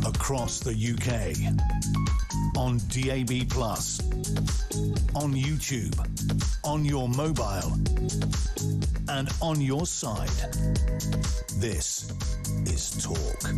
across the UK, on DAB+, on YouTube, on your mobile, and on your side. This is Talk.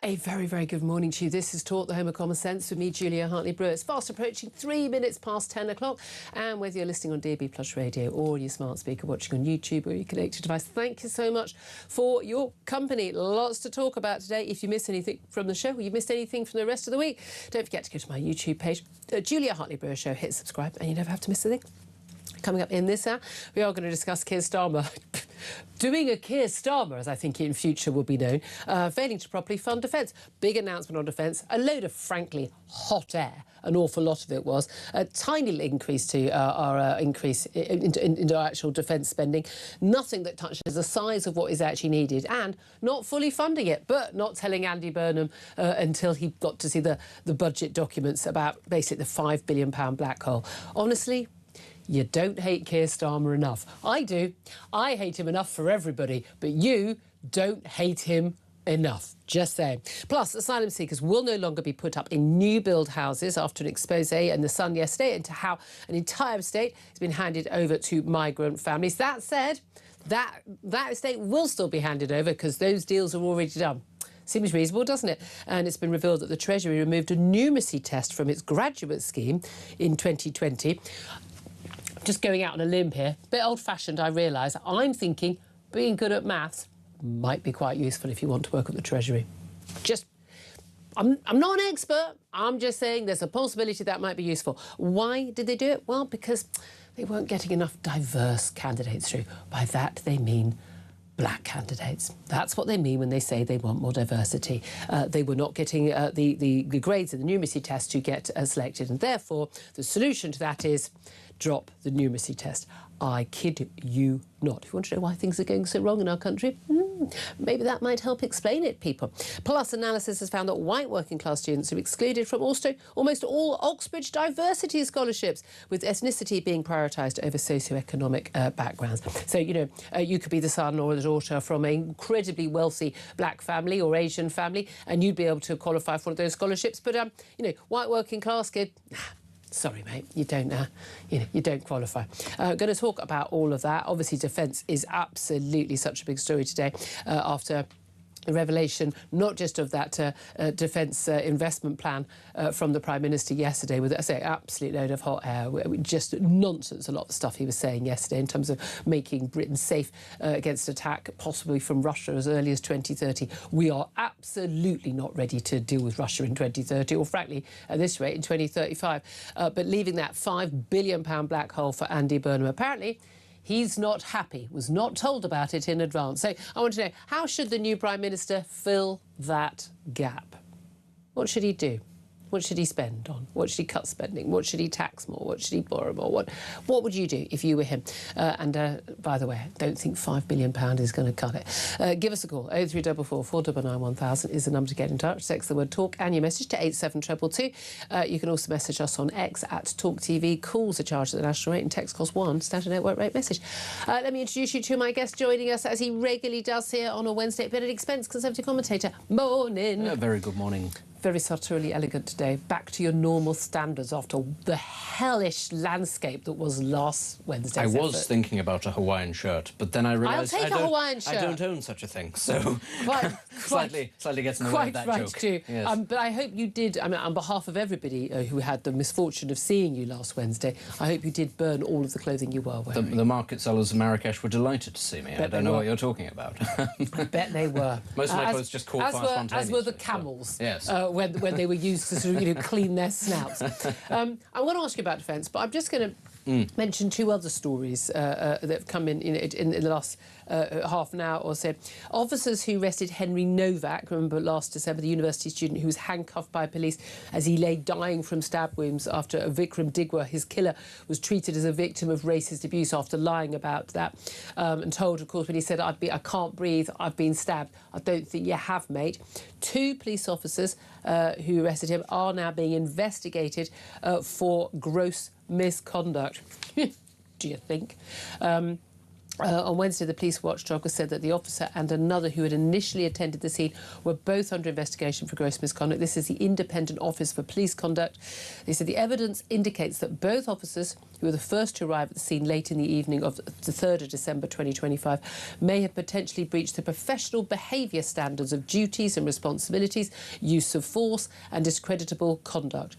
A very, very good morning to you. This is Talk, the home of common sense, with me, Julia Hartley-Brewer. It's fast approaching 3 minutes past 10 o'clock. And whether you're listening on DAB Plus Radio or your smart speaker, watching on YouTube or your connected device, thank you so much for your company. Lots to talk about today. If you miss anything from the show or you missed anything from the rest of the week, don't forget to go to my YouTube page, Julia Hartley-Brewer Show. Hit subscribe and you never have to miss a thing. Coming up in this hour, we are going to discuss Keir Starmer doing a Keir Starmer, as I think in future will be known, failing to properly fund defence. Big announcement on defence, a load of, frankly, hot air. An awful lot of it was. A tiny little increase to our increase into our actual defence spending. Nothing that touches the size of what is actually needed, and not fully funding it, but not telling Andy Burnham until he got to see the budget documents about basically the £5 billion black hole. Honestly, you don't hate Keir Starmer enough. I do. I hate him enough for everybody, but you don't hate him enough. Just saying. Plus, asylum seekers will no longer be put up in new build houses after an expose in The Sun yesterday into how an entire estate has been handed over to migrant families. That said, that estate will still be handed over because those deals are already done. Seems reasonable, doesn't it? And it's been revealed that the Treasury removed a numeracy test from its graduate scheme in 2020. Just going out on a limb here, a bit old-fashioned, I realise. I'm thinking being good at maths might be quite useful if you want to work at the Treasury. I'm not an expert. I'm just saying there's a possibility that might be useful. Why did they do it? Well, because they weren't getting enough diverse candidates through. By that, they mean black candidates. That's what they mean when they say they want more diversity. They were not getting the grades in the numeracy test to get selected, and therefore the solution to that is drop the numeracy test. I kid you not. If you want to know why things are going so wrong in our country, maybe that might help explain it, people. Plus, analysis has found that white working class students are excluded from almost all Oxbridge diversity scholarships, with ethnicity being prioritised over socioeconomic backgrounds. So, you know, you could be the son or the daughter from an incredibly wealthy black family or Asian family, and you'd be able to qualify for one of those scholarships. But, you know, white working class kid, sorry, mate, you don't qualify. Going to talk about all of that. Obviously, defence is absolutely such a big story today after the revelation, not just of that defence investment plan from the Prime Minister yesterday, with, I say, absolute load of hot air, just nonsense, a lot of stuff he was saying yesterday in terms of making Britain safe against attack, possibly from Russia as early as 2030. We are absolutely not ready to deal with Russia in 2030, or frankly, at this rate, in 2035. But leaving that £5 billion black hole for Andy Burnham, apparently, he's not happy, was not told about it in advance. So I want to know, how should the new Prime Minister fill that gap? What should he do? What should he spend on? What should he cut spending? What should he tax more? What should he borrow more? What would you do if you were him? By the way, I don't think £5 billion is going to cut it. Give us a call. 0344 499 1000 is the number to get in touch. Text the word talk and your message to 87222. You can also message us on X at talkTV. Calls are charged at the national rate and text costs £1. Standard network rate message. Let me introduce you to my guest joining us, as he regularly does here on a Wednesday. Benedict Spence, Conservative commentator. Morning. Very good morning. Very subtly elegant today. Back to your normal standards after the hellish landscape that was last Wednesday. I was thinking about a Hawaiian shirt, but then I realised a Hawaiian shirt. I don't own such a thing, so slightly gets in the way of that joke. Too. Yes. But I hope you did, I mean, on behalf of everybody who had the misfortune of seeing you last Wednesday, I hope you did burn all of the clothing you were wearing. The market sellers of Marrakesh were delighted to see me. I don't know what you're talking about. I bet they were. Most of my clothes just caught fire spontaneously. As were the camels. So, yes. When they were used to sort of, clean their snouts. I'm going to ask you about defence, but I'm just going to mention two other stories that have come in the last half an hour or so. Officers who arrested Henry Novak, remember last December, the university student who was handcuffed by police as he lay dying from stab wounds after Vikram Digwa, his killer, was treated as a victim of racist abuse after lying about that, and told, of course, when he said, I can't breathe, I've been stabbed. I don't think you have, mate. Two police officers who arrested him are now being investigated for gross misconduct. Do you think? On Wednesday, the police watchdog said that the officer and another who had initially attended the scene were both under investigation for gross misconduct. This is the Independent Office for Police Conduct. They said the evidence indicates that both officers, who were the first to arrive at the scene late in the evening of the 3rd of December 2025, may have potentially breached the professional behaviour standards of duties and responsibilities, use of force and discreditable conduct.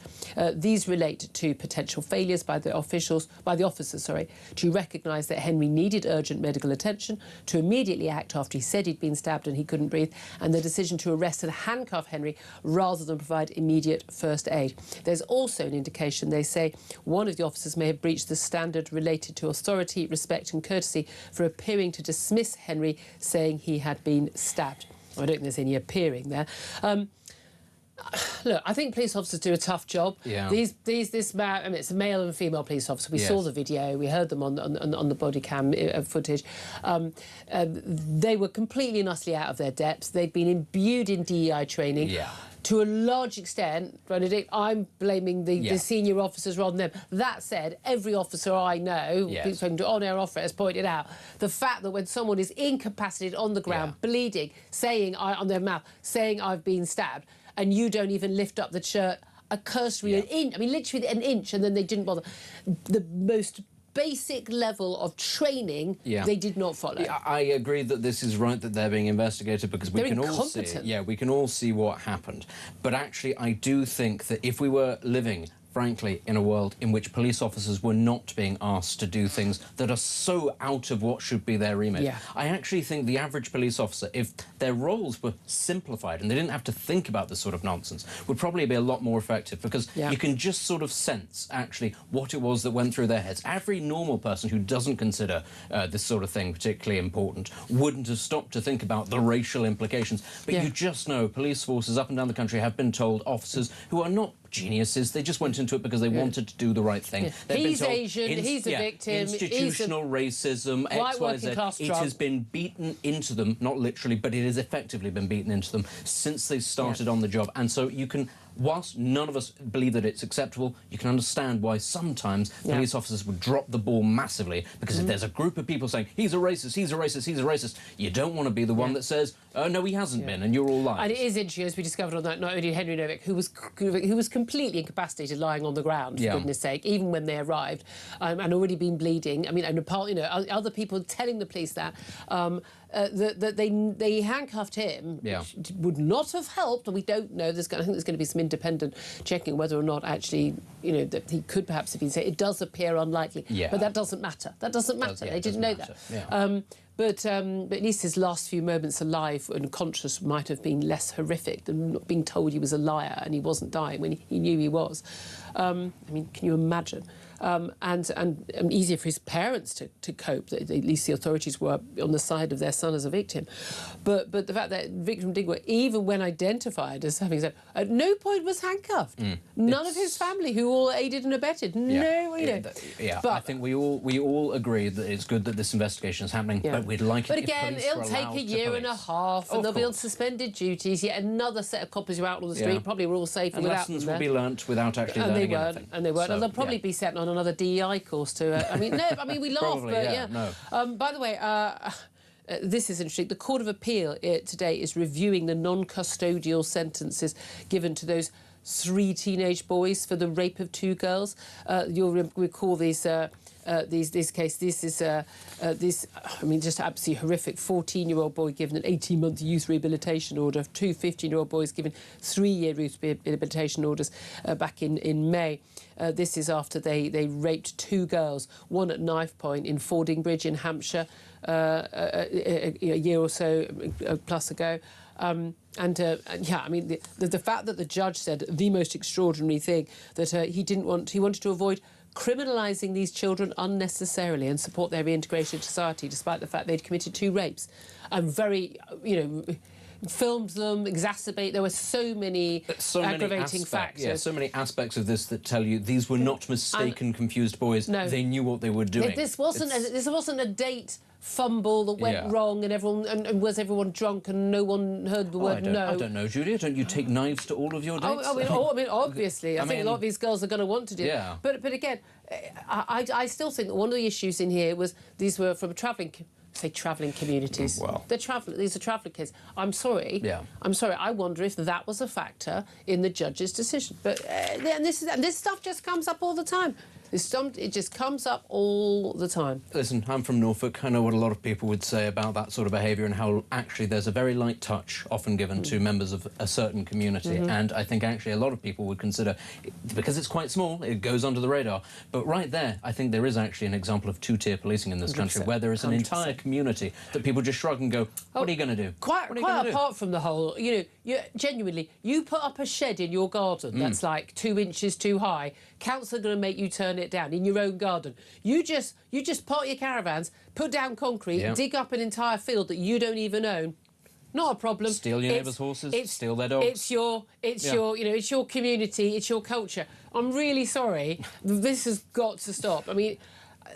These relate to potential failures by the officers, to recognise that Henry needed urgent medical attention, to immediately act after he said he'd been stabbed and he couldn't breathe, and the decision to arrest and handcuff Henry rather than provide immediate first aid. There's also an indication, they say, one of the officers may have breached the standard related to authority, respect and courtesy for appearing to dismiss Henry, saying he had been stabbed. I don't think there's any appearing there. Look, I think police officers do a tough job. Yeah. This man, I mean, it's a male and a female police officer. We saw the video, we heard them on the body cam footage. They were completely and utterly out of their depths. They'd been imbued in DEI training. Yeah. To a large extent, Benedict, I'm blaming the senior officers rather than them. That said, every officer I know, on-air officer, has pointed out the fact that when someone is incapacitated on the ground, bleeding, saying on their mouth, saying I've been stabbed, and you don't even lift up the shirt a cursory an inch, I mean literally an inch, and then they didn't bother. The most basic level of training they did not follow. Yeah, I agree that this is right that they're being investigated because we can all see, we can all see what happened. But actually, I do think that if we were living, frankly, in a world in which police officers were not being asked to do things that are so out of what should be their remit. I actually think the average police officer, if their roles were simplified and they didn't have to think about this sort of nonsense, would probably be a lot more effective because you can just sort of sense, actually, what it was that went through their heads. Every normal person who doesn't consider this sort of thing particularly important wouldn't have stopped to think about the racial implications. But you just know police forces up and down the country have been told officers who are not geniuses, they just went into it because they wanted to do the right thing. He's Asian, he's a victim. Institutional racism, X, Y, Z. It has been beaten into them, not literally, but it has effectively been beaten into them since they started on the job. And so you can, whilst none of us believe that it's acceptable, you can understand why sometimes police officers would drop the ball massively, because if there's a group of people saying, he's a racist, he's a racist, he's a racist, you don't want to be the one that says, oh, no, he hasn't been, and you're all liars. And it is interesting, as we discovered on that, not only Henry Novick, who was completely incapacitated lying on the ground, for goodness sake, even when they arrived, and already been bleeding. I mean, and other people telling the police that, that they handcuffed him, which would not have helped, and we don't know. I think there's going to be some independent checking whether or not actually, that he could perhaps have been saved. It does appear unlikely, but that doesn't matter. That doesn't matter. They didn't know that. But at least his last few moments alive and conscious might have been less horrific than not being told he was a liar and he wasn't dying when he knew he was. I mean, can you imagine? And easier for his parents to cope, that at least the authorities were on the side of their son as a victim. But the fact that Victor Mdigwa, even when identified as having said, at no point was handcuffed. None of his family, who all aided and abetted. But I think we all agree that it's good that this investigation is happening, but we'd like it. But again, it'll take a year and a half, and they'll be on suspended duties. Yet another set of coppers who are out on the street. Probably we're all safe and without lessons them will be learnt without actually learning anything. And they weren't. And they'll probably be sent on another DEI course too. I mean, no. I mean, we laugh, Probably, but by the way, this is interesting. The Court of Appeal today is reviewing the non-custodial sentences given to those 3 teenage boys for the rape of 2 girls. You'll recall this case. This is I mean, just absolutely horrific. 14-year-old boy given an 18-month youth rehabilitation order. 2 15-year-old boys given 3-year youth rehabilitation orders back in May. This is after they raped 2 girls, one at knife point in Fordingbridge in Hampshire a year or so plus ago. I mean, the fact that the judge said the most extraordinary thing, that he wanted to avoid criminalising these children unnecessarily and support their reintegration into society, despite the fact they'd committed 2 rapes, and very, filmed them, exacerbate. There were so many aggravating factors. Yeah, so many aspects of this that tell you these were not mistaken, confused boys. No. They knew what they were doing. This wasn't a date fumble that went wrong and everyone and was everyone drunk and no one heard the word no? I don't know, Julia. Don't you take knives to all of your dates? I mean, obviously. I think a lot of these girls are going to want to do it. Yeah. But again, I still think that one of the issues in here was these were from travelling communities. Well, these are travelling kids. I'm sorry. Yeah. I'm sorry. I wonder if that was a factor in the judge's decision. But this stuff just comes up all the time. It just comes up all the time. Listen, I'm from Norfolk. I know what a lot of people would say about that sort of behaviour and how actually there's a very light touch often given to members of a certain community. And I think actually a lot of people would consider, because it's quite small, it goes under the radar. But right there, I think there is actually an example of two-tier policing in this country where there is an entire community that people just shrug and go, what are you going to do? Quite apart from the whole, genuinely, you put up a shed in your garden that's like 2 inches too high, council are going to make you turn it down in your own garden. You just park your caravans, put down concrete, dig up an entire field that you don't even own. Not a problem. Steal your neighbours' horses, steal their dogs. It's your community, it's your culture. I'm really sorry. This has got to stop. I mean,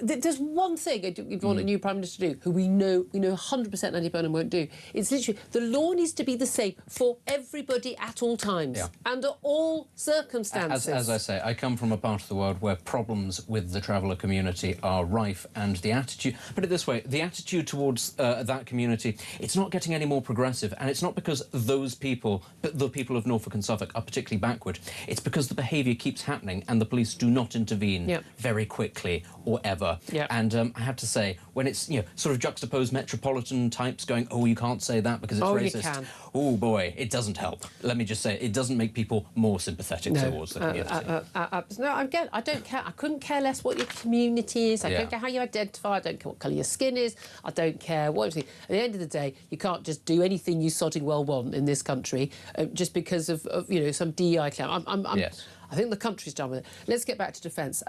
there's one thing we want a new Prime Minister to do, who we know 100% Andy Burnham won't do. It's literally, the law needs to be the same for everybody at all times, under all circumstances. As I say, I come from a part of the world where problems with the traveller community are rife, and the attitude, put it this way, the attitude towards that community, it's not getting any more progressive, and it's not because those people, the people of Norfolk and Suffolk, are particularly backward. It's because the behaviour keeps happening and the police do not intervene very quickly or ever. And I have to say, when it's sort of juxtaposed metropolitan types going, oh, you can't say that because it's racist. You can. Oh boy, it doesn't help. Let me just say, it doesn't make people more sympathetic towards the community. No, I don't care. I couldn't care less what your community is. I don't care how you identify. I don't care what colour your skin is. I don't care what. At the end of the day, you can't just do anything you sodding well want in this country just because of some DEI claim. I think the country's done with it. Let's get back to defence.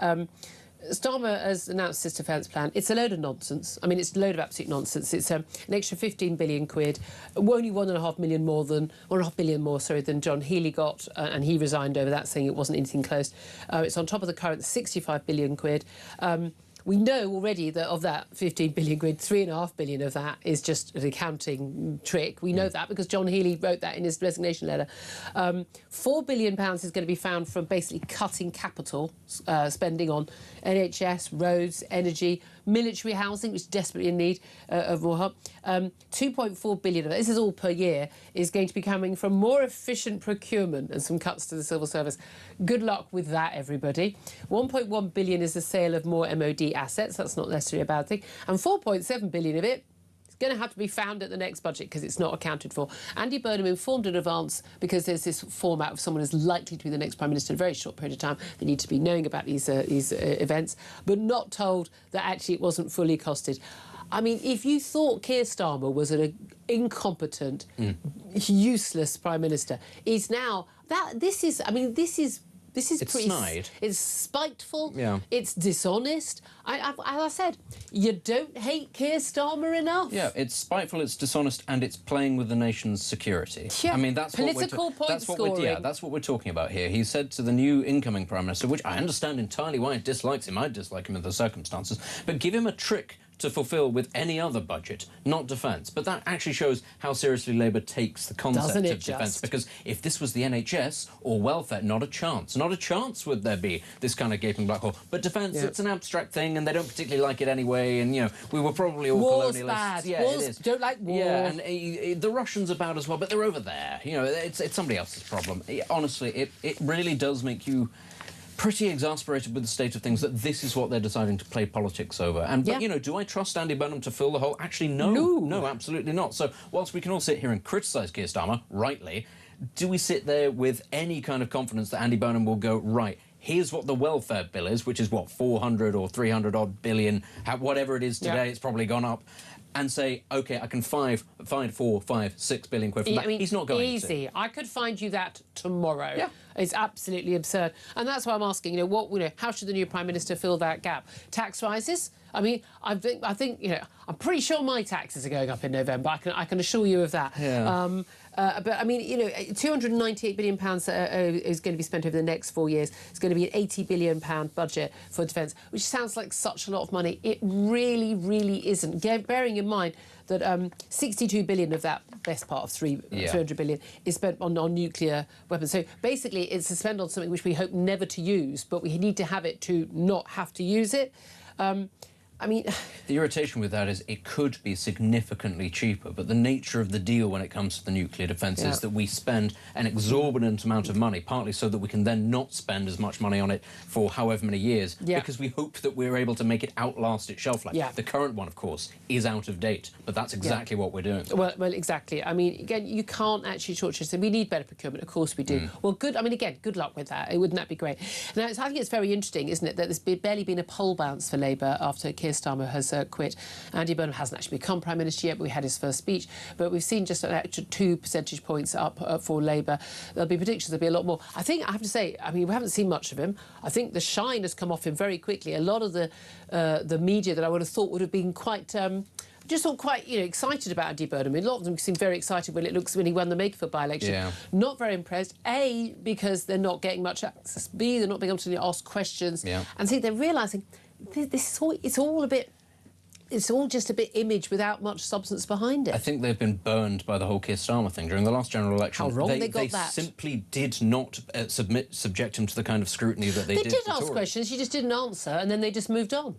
Starmer has announced his defence plan. It's a load of nonsense. I mean, it's a load of absolute nonsense. It's an extra 15 billion quid, only 1.5 billion more than John Healey got, and he resigned over that, saying it wasn't anything close. It's on top of the current 65 billion quid. We know already that of that 15 billion quid, 3.5 billion of that is just an accounting trick. We know that because John Healey wrote that in his resignation letter. £4 billion is going to be found from basically cutting capital spending on NHS, roads, energy, military housing, which is desperately in need of more help. 2.4 billion of that, this is all per year, is going to be coming from more efficient procurement and some cuts to the civil service. Good luck with that, everybody. 1.1 billion is the sale of more MOD assets. That's not necessarily a bad thing. And 4.7 billion of it is going to have to be found at the next budget because it's not accounted for. Andy Burnham informed in advance, because there's this format of someone who's likely to be the next Prime Minister in a very short period of time. They need to be knowing about these events, but not told that actually it wasn't fully costed. I mean, if you thought Keir Starmer was an incompetent, useless Prime Minister, he's now... This is pretty... snide. It's spiteful. Yeah. It's dishonest. As I said, you don't hate Keir Starmer enough. Yeah, it's spiteful, it's dishonest, and it's playing with the nation's security. Yeah. I mean, that's political point scoring. That's what we're talking about here. He said to the new incoming Prime Minister, which I understand entirely why he dislikes him. I dislike him in the circumstances, but give him a trick to fulfil with any other budget, not defence. But that actually shows how seriously Labour takes the concept of defence, because if this was the NHS or welfare, not a chance would there be this kind of gaping black hole. But defence, it's an abstract thing, and they don't particularly like it anyway, and, we were probably all War's colonialists. Bad. Yeah, Wars it is. Don't like war. Yeah, and the Russians are bad as well, but they're over there. It's somebody else's problem. Honestly, it really does make you pretty exasperated with the state of things that this is what they're deciding to play politics over. And but, do I trust Andy Burnham to fill the hole? Actually, no, absolutely not. So whilst we can all sit here and criticise Keir Starmer, rightly, do we sit there with any kind of confidence that Andy Burnham will go, right, here's what the welfare bill is, which is, what, 400 or 300 odd billion, whatever it is today, it's probably gone up, and say, OK, I can find 4, 5, 6 billion quid from that. He's not going easy. I could find you that tomorrow. Yeah. It's absolutely absurd. And that's why I'm asking, how should the new Prime Minister fill that gap? Tax rises? I mean, I think I'm pretty sure my taxes are going up in November. I can assure you of that. Yeah. But I mean, you know, £298 billion is going to be spent over the next 4 years. It's going to be an £80 billion budget for defence, which sounds like such a lot of money. It really, really isn't. Bearing in mind that 62 billion of that, best part of 300 billion, is spent on nuclear weapons. So basically, it's to spend on something which we hope never to use, but we need to have it to not have to use it. I mean... The irritation with that is it could be significantly cheaper, but the nature of the deal when it comes to the nuclear defence is that we spend an exorbitant amount of money, partly so that we can then not spend as much money on it for however many years, because we hope that we're able to make it outlast its shelf life. The current one, of course, is out of date, but that's exactly what we're doing. Well, exactly. I mean, again, you can't actually torture us, and we need better procurement. Of course we do. Well, good. I mean, again, good luck with that. Wouldn't that be great? Now, I think it's very interesting, isn't it, that there's barely been a poll bounce for Labour after Keir Starmer has quit. Andy Burnham hasn't actually become Prime Minister yet, but we had his first speech. But we've seen just an extra 2 percentage points up for Labour. There'll be predictions there'll be a lot more. I think, I have to say, I mean, we haven't seen much of him. I think the shine has come off him very quickly. A lot of the media that I would have thought would have been quite... just not quite, you know, excited about Andy Burnham. A lot of them seem very excited when he won the Makerfield by-election. Not very impressed. A, because they're not getting much access. B, they're not being able to ask questions. And C, they're realising it's all just a bit image without much substance behind it. I think they've been burned by the whole Keir Starmer thing during the last general election. How wrong they got that. They simply did not subject him to the kind of scrutiny that they did. They did ask questions, you just didn't answer, and then they just moved on.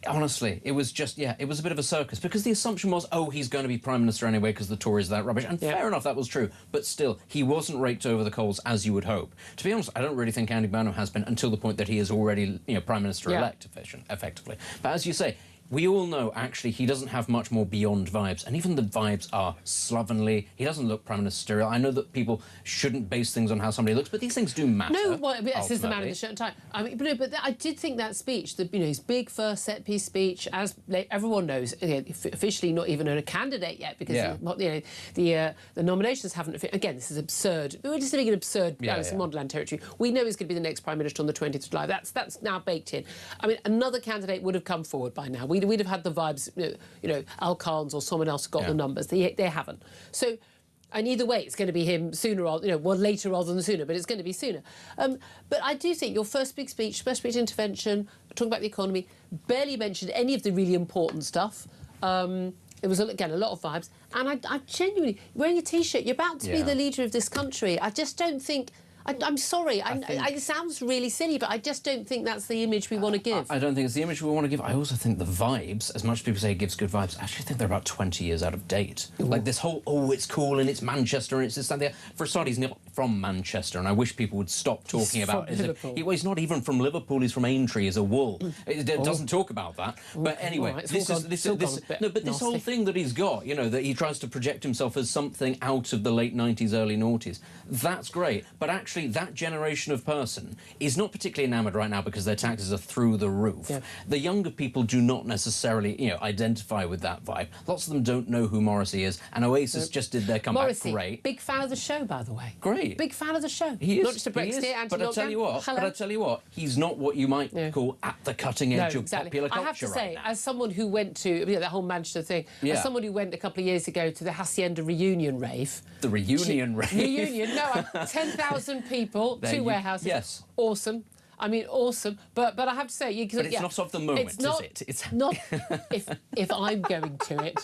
Honestly, it was just, it was a bit of a circus, because the assumption was, oh, he's going to be Prime Minister anyway because the Tories are that rubbish. And fair enough, that was true. But still, he wasn't raked over the coals as you would hope. To be honest, I don't really think Andy Burnham has been until the point that he is already, Prime Minister-elect, effectively. But as you say, we all know, actually, he doesn't have much more beyond vibes, and even the vibes are slovenly. He doesn't look prime ministerial. I know that people shouldn't base things on how somebody looks, but these things do matter. No, well, this is the man of a certain time. I mean, but I did think that speech, his big first set-piece speech, as everyone knows, officially not even a candidate yet, because the nominations haven't. Again, this is absurd. We're just living in absurd Alice in Wonderland territory. We know he's going to be the next prime minister on the 20th of July. That's now baked in. I mean, another candidate would have come forward by now. We'd have had the vibes, Al Khan's or someone else got the numbers. They haven't. So, and either way, it's going to be him sooner or, later rather than sooner, but it's going to be sooner. But I do think your first big speech, first big intervention, talking about the economy, barely mentioned any of the really important stuff. It was, again, a lot of vibes. And I genuinely, wearing a T-shirt, you're about to be the leader of this country. I just don't think... I'm sorry, it sounds really silly, but I just don't think that's the image we want to give. I don't think it's the image we want to give. I also think the vibes, as much as people say it gives good vibes, I actually think they're about 20 years out of date. Ooh. Like this whole, it's cool and it's Manchester and it's this and that. For a start, he's not from Manchester, and I wish people would stop talking about it. He's not even from Liverpool, he's from Aintree, he's a wool. It doesn't talk about that. But anyway, this whole thing that he's got, that he tries to project himself as something out of the late 90s, early noughties, that's great. But actually, that generation of person is not particularly enamoured right now because their taxes are through the roof. The younger people do not necessarily, identify with that vibe. Lots of them don't know who Morrissey is, and Oasis just did their comeback. Morrissey, great. Big fan of the show, by the way. Great. Big fan of the show. He is. Not just a Brexit anti-lockdown. But I tell you what, he's not what you might call at the cutting edge of popular culture. I have to say, now. as someone who went to that whole Manchester thing, as someone who went a couple of years ago to the Hacienda reunion rave. The reunion rave? Reunion, no, 10,000 people, two warehouses. Yes. Awesome. I mean, awesome. But I have to say... But it's not of the moment, is it? It's not... if I'm going to it,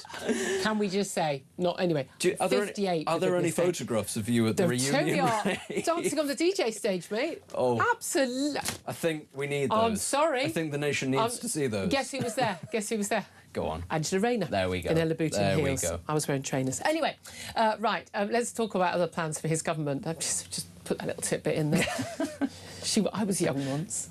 can we just say... Not anyway, 58... Are there any photographs of you at the reunion rave? Dancing on the DJ stage, mate. Oh. Absolutely. I think we need those. I'm sorry. I think the nation needs to see those. Guess who was there? Guess who was there? Go on. Angela Rayner. There we go. In Ella Booton there heels. We go. I was wearing trainers. Anyway, let's talk about other plans for his government. I've just put that little tidbit in there. I was young once.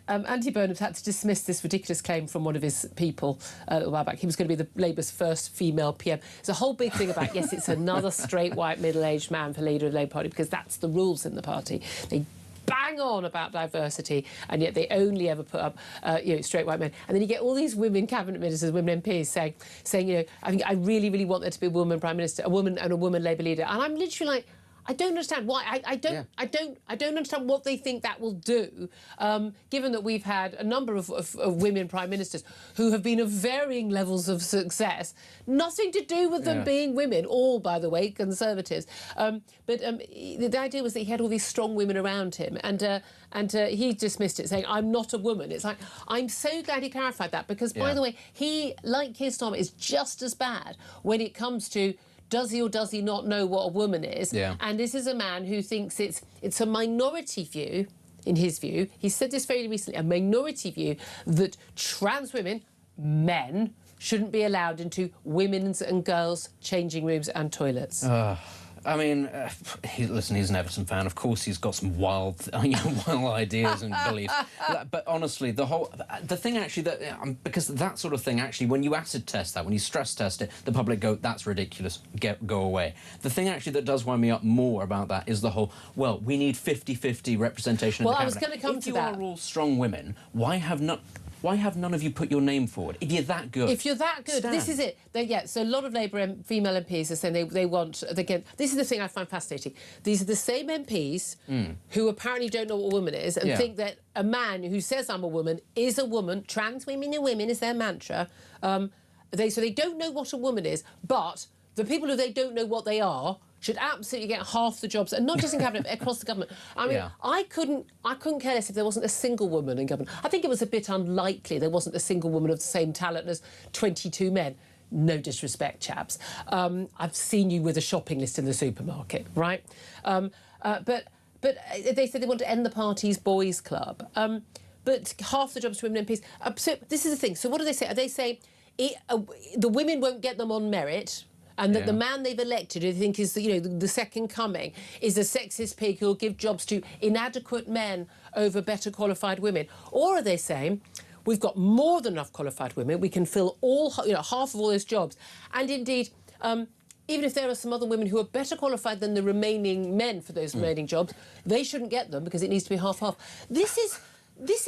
Andy Burnham's had to dismiss this ridiculous claim from one of his people a little while back. He was going to be the Labour's first female PM. There's a whole big thing about, yes, it's another straight, white, middle-aged man for leader of the Labour Party, because that's the rules in the party. They bang on about diversity, and yet they only ever put up, straight white men. And then you get all these women cabinet ministers, women MPs saying, I really, really want there to be a woman prime minister, a woman and a woman Labour leader. And I'm literally like, I don't understand why. I don't understand what they think that will do, given that we've had a number of women prime ministers who have been of varying levels of success. Nothing to do with them being women, all, by the way, Conservatives. But the idea was that he had all these strong women around him, and he dismissed it, saying, "I'm not a woman." It's like, I'm so glad he clarified that, because, by the way, he, like Keir Starmer, is just as bad when it comes to does he or does he not know what a woman is? Yeah. And this is a man who thinks it's a minority view, in his view. He said this very recently, a minority view, that trans women, men, shouldn't be allowed into women's and girls' changing rooms and toilets. I mean, listen, he's an Everton fan. Of course, he's got some wild ideas and beliefs. But honestly, the thing actually that because that sort of thing actually, when you acid test that, when you stress test it, the public go, "That's ridiculous. Go away." The thing actually that does wind me up more about that is the whole, well, we need 50-50 representation. Well, in the I was cabinet. going to come to that. If you are all strong women, why have none of you put your name forward? If you're that good. If you're that good, stand. this is it. So a lot of Labour female MPs are saying they want, again, this is the thing I find fascinating. These are the same MPs who apparently don't know what a woman is and think that a man who says I'm a woman is a woman. Trans women are women is their mantra. So they don't know what a woman is, but the people who they don't know what they are should absolutely get half the jobs, and not just in cabinet, but across the government. I mean, I couldn't care less if there wasn't a single woman in government. I think it was a bit unlikely there wasn't a single woman of the same talent as 22 men. No disrespect, chaps. I've seen you with a shopping list in the supermarket, right? But they said they want to end the party's boys' club. But half the jobs to women MPs. So this is the thing. So what do they say? Are they saying the women won't get them on merit? And that the man they've elected, who they think is the second coming, is a sexist pig who'll give jobs to inadequate men over better qualified women? Or are they saying we've got more than enough qualified women, we can fill half of all those jobs, and indeed, even if there are some other women who are better qualified than the remaining men for those remaining jobs, they shouldn't get them because it needs to be half-half. This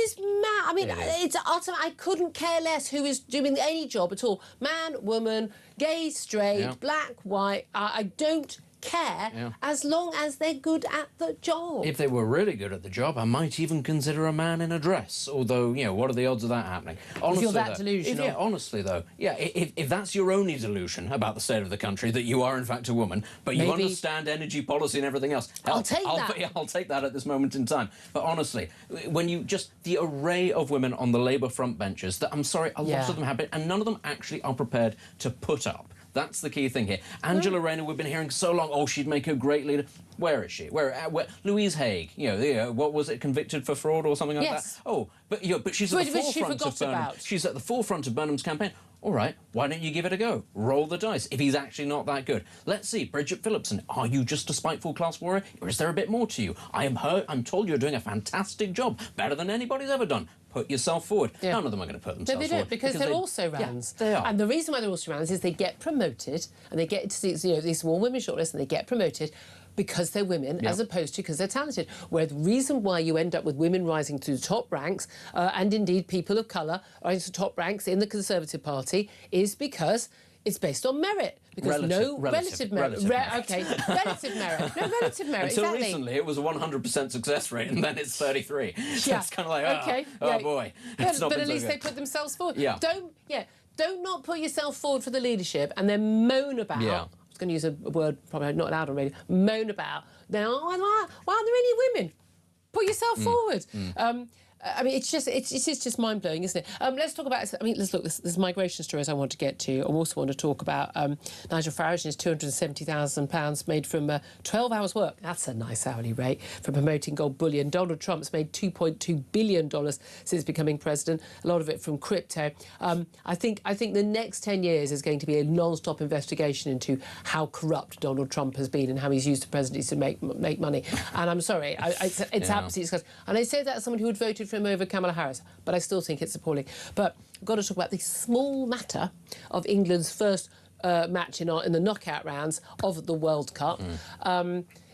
is mad. I mean, it's ultimately, I couldn't care less who is doing any job at all. Man, woman, gay, straight, black, white. I don't care as long as they're good at the job. If they were really good at the job, I might even consider a man in a dress. Although, what are the odds of that happening? Honestly, if you're that delusional. Honestly, though, if that's your only delusion about the state of the country, that you are in fact a woman, but you understand energy policy and everything else, I'll take that. I'll take that at this moment in time. But honestly, when you the array of women on the Labour front benches, that I'm sorry, a lot of them have been, and none of them actually are prepared to put up. That's the key thing here. Angela Rayner, we've been hearing so long, oh, she'd make a great leader. Where is she? Where Louise Haigh, what was it, convicted for fraud or something like that? Oh, but she's at the forefront of Burnham. She's at the forefront of Burnham's campaign. All right, why don't you give it a go? Roll the dice, if he's actually not that good. Let's see, Bridget Phillipson, are you just a spiteful class warrior, or is there a bit more to you? I'm told you're doing a fantastic job, better than anybody's ever done. Put yourself forward. None of them are going to put themselves forward. Because they're also rans. Yeah, they are. And the reason why they're also rans is they get promoted, and they get to these small women shortlists, and they get promoted because they're women as opposed to because they're talented. Where the reason why you end up with women rising to the top ranks, and indeed people of colour rising to top ranks in the Conservative Party, is because it's based on merit. Because relative merit. Relative merit. No, relative merit, Until recently, it was a 100% success rate, and then it's 33. So it's kind of like, oh boy. But at least they put themselves forward. Don't not put yourself forward for the leadership and then moan about... I was going to use a word probably not allowed on radio. Moan about, now, why aren't there any women? Put yourself forward. I mean, it's just mind-blowing, isn't it? Let's talk about... I mean, let's look, there's migration stories I want to get to. I also want to talk about Nigel Farage and his £270,000 made from 12 hours work. That's a nice hourly rate for promoting gold bullion. Donald Trump's made $2.2 billion since becoming president, a lot of it from crypto. I think the next 10 years is going to be a non-stop investigation into how corrupt Donald Trump has been and how he's used the presidency to make money. And I'm sorry, it's absolutely disgusting. And I say that as someone who had voted for him over Kamala Harris, but I still think it's appalling. But I've got to talk about the small matter of England's first match in the knockout rounds of the World Cup.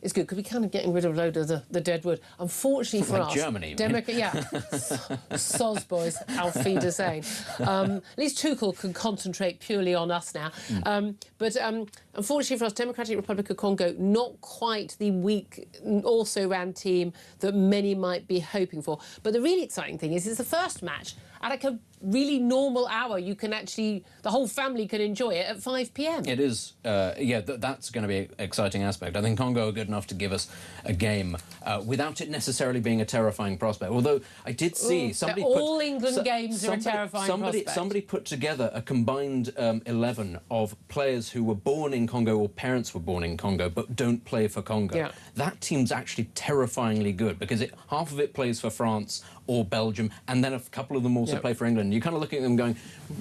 is good because we're kind of getting rid of a load of the dead wood. Unfortunately for us, Germany, soz boys, auf Wiedersehen. At least Tuchel can concentrate purely on us now. But unfortunately for us, Democratic Republic of Congo, not quite the weak, also-ran team that many might be hoping for. But the really exciting thing is it's the first match at like a really normal hour. You can actually, the whole family can enjoy it at 5 p.m. It is, that's going to be an exciting aspect. I think Congo are good enough to give us a game without it necessarily being a terrifying prospect. Although I did see somebody all England games are a terrifying prospect. Somebody put together a combined 11 of players who were born in Congo or parents were born in Congo but don't play for Congo. Yeah. That team's actually terrifyingly good because half of it plays for France or Belgium, and then a couple of them also play for England. You're kind of looking at them going,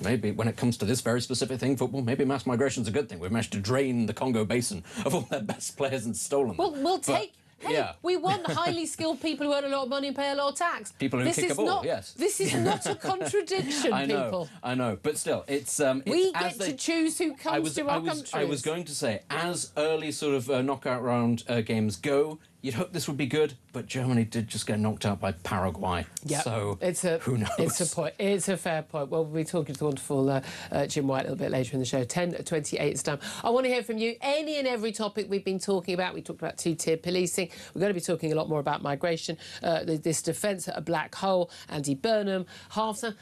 maybe when it comes to this very specific thing, football, maybe mass migration's a good thing. We've managed to drain the Congo basin of all their best players and stolen them. We'll take... Hey, we want highly skilled people who earn a lot of money and pay a lot of tax. People who kick a ball, yes. This is not a contradiction, people. I know, but still, it's... we get to choose who comes to our countries. I was going to say, as early sort of knockout round games go, you'd hope this would be good, but Germany did just get knocked out by Paraguay. Yeah, so who knows? It's a point. It's a fair point. Well, we'll be talking to the wonderful Jim White a little bit later in the show. 10:28 is time. I want to hear from you. Any and every topic we've been talking about. We talked about two-tier policing. We're going to be talking a lot more about migration, this defence at a black hole, Andy Burnham, half the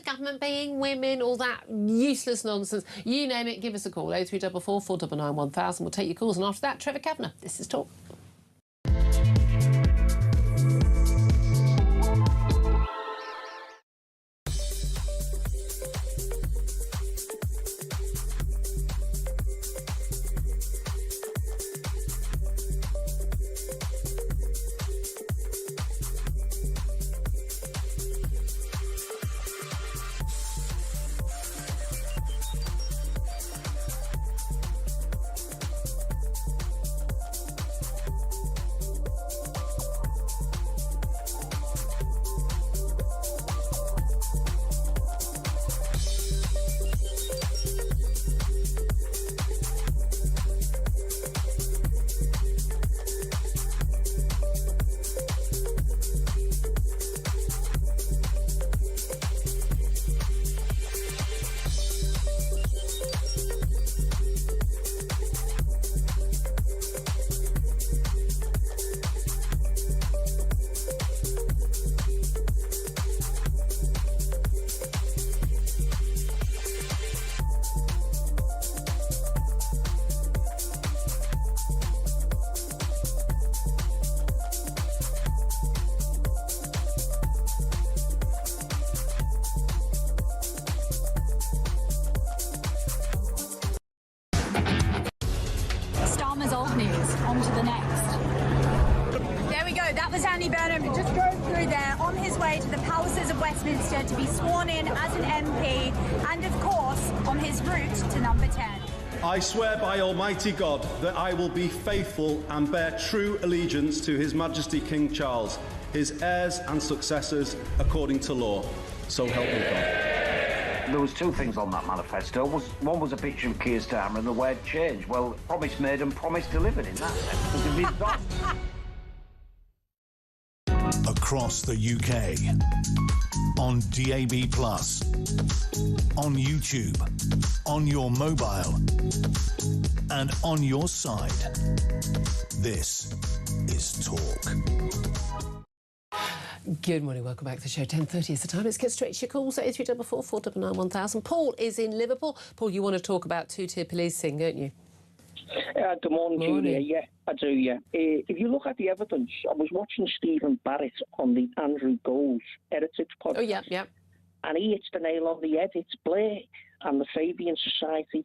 government being women, all that useless nonsense. You name it, give us a call. 0344 499 1000. We'll take your calls. And after that, Trevor Kavanagh. This is Talk. Starmer's old news. On to the next. There we go. That was Andy Burnham. Just drove through there on his way to the palaces of Westminster to be sworn in as an MP and, of course, on his route to number 10. I swear by Almighty God that I will be faithful and bear true allegiance to His Majesty King Charles, his heirs and successors, according to law. So help me God. There was two things on that manifesto. One was a picture of Keir Starmer and the word change. Well, promise made and promise delivered in that sense. Because if he's got... Across the UK, on DAB+, on YouTube, on your mobile, and on your side. This is Talk. Good morning, welcome back to the show. 10:30 is the time. Let's get straight to your calls. 8344 499 1000. Paul is in Liverpool. Paul, you want to talk about two-tier policing, don't you? Good morning, Julia. Yeah, I do, yeah. If you look at the evidence, I was watching Stephen Barrett on the Andrew Gold Heritage podcast. Oh, yeah, yeah. And he hits the nail on the head. It's Blair and the Fabian Society.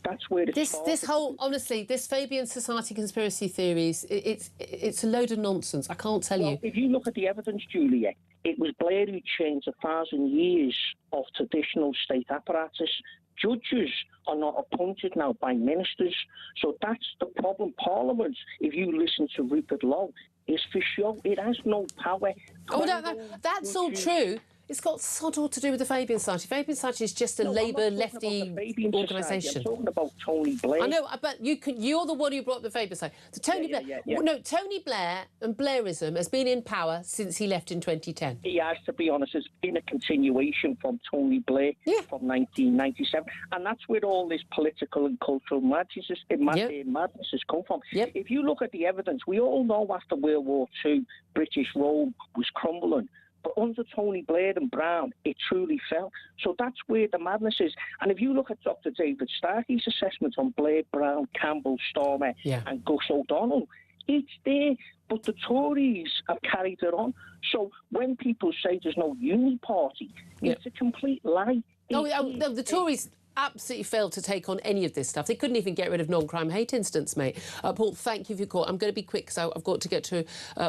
That's where this whole, honestly, this Fabian Society conspiracy theories, it's a load of nonsense. I can't tell you. If you look at the evidence, Julia, it was Blair who changed 1,000 years of traditional state apparatus. Judges are not appointed now by ministers. So that's the problem. Parliament, if you listen to Rupert Lowe, is for show. It has no power. Oh, no, that's all true. It's got sod all to do with the Fabian Society. Fabian Society is just a Labour lefty organisation. I'm talking about Tony Blair. I know, but you're the one who brought up the Fabian Society. So Tony Blair. No, Tony Blair and Blairism has been in power since he left in 2010. He has, to be honest, has been a continuation from Tony Blair from 1997, and that's where all this political and cultural madness has come from. Yep. If you look at the evidence, we all know after World War II, British Rome was crumbling. But under Tony Blair and Brown, it truly fell. So that's where the madness is. And if you look at Dr. David Starkey's assessment on Blair, Brown, Campbell, Starmer and Gus O'Donnell, it's there. But the Tories have carried it on. So when people say there's no uni party, it's a complete lie. No, the Tories absolutely failed to take on any of this stuff. They couldn't even get rid of non-crime hate incidents, mate. Paul, thank you for your call. I'm going to be quick because I've got to get to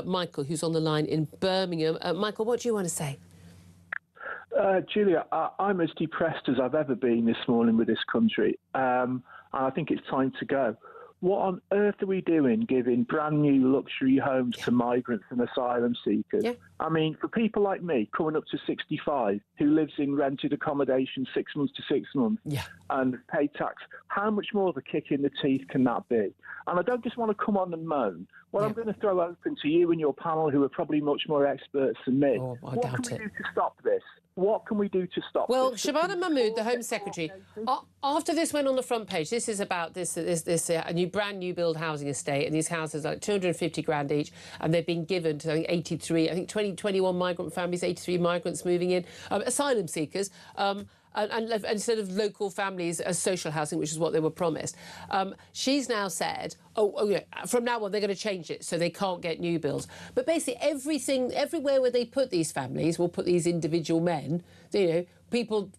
Michael, who's on the line in Birmingham. Michael, what do you want to say? Julia, I'm as depressed as I've ever been this morning with this country, and I think it's time to go. What on earth are we doing giving brand new luxury homes to migrants and asylum seekers? Yeah. I mean, for people like me, coming up to 65, who lives in rented accommodation 6 months to 6 months and pay tax, how much more of a kick in the teeth can that be? And I don't just want to come on and moan. What I'm going to throw open to you and your panel, who are probably much more experts than me, what can we do to stop this? What can we do to stop this? Well, Shabana Mahmood, the Home Secretary, after this went on the front page, this is about this brand new build housing estate, and these houses are like 250 grand each, and they've been given to, I think, 21 migrant families, 83 migrants moving in, asylum seekers, and instead of local families as social housing, which is what they were promised. She's now said, from now on they're going to change it so they can't get new builds. But basically everywhere where they put these families will put these individual men, people,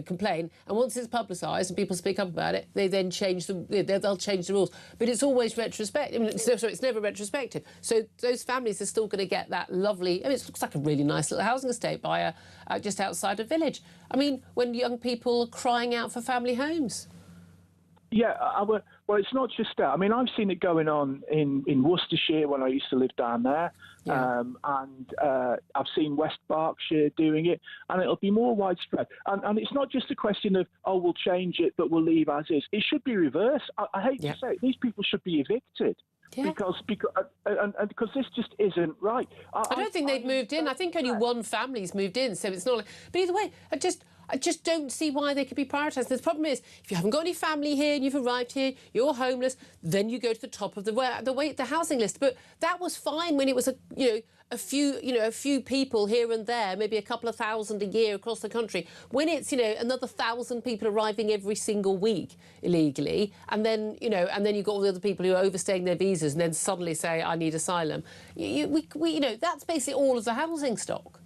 complain, and once it's publicised and people speak up about it, they then they'll change the rules. But it's always retrospective. It's never retrospective. So those families are still going to get that lovely. It looks like a really nice little housing estate by just outside a village. I mean, when young people are crying out for family homes. Yeah, well, it's not just that. I mean, I've seen it going on in Worcestershire when I used to live down there, and I've seen West Berkshire doing it, and it'll be more widespread. And it's not just a question of, we'll change it, but we'll leave as is. It should be reversed. I hate to say it, these people should be evicted. Yeah. Because this just isn't right. I don't think they've moved in. I think only one family's moved in, so it's not. But either way, I just don't see why they could be prioritised. The problem is, if you haven't got any family here and you've arrived here, you're homeless, then you go to the top of the housing list. But that was fine when it was a few people here and there, maybe a couple of thousand a year across the country. When it's another 1,000 people arriving every single week illegally, and then you've got all the other people who are overstaying their visas and then suddenly say, I need asylum. That's basically all of the housing stock.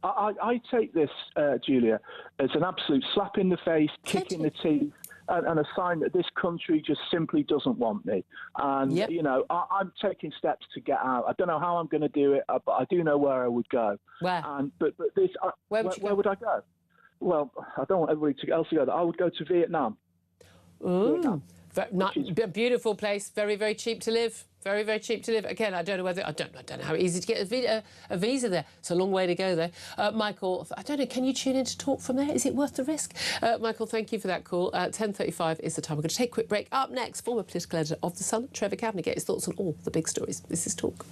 I take this, Julia, as an absolute slap in the face, kick in the teeth, and a sign that this country just simply doesn't want me. And, I'm taking steps to get out. I don't know how I'm going to do it, but I do know where I would go. Where? Where would I go? Well, I don't want everybody else to go. I would go to Vietnam. Ooh. Beautiful place, very, very cheap to live. Very, very cheap to live. Again, I don't know how easy to get a visa there. It's a long way to go there. Michael, I don't know, can you tune in to talk from there? Is it worth the risk? Michael, thank you for that call. 10:35 is the time. We're going to take a quick break. Up next, former political editor of The Sun, Trevor Cavanagh, get his thoughts on all the big stories. This is Talk.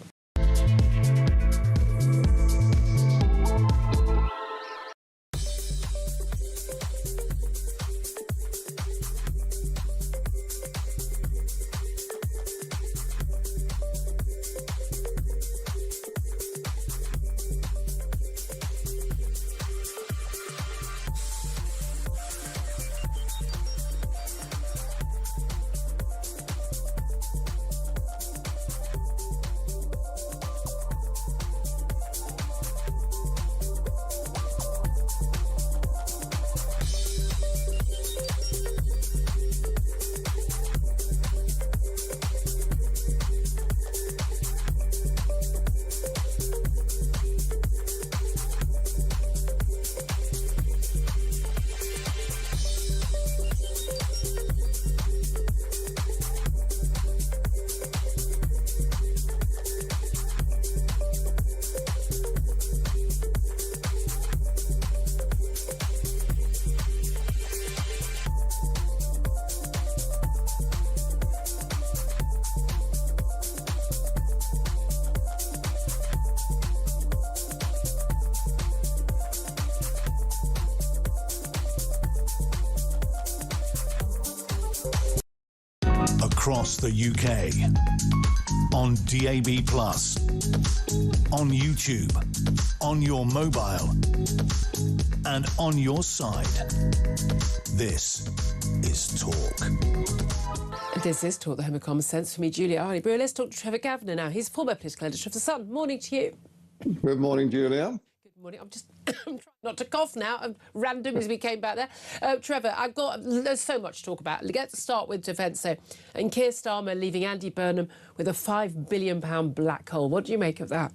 across the UK. On DAB+, on YouTube, on your mobile, and on your side. This is Talk. This is Talk, the Home of Common Sense, for me, Julia Hartley-Brewer. Let's talk to Trevor Gavner now. He's former political editor of The Sun. Morning to you. Good morning, Julia. Good morning. I'm trying not to cough now. I'm random as we came back there. Trevor, there's so much to talk about. Let's start with defence. And Keir Starmer leaving Andy Burnham with a £5 billion black hole. What do you make of that?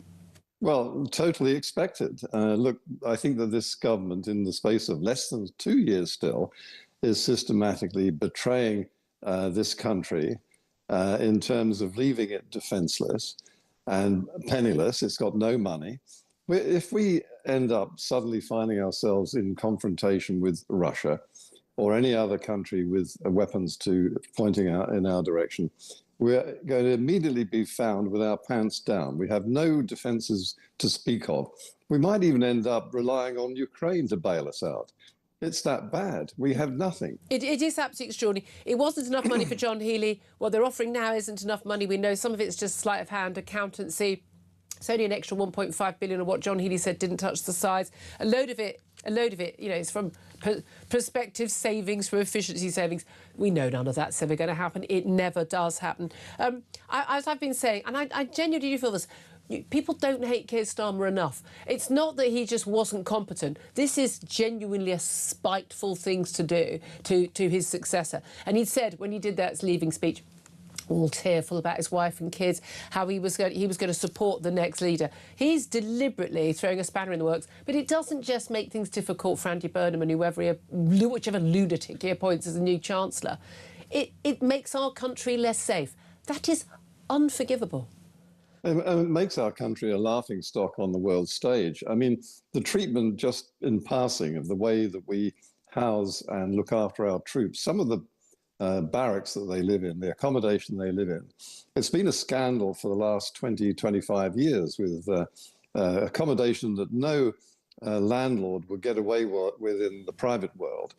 Well, totally expected. Look, I think that this government, in the space of less than 2 years still, is systematically betraying this country in terms of leaving it defenceless and penniless. It's got no money. If we end up suddenly finding ourselves in confrontation with Russia or any other country with weapons pointing out in our direction, we're going to immediately be found with our pants down. We have no defences to speak of. We might even end up relying on Ukraine to bail us out. It's that bad. We have nothing. It is absolutely extraordinary. It wasn't enough money for John Healey. What they're offering now isn't enough money. We know some of it's just sleight of hand, accountancy. It's only an extra 1.5 billion of what John Healey said didn't touch the sides. A load of it, is from prospective savings, from efficiency savings. We know none of that's ever going to happen. It never does happen. As I've been saying, and I genuinely do feel this, people don't hate Keir Starmer enough. It's not that he just wasn't competent. This is genuinely a spiteful thing to do to his successor. And he said, when he did that leaving speech, all tearful about his wife and kids, how he was going to support the next leader. He's deliberately throwing a spanner in the works, but it doesn't just make things difficult for Andy Burnham and whichever lunatic he appoints as a new Chancellor. It makes our country less safe. That is unforgivable. It makes our country a laughingstock on the world stage. I mean, the treatment just in passing of the way that we house and look after our troops, some of the barracks that they live in, the accommodation they live in. It's been a scandal for the last 20, 25 years with accommodation that no landlord would get away with in the private world.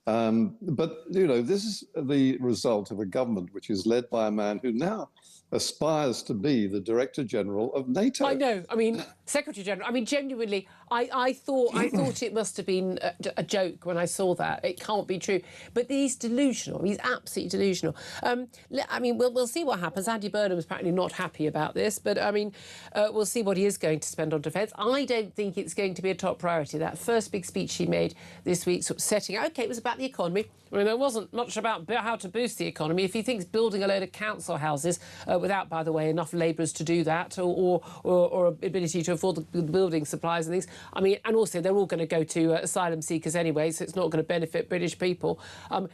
But, this is the result of a government which is led by a man who now aspires to be the Director General of NATO. I know. I mean, Secretary General. I mean, genuinely, I thought it must have been a joke when I saw that. It can't be true. But he's delusional. He's absolutely delusional. I mean, we'll see what happens. Andy Burnham is apparently not happy about this, but I mean, we'll see what he is going to spend on defence. I don't think it's going to be a top priority. That first big speech he made this week, sort of setting out, OK, it was about the economy. I mean, there wasn't much about how to boost the economy. If he thinks building a load of council houses without, by the way, enough labourers to do that or ability to afford the building supplies and things, I mean, and also they're all going to go to asylum seekers anyway, so it's not going to benefit British people.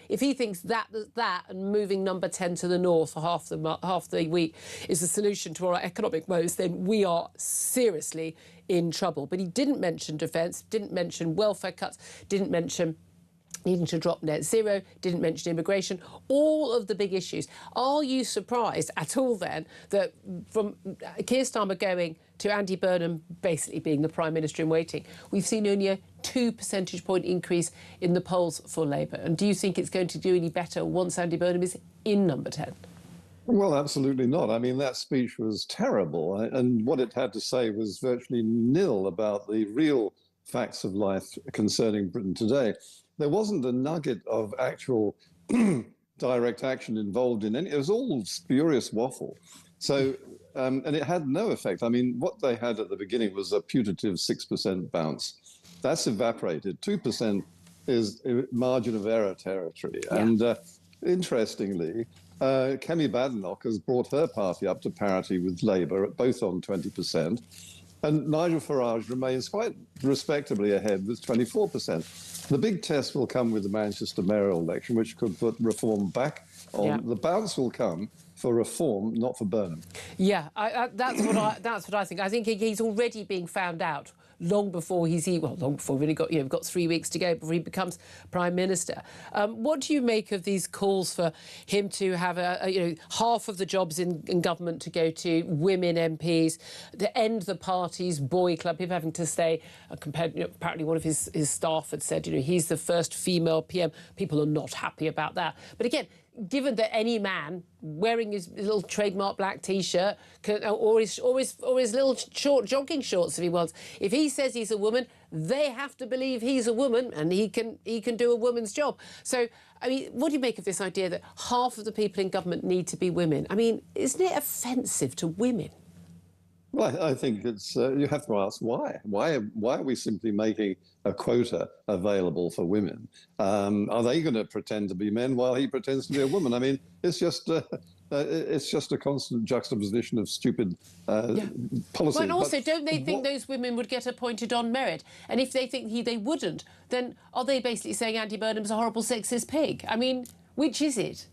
If he thinks that and moving number 10 to the north for half the week is the solution to our economic woes, then we are seriously in trouble. But he didn't mention defence, didn't mention welfare cuts, didn't mention needing to drop net zero, didn't mention immigration, all of the big issues. Are you surprised at all then that from Keir Starmer going to Andy Burnham basically being the Prime Minister in waiting, we've seen only a 2 percentage point increase in the polls for Labour? And do you think it's going to do any better once Andy Burnham is in number 10? Well, absolutely not. I mean, that speech was terrible. And what it had to say was virtually nil about the real facts of life concerning Britain today. There wasn't a nugget of actual direct action involved in any. It was all spurious waffle. So, and it had no effect. I mean, what they had at the beginning was a putative 6% bounce. That's evaporated. 2% is margin of error territory. Yeah. And interestingly, Kemi Badenoch has brought her party up to parity with Labour, both on 20%. And Nigel Farage remains quite respectably ahead with 24%. The big test will come with the Manchester mayoral election, which could put reform back on. Yeah. The bounce will come for reform, not for Burnham. Yeah, that's what I think. I think he's already being found out long before long before we've got 3 weeks to go before he becomes Prime Minister. What do you make of these calls for him to have half of the jobs in government to go to women MPs, to end the party's boy club, him having to stay, apparently one of his staff had said, he's the first female PM. People are not happy about that. But again, given that any man wearing his little trademark black T-shirt or his little short jogging shorts if he wants, if he says he's a woman, they have to believe he's a woman and he can do a woman's job. So, I mean, what do you make of this idea that half of the people in government need to be women? I mean, isn't it offensive to women? Well, I think it's you have to ask why. Why are we simply making a quota available for women? Are they going to pretend to be men while he pretends to be a woman? I mean, it's just a constant juxtaposition of stupid policy. Well, and also, don't they think those women would get appointed on merit? And if they think they wouldn't, then are they basically saying Andy Burnham's a horrible sexist pig? I mean, which is it?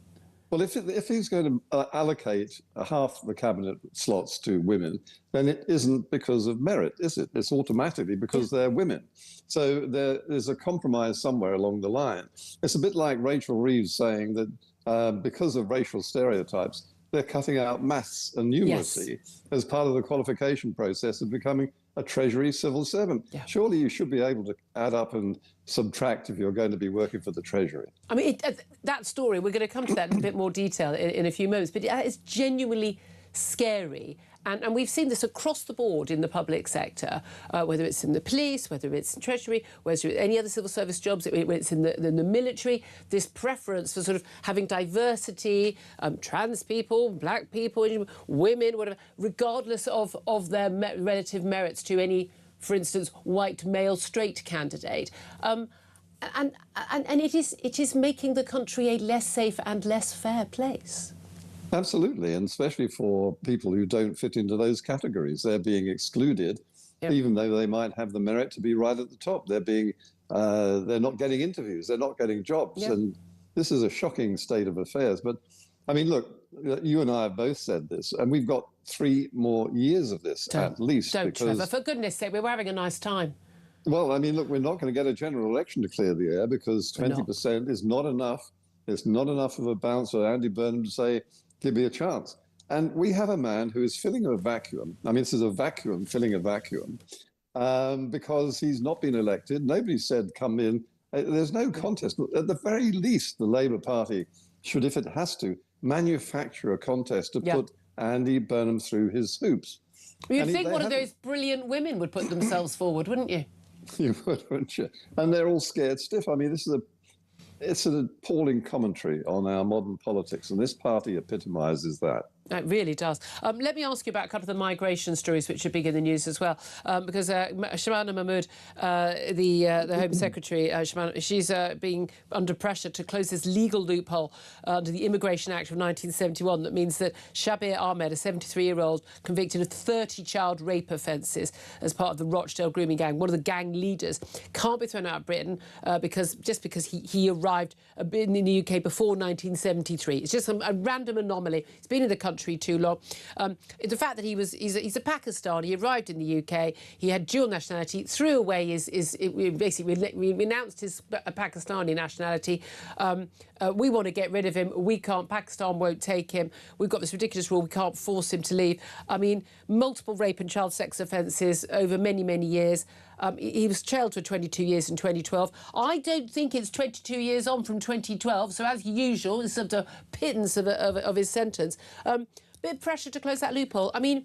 Well, if he's going to allocate half the cabinet slots to women, then it isn't because of merit, is it? It's automatically because they're women. So there's a compromise somewhere along the line. It's a bit like Rachel Reeves saying that because of racial stereotypes, they're cutting out maths and numeracy as part of the qualification process of becoming a Treasury civil servant. Yeah. Surely you should be able to add up and subtract if you're going to be working for the Treasury. I mean, that story, we're going to come to that in a bit more detail in a few moments, but it's genuinely scary. And we've seen this across the board in the public sector, whether it's in the police, whether it's in Treasury, whether it's any other civil service jobs, whether it's in the military, this preference for sort of having diversity, trans people, black people, women, whatever, regardless of their relative merits to any, for instance, white male straight candidate. And it is making the country a less safe and less fair place. Absolutely, and especially for people who don't fit into those categories. They're being excluded, even though they might have the merit to be right at the top. They're not getting interviews, they're not getting jobs, and this is a shocking state of affairs. But, I mean, look, you and I have both said this, and we've got 3 more years of this at least. Trevor, for goodness sake, we were having a nice time. Well, I mean, look, we're not going to get a general election to clear the air because 20% is not enough. It's not enough of a bounce for Andy Burnham to say, give me a chance. And we have a man who is filling a vacuum. I mean, this is a vacuum filling a vacuum because he's not been elected. Nobody said come in. There's no contest. At the very least, the Labour Party should, if it has to, manufacture a contest to put Andy Burnham through his hoops. Well, you'd think one of those brilliant women would put themselves forward, wouldn't you? You would, wouldn't you? And they're all scared stiff. I mean, it's an appalling commentary on our modern politics, and this party epitomises that. It really does. Let me ask you about a couple of the migration stories which are big in the news as well, because Shamana Mahmood, the Home Secretary, she's being under pressure to close this legal loophole under the Immigration Act of 1971 that means that Shabir Ahmed, a 73-year-old convicted of 30 child rape offences as part of the Rochdale grooming gang, one of the gang leaders, can't be thrown out of Britain because he arrived in the UK before 1973. It's just a random anomaly. He's been in the country too long. The fact that he's a Pakistani, he arrived in the UK, he had dual nationality, threw away we announced his Pakistani nationality. We want to get rid of him. We can't. Pakistan won't take him. We've got this ridiculous rule. We can't force him to leave. I mean, multiple rape and child sex offences over many, many years. He was jailed for 22 years in 2012. I don't think it's 22 years on from 2012, so as usual, it's sort of a pittance of his sentence. Bit of pressure to close that loophole. I mean,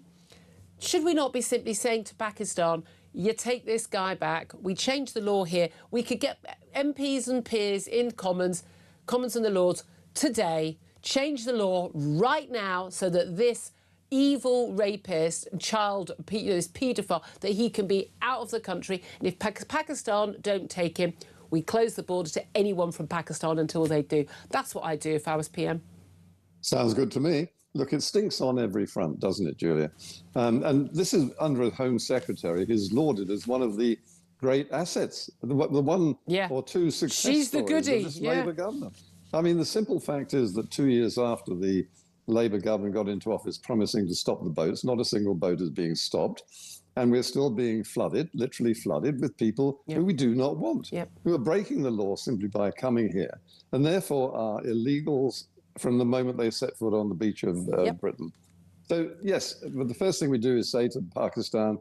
should we not be simply saying to Pakistan, you take this guy back, we change the law here, we could get MPs and peers in Commons and the Lords today, change the law right now so that this evil rapist, this paedophile, that he can be out of the country. And if Pakistan don't take him, we close the border to anyone from Pakistan until they do. That's what I'd do if I was PM. Sounds good to me. Look, it stinks on every front, doesn't it, Julia? And this is under a Home Secretary who's lauded as one of the great assets, the one or two success stories of this Labour government. I mean, the simple fact is that 2 years after the Labour government got into office promising to stop the boats, not a single boat is being stopped. And we're still being flooded, literally flooded, with people who we do not want, who are breaking the law simply by coming here, and therefore are illegals from the moment they set foot on the beach of Britain. So, yes, but the first thing we do is say to Pakistan,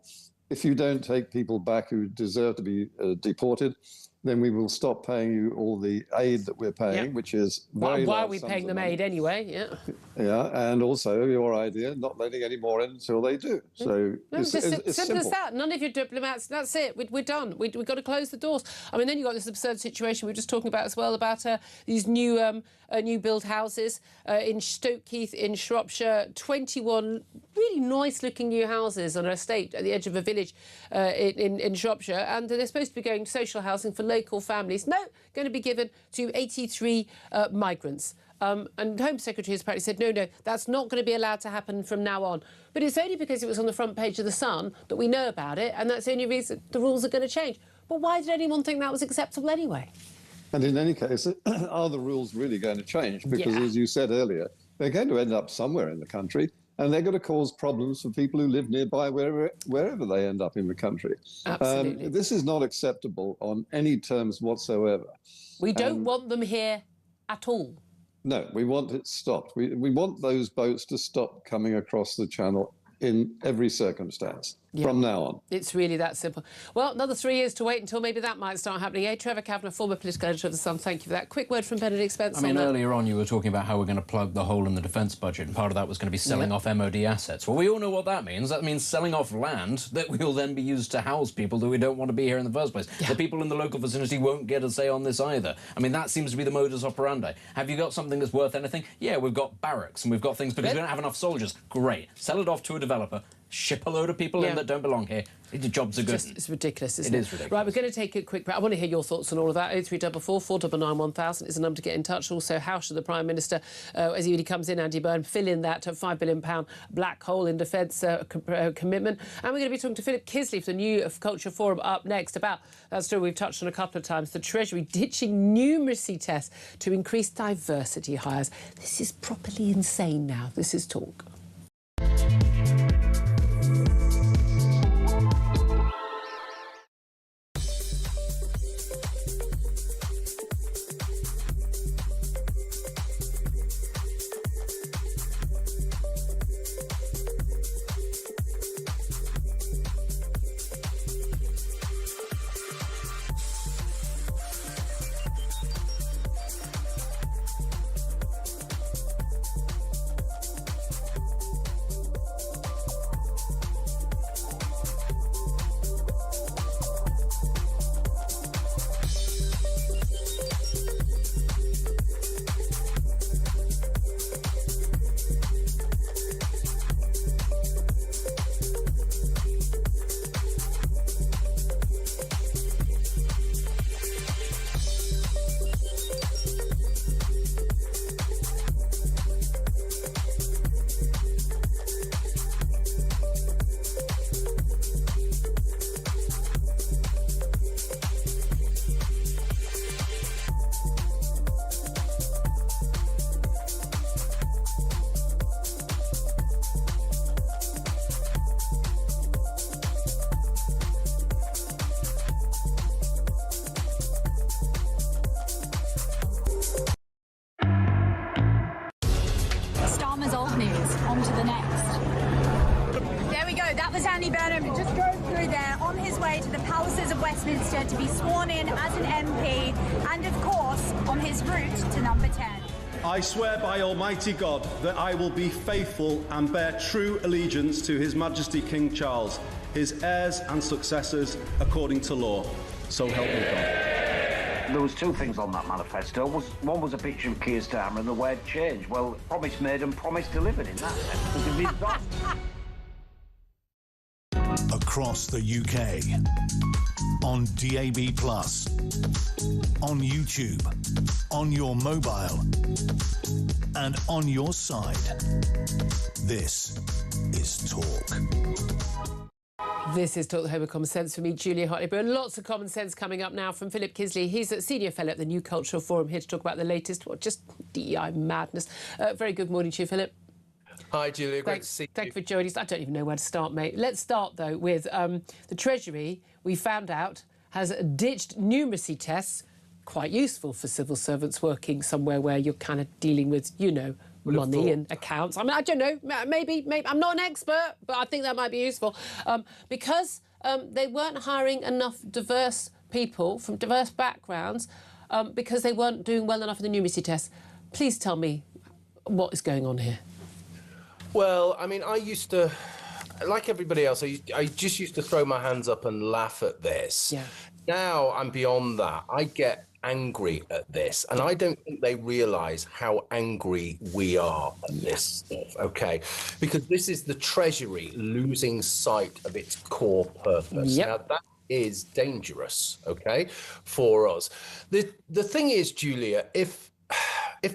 if you don't take people back who deserve to be deported, then we will stop paying you all the aid that we're paying, which is very Why are we paying them aid anyway? Yeah. Yeah, and also your idea, not letting any more in until they do. So it's simple as that. None of your diplomats. That's it. We're done. We've got to close the doors. I mean, then you've got this absurd situation we were just talking about as well, about these new build houses in Stoke Heath in Shropshire. 21 really nice-looking new houses on an estate at the edge of a village in Shropshire, and they're supposed to be going social housing for local families. No, going to be given to 83 migrants. And the Home Secretary has apparently said, no, that's not going to be allowed to happen from now on. But it's only because it was on the front page of The Sun that we know about it, and that's the only reason the rules are going to change. But why did anyone think that was acceptable anyway? And in any case, are the rules really going to change? Because, as you said earlier, they're going to end up somewhere in the country, and they're going to cause problems for people who live nearby, wherever they end up in the country. Absolutely. This is not acceptable on any terms whatsoever. We don't want them here at all. No, we want it stopped. We want those boats to stop coming across the channel in every circumstance from now on. It's really that simple. Well, another 3 years to wait until maybe that might start happening. Trevor Kavanagh, former political editor of The Sun, thank you for that. Quick word from Benedict Spence. I mean, earlier on you were talking about how we're going to plug the hole in the defence budget, and part of that was going to be selling off MOD assets. Well, we all know what that means. That means selling off land that will then be used to house people that we don't want to be here in the first place. The people in the local vicinity won't get a say on this either. I mean, that seems to be the modus operandi. Have you got something that's worth anything? Yeah, we've got barracks and we've got things because we don't have enough soldiers. Great. Sell it off to a developer. Ship a load of people in that don't belong here. The jobs are good. It's ridiculous, isn't it? It is ridiculous. Right, we're going to take a quick break. I want to hear your thoughts on all of that. 0344 499 1000 is the number to get in touch. Also, how should the Prime Minister, as he really comes in, Andy Byrne, fill in that £5 billion black hole in defence commitment? And we're going to be talking to Philip Kisley for the New Culture Forum up next about that story we've touched on a couple of times, the Treasury ditching numeracy tests to increase diversity hires. This is properly insane now. This is Talk. Starmer's old news. On to the next. There we go. That was Andy Burnham. Just drove through there on his way to the palaces of Westminster to be sworn in as an MP and, of course, on his route to number 10. I swear by Almighty God that I will be faithful and bear true allegiance to His Majesty King Charles, his heirs and successors, according to law. So help me God. There was two things on that manifesto. One was a picture of Keir Starmer and the word change. Well, promise made and promise delivered in that sense. Across the UK, on DAB+, on YouTube, on your mobile, and on your side. This is Talk. This is Talk, the Home of Common Sense for me, Julia Hartley-Brewer. Lots of common sense coming up now from Philip Kisley. He's a senior fellow at the New Cultural Forum, here to talk about the latest, just DEI madness. Very good morning to you, Philip. Hi, Julia. Great to see you. Thank you for joining us. I don't even know where to start, mate. Let's start, though, with the Treasury, we found out, has ditched numeracy tests, quite useful for civil servants working somewhere where you're kind of dealing with, you know, money and accounts. I mean, I don't know, maybe I'm not an expert, but I think that might be useful. Because they weren't hiring enough diverse people from diverse backgrounds because they weren't doing well enough in the numeracy test. Please tell me what is going on here. Well, I mean, I used to, like everybody else, I just used to throw my hands up and laugh at this. Yeah. Now I'm beyond that. I get angry at this, and I don't think they realise how angry we are at this stuff, okay? Because this is the Treasury losing sight of its core purpose. Yep. Now, that is dangerous, okay, for us. The thing is, Julia, if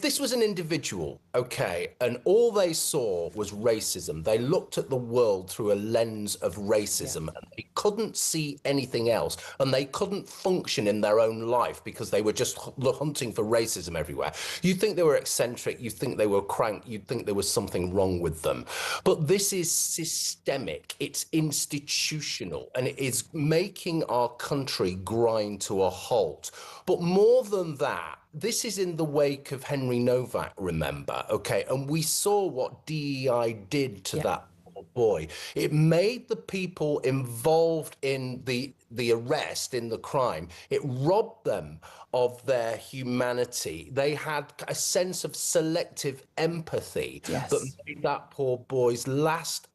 this was an individual, okay, and all they saw was racism, they looked at the world through a lens of racism, and they couldn't see anything else, and they couldn't function in their own life because they were just hunting for racism everywhere. You'd think they were eccentric, you'd think they were crank, you'd think there was something wrong with them. But this is systemic, it's institutional, and it is making our country grind to a halt. But more than that, this is in the wake of Henry Novak, remember, okay? And we saw what DEI did to that poor boy. It made the people involved in the arrest, in the crime, it robbed them of their humanity. They had a sense of selective empathy that made that poor boy's last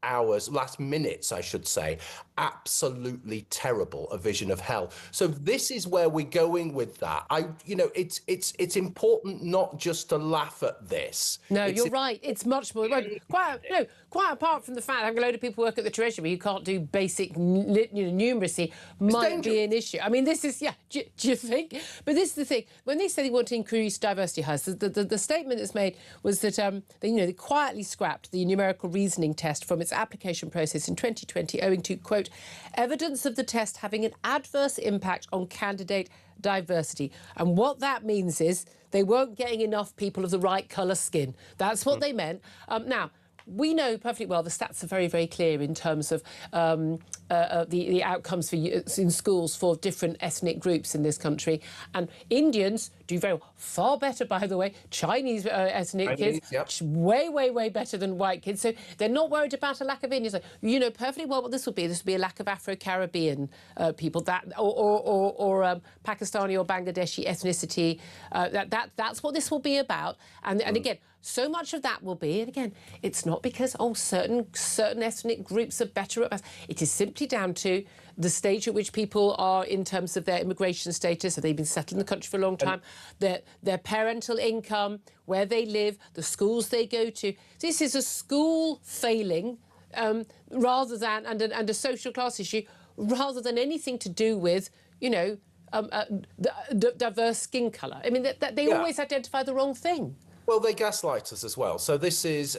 minutes, I should say, absolutely terrible, a vision of hell. So this is where we're going with that. It's important not just to laugh at this. No, you're right. It's much more. Quite apart from the fact having a load of people work at the Treasury who can't do basic numeracy might be an issue. I mean, this is, do you think? But this is the thing. When they said they want to increase diversity hires, the statement that's made was that they quietly scrapped the numerical reasoning test from its application process in 2020 owing to, quote, evidence of the test having an adverse impact on candidate diversity. And what that means is they weren't getting enough people of the right colour skin. That's what they meant. Now, we know perfectly well the stats are very, very clear in terms of the outcomes for in schools for different ethnic groups in this country. And Indians do very well. Far better, by the way. Chinese ethnic kids, way, way, way better than white kids. So they're not worried about a lack of Indians. You know perfectly well what this will be. This will be a lack of Afro-Caribbean people, or Pakistani or Bangladeshi ethnicity. That's what this will be about. And again, so much of that will be, and again, it's not because certain ethnic groups are better at maths. It is simply down to the stage at which people are in terms of their immigration status. Have they been settled in the country for a long time? Their parental income, where they live, the schools they go to. This is a school failing rather than and a social class issue, rather than anything to do with diverse skin colour. I mean, they always identify the wrong thing. Well, they gaslight us as well. So this is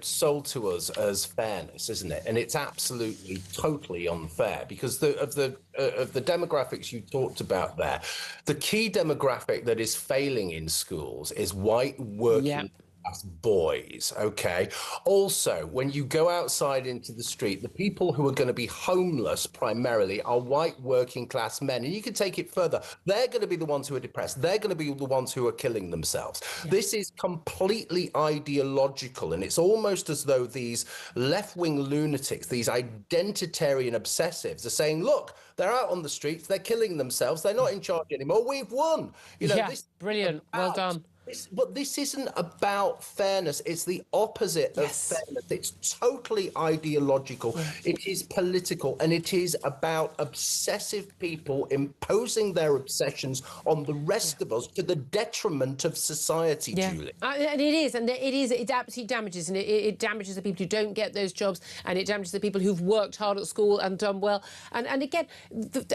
sold to us as fairness, isn't it? And it's absolutely, totally unfair because of the demographics you talked about there, the key demographic that is failing in schools is white working class boys, okay? Also, when you go outside into the street, the people who are going to be homeless primarily are white working class men. And you can take it further. They're going to be the ones who are depressed. They're going to be the ones who are killing themselves. This is completely ideological. And it's almost as though these left-wing lunatics, these identitarian obsessives are saying, look, they're out on the streets. They're killing themselves. They're not in charge anymore. We've won. This brilliant. Well done. But this isn't about fairness. It's the opposite of fairness. It's totally ideological. It is political, and it is about obsessive people imposing their obsessions on the rest of us to the detriment of society, Julie. And it absolutely damages, and it damages the people who don't get those jobs, and it damages the people who've worked hard at school and done well. And again,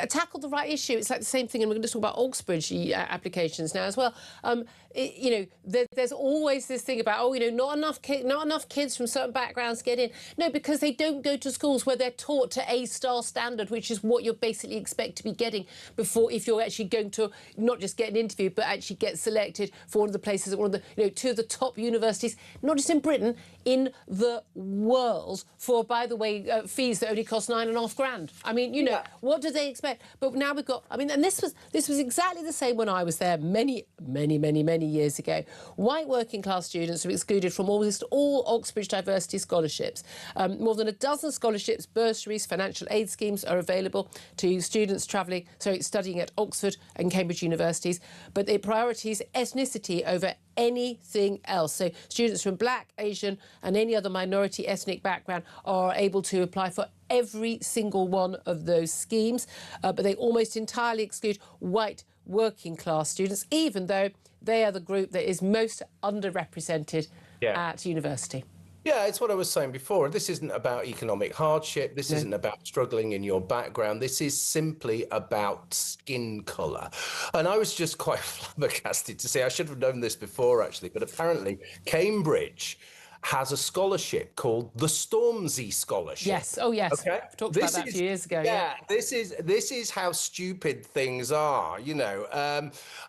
tackle the right issue. It's like the same thing, and we're going to talk about Oxbridge applications now as well. There's always this thing about, not enough kids from certain backgrounds get in. No, because they don't go to schools where they're taught to A-star standard, which is what you basically expect to be getting before, if you're actually going to not just get an interview, but actually get selected for one of the places, two of the top universities, not just in Britain, in the world, for, by the way, fees that only cost $9,500. I mean, what do they expect? But now we've got, and this was exactly the same when I was there many years years ago, white working class students were excluded from almost all Oxbridge Diversity scholarships. More than a dozen scholarships, bursaries, financial aid schemes are available to students studying at Oxford and Cambridge universities, but it priorities ethnicity over anything else. So students from Black, Asian and any other minority ethnic background are able to apply for every single one of those schemes, but they almost entirely exclude white working class students, even though they are the group that is most underrepresented at university. Yeah, it's what I was saying before. This isn't about economic hardship. This isn't about struggling in your background. This is simply about skin colour. And I was just quite flabbergasted to see, I should have known this before actually, but apparently Cambridge has a scholarship called the Stormzy Scholarship. Yes, oh yes, okay. We talked about that a few years ago. Yeah, this is how stupid things are. You know,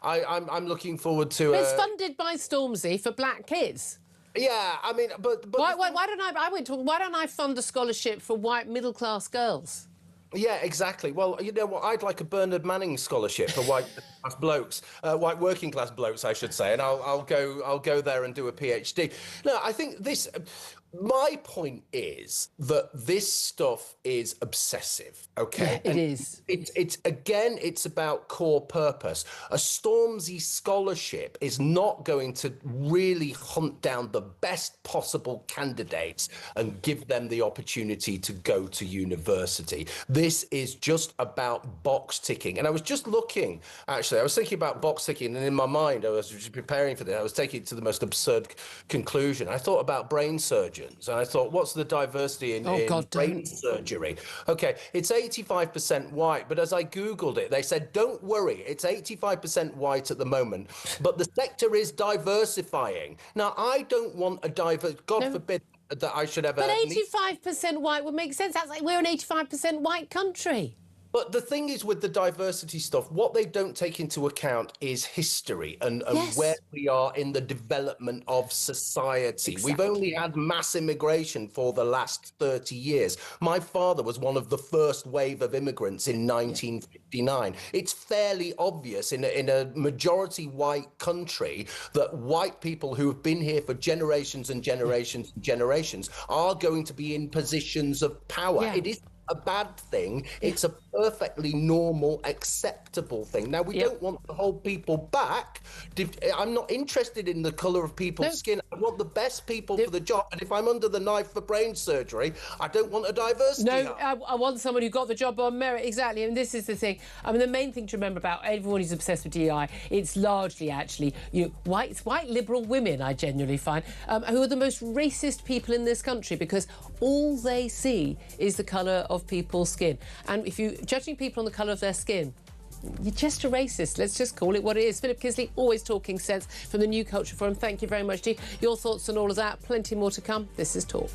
I'm looking forward to. But it's funded by Stormzy for black kids. Yeah, I mean, but why don't I fund a scholarship for white middle class girls? Yeah, exactly. Well, you know what? I'd like a Bernard Manning scholarship for white class blokes, white working class blokes, I should say, and I'll go there and do a PhD. No, I think this. My point is that this stuff is obsessive, okay? Yeah, it is. It's about core purpose. A Stormzy scholarship is not going to really hunt down the best possible candidates and give them the opportunity to go to university. This is just about box ticking. And I was just looking, actually, I was thinking about box ticking, and in my mind, I was just preparing for this. I was taking it to the most absurd conclusion. I thought about brain surgery. And I thought, what's the diversity in brain surgery? Okay, it's 85% white, but as I Googled it, they said, don't worry, it's 85% white at the moment, but the sector is diversifying. Now, I don't want God forbid that I should ever... But 85% white would make sense. That's like we're an 85% white country. But the thing is with the diversity stuff, what they don't take into account is history and where we are in the development of society. Exactly. We've only had mass immigration for the last 30 years. My father was one of the first wave of immigrants in 1959. It's fairly obvious in a majority white country that white people who have been here for generations and generations and generations are going to be in positions of power. Yeah. It is a bad thing. It's a perfectly normal, acceptable thing. Now, we don't want to hold people back. I'm not interested in the colour of people's skin. I want the best people for the job. And if I'm under the knife for brain surgery, I don't want a diversity. No, I want someone who got the job on merit. Exactly. And this is the thing. I mean, the main thing to remember about everyone who's obsessed with DEI, it's largely actually white liberal women, I genuinely find, who are the most racist people in this country because all they see is the colour of people's skin. And if you're judging people on the colour of their skin, you're just a racist. Let's just call it what it is. Philip Kisley, always talking sense from the New Culture Forum. Thank you very much, Dee. Your thoughts on all of that. Plenty more to come. This is Talk.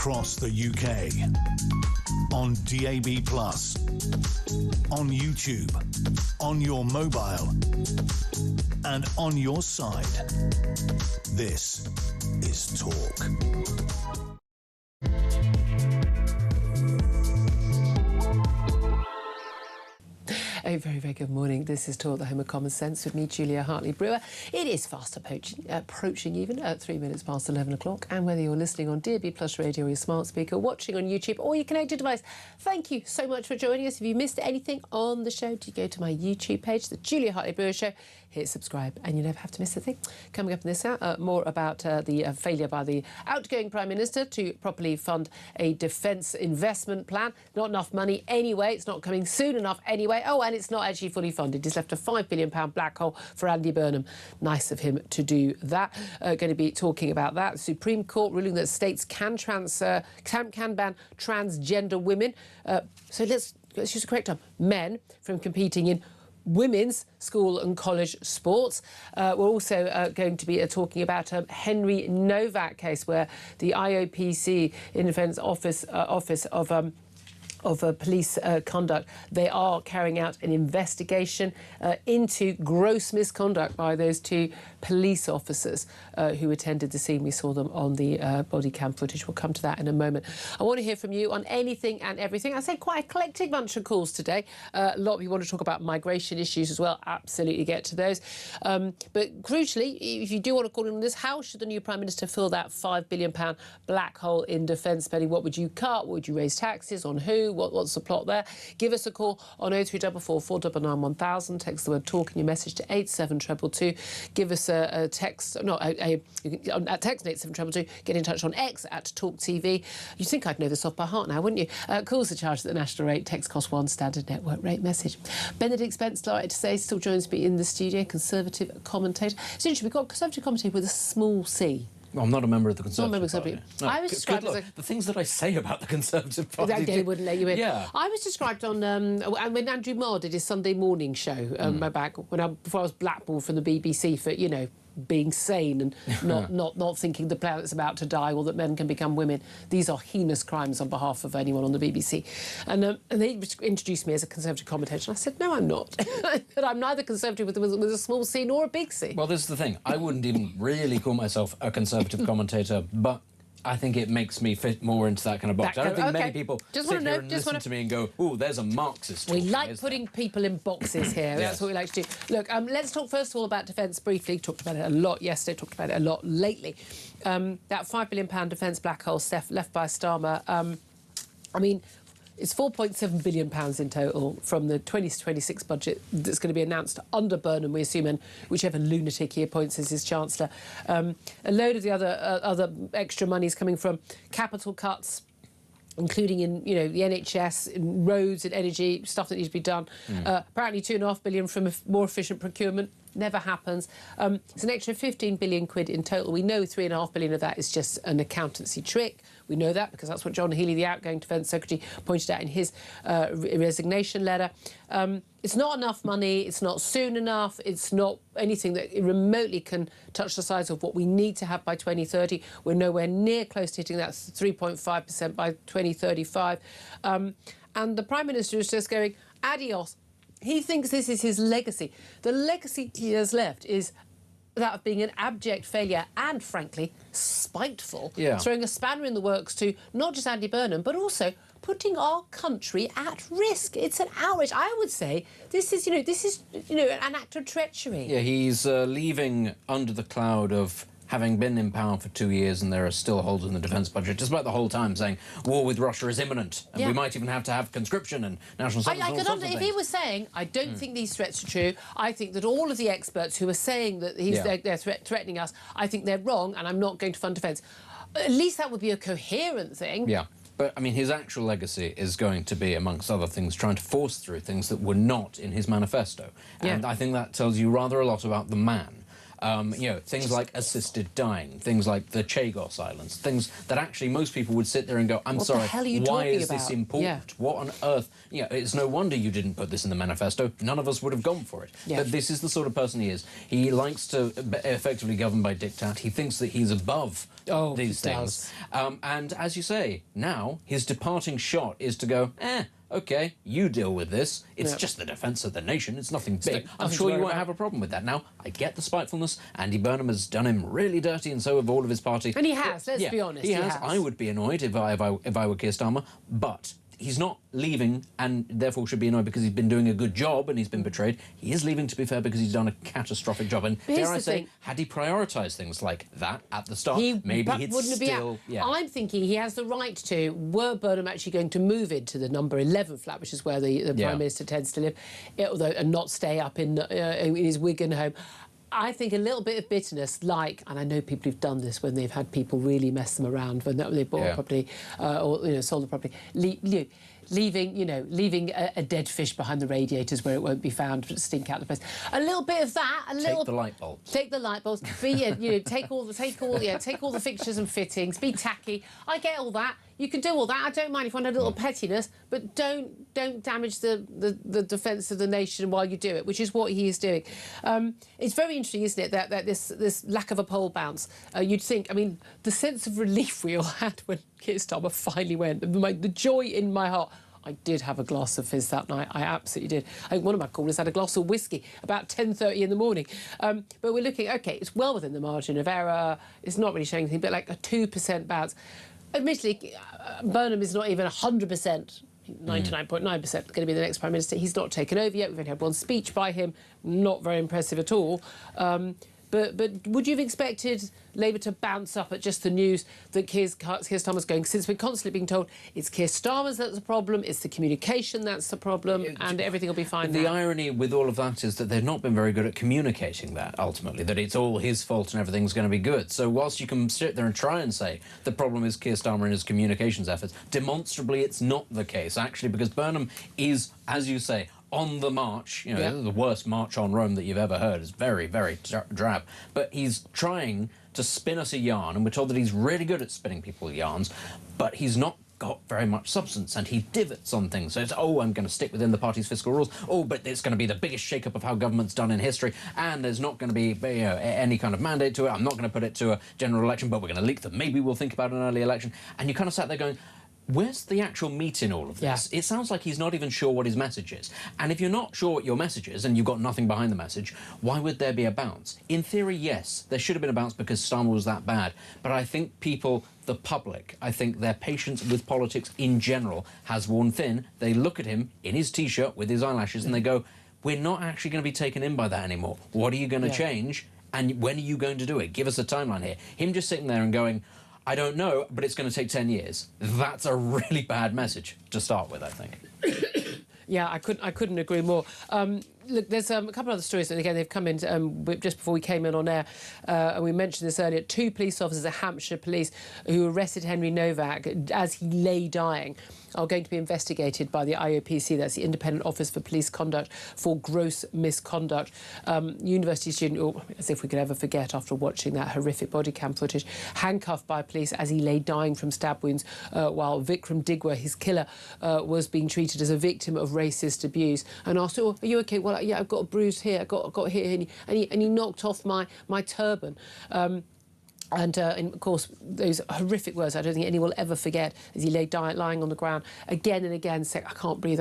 across the UK. On DAB+, on YouTube, on your mobile, and on your side. This is Talk. A very, very good morning. This is Talk, the home of common sense, with me, Julia Hartley-Brewer. It is fast approaching even at 3 minutes past 11 o'clock. And whether you're listening on DAB+ radio or your smart speaker, watching on YouTube or your connected device, thank you so much for joining us. If you missed anything on the show, do go to my YouTube page, The Julia Hartley-Brewer Show. Hit subscribe and you never have to miss a thing. Coming up in this hour, more about the failure by the outgoing Prime Minister to properly fund a defence investment plan. Not enough money anyway. It's not coming soon enough anyway. Oh, and it's not actually fully funded. He's left a £5 billion black hole for Andy Burnham. Nice of him to do that. Going to be talking about that. The Supreme Court ruling that states can ban transgender women. So let's use the correct term. Men from competing in women's school and college sports. We're also going to be talking about a Henry Novak case where the IOPC, Independent Office of Police Conduct, they are carrying out an investigation into gross misconduct by those two police officers who attended the scene. We saw them on the body cam footage. We'll come to that in a moment. I want to hear from you on anything and everything. I say quite a eclectic bunch of calls today. A lot of you want to talk about migration issues as well. Absolutely get to those. But crucially, if you do want to call in on this, how should the new Prime Minister fill that £5 billion black hole in defence spending? What would you cut? What would you raise taxes on? Who? What's the plot there? Give us a call on 0344 499 1000. Text the word talk in your message to 87222. Give us a text, at text 87222. Get in touch on X at talkTV. You'd think I'd know this off by heart now, wouldn't you? Calls are charged at the national rate. Text cost £1, standard network rate message. Benedict Spence, delighted to say, still joins me in the studio, Conservative commentator. It's interesting, we've got a Conservative commentator with a small C. Well, I'm not a member of the Conservative Party. No, I was described as the things that I say about the Conservative Party. They wouldn't let you in. Yeah. I was described on when Andrew Marr did his Sunday morning show before I was blackballed from the BBC for, you know, being sane and not thinking the planet's about to die or that men can become women. These are heinous crimes on behalf of anyone on the BBC. And they introduced me as a Conservative commentator. And I said, no, I'm not. That I'm neither Conservative with a small C nor a big C. Well, this is the thing. I wouldn't even really call myself a Conservative commentator, but I think it makes me fit more into that kind of box. I don't think many people sit here and listen to me and go, oh, there's a Marxist. We like putting people in boxes here. Yes. That's what we like to do. Look, let's talk first of all about defence briefly. Talked about it a lot yesterday, talked about it a lot lately. That £5 billion defence black hole left by Starmer. I mean, it's £4.7 billion in total from the 2026 budget that's going to be announced under Burnham, we assume, and whichever lunatic he appoints as his Chancellor. A load of the other extra money is coming from capital cuts, including in, you know, the NHS, in roads and energy, stuff that needs to be done. Apparently £2.5 billion from a more efficient procurement. Never happens. It's an extra 15 billion quid in total. We know 3.5 billion of that is just an accountancy trick. We know that because that's what John Healey, the outgoing Defence Secretary, pointed out in his resignation letter. It's not enough money. It's not soon enough. It's not anything that remotely can touch the size of what we need to have by 2030. We're nowhere near close to hitting that 3.5% by 2035. And the Prime Minister is just going, adios. He thinks this is his legacy. The legacy he has left is that of being an abject failure and, frankly, spiteful, throwing a spanner in the works to not just Andy Burnham, but also putting our country at risk. It's an outrage. I would say this is an act of treachery. Yeah, he's leaving under the cloud of having been in power for 2 years and there are still holes in the defence budget, despite the whole time saying war with Russia is imminent and we might even have to have conscription and national service. If he was saying, I don't think these threats are true, I think that all of the experts who are saying that they're threatening us, I think they're wrong and I'm not going to fund defence. At least that would be a coherent thing. Yeah. But, I mean, his actual legacy is going to be, amongst other things, trying to force through things that were not in his manifesto. And I think that tells you rather a lot about the man. You know, things like assisted dying, things like the Chagos Islands, things that actually most people would sit there and go, I'm sorry, the hell are you why talking is this about? important? Yeah. What on earth? You know, it's no wonder you didn't put this in the manifesto. None of us would have gone for it. Yeah. But this is the sort of person he is. He likes to effectively govern by diktat. He thinks that he's above these things. And as you say, now his departing shot is to go, OK, you deal with this. It's just the defence of the nation. It's nothing big. I'm sure you won't have a problem with that. Now, I get the spitefulness. Andy Burnham has done him really dirty, and so have all of his party. And he has, let's be honest. He has. I would be annoyed if I were Keir Starmer, but he's not leaving and therefore should be annoyed because he's been doing a good job and he's been betrayed. He is leaving, to be fair, because he's done a catastrophic job. And dare I say, had he prioritised things like that at the start, maybe he'd still... Yeah. I'm thinking he has the right to, were Burnham actually going to move into the number 11 flat, which is where the Prime Minister tends to live, and not stay up in his Wigan home, I think a little bit of bitterness, and I know people who've done this when they've had people really mess them around when they bought a property or sold the property, leaving a dead fish behind the radiators where it won't be found, but stink out the place. A little bit of that. Take the light bulbs. Take the light bulbs. Take all the fixtures and fittings. Be tacky. I get all that. You can do all that. I don't mind if you want a little pettiness, but don't damage the defence of the nation while you do it, which is what he is doing. It's very interesting, isn't it, that this lack of a poll bounce. You'd think, I mean, the sense of relief we all had when Keir Starmer finally went, the joy in my heart. I did have a glass of fizz that night. I absolutely did. I think one of my callers had a glass of whiskey about 10:30 in the morning. But we're looking, OK, it's well within the margin of error. It's not really showing anything, but like a 2% bounce. Admittedly, Burnham is not even 100%, 99.9% going to be the next Prime Minister. He's not taken over yet. We've only had one speech by him. Not very impressive at all. But would you have expected Labour to bounce up at just the news that Keir Starmer's going? Since we're constantly being told it's Keir Starmer's that's the problem, it's the communication that's the problem, and everything will be fine The now. irony with all of that is that they've not been very good at communicating that, ultimately, that it's all his fault and everything's going to be good. So whilst you can sit there and try and say the problem is Keir Starmer and his communications efforts, demonstrably it's not the case, actually, because Burnham is, as you say, on the march, the worst march on Rome that you've ever heard is very, very drab. But he's trying to spin us a yarn, and we're told that he's really good at spinning people yarns, but he's not got very much substance, and he divots on things. So it's, I'm going to stick within the party's fiscal rules. But it's going to be the biggest shake-up of how government's done in history, and there's not going to be any kind of mandate to it. I'm not going to put it to a general election, but we're going to leak them. Maybe we'll think about an early election. And you kind of sat there going, where's the actual meat in all of this? It sounds like he's not even sure what his message is. And if you're not sure what your message is and you've got nothing behind the message, why would there be a bounce? In theory, yes, there should have been a bounce because Starmer was that bad. But I think people, the public, I think their patience with politics in general has worn thin. They look at him in his T-shirt with his eyelashes and they go, we're not actually going to be taken in by that anymore. What are you going to change? And when are you going to do it? Give us a timeline here. Him just sitting there and going, I don't know, but it's going to take 10 years. That's a really bad message to start with, I think. Yeah, I couldn't agree more. Look, there's a couple of other stories, and again, they've come in just before we came in on air, and we mentioned this earlier. 2 police officers at Hampshire Police who arrested Henry Novak as he lay dying are going to be investigated by the IOPC, that's the Independent Office for Police Conduct, for gross misconduct. University student, as if we could ever forget after watching that horrific body cam footage, handcuffed by police as he lay dying from stab wounds, while Vikram Digwa, his killer, was being treated as a victim of racist abuse. And asked, are you OK? Well, yeah, I've got a bruise here, I got hit here, and he knocked off my turban. And of course, those horrific words I don't think anyone will ever forget as he lay lying on the ground again and again, saying, I can't breathe,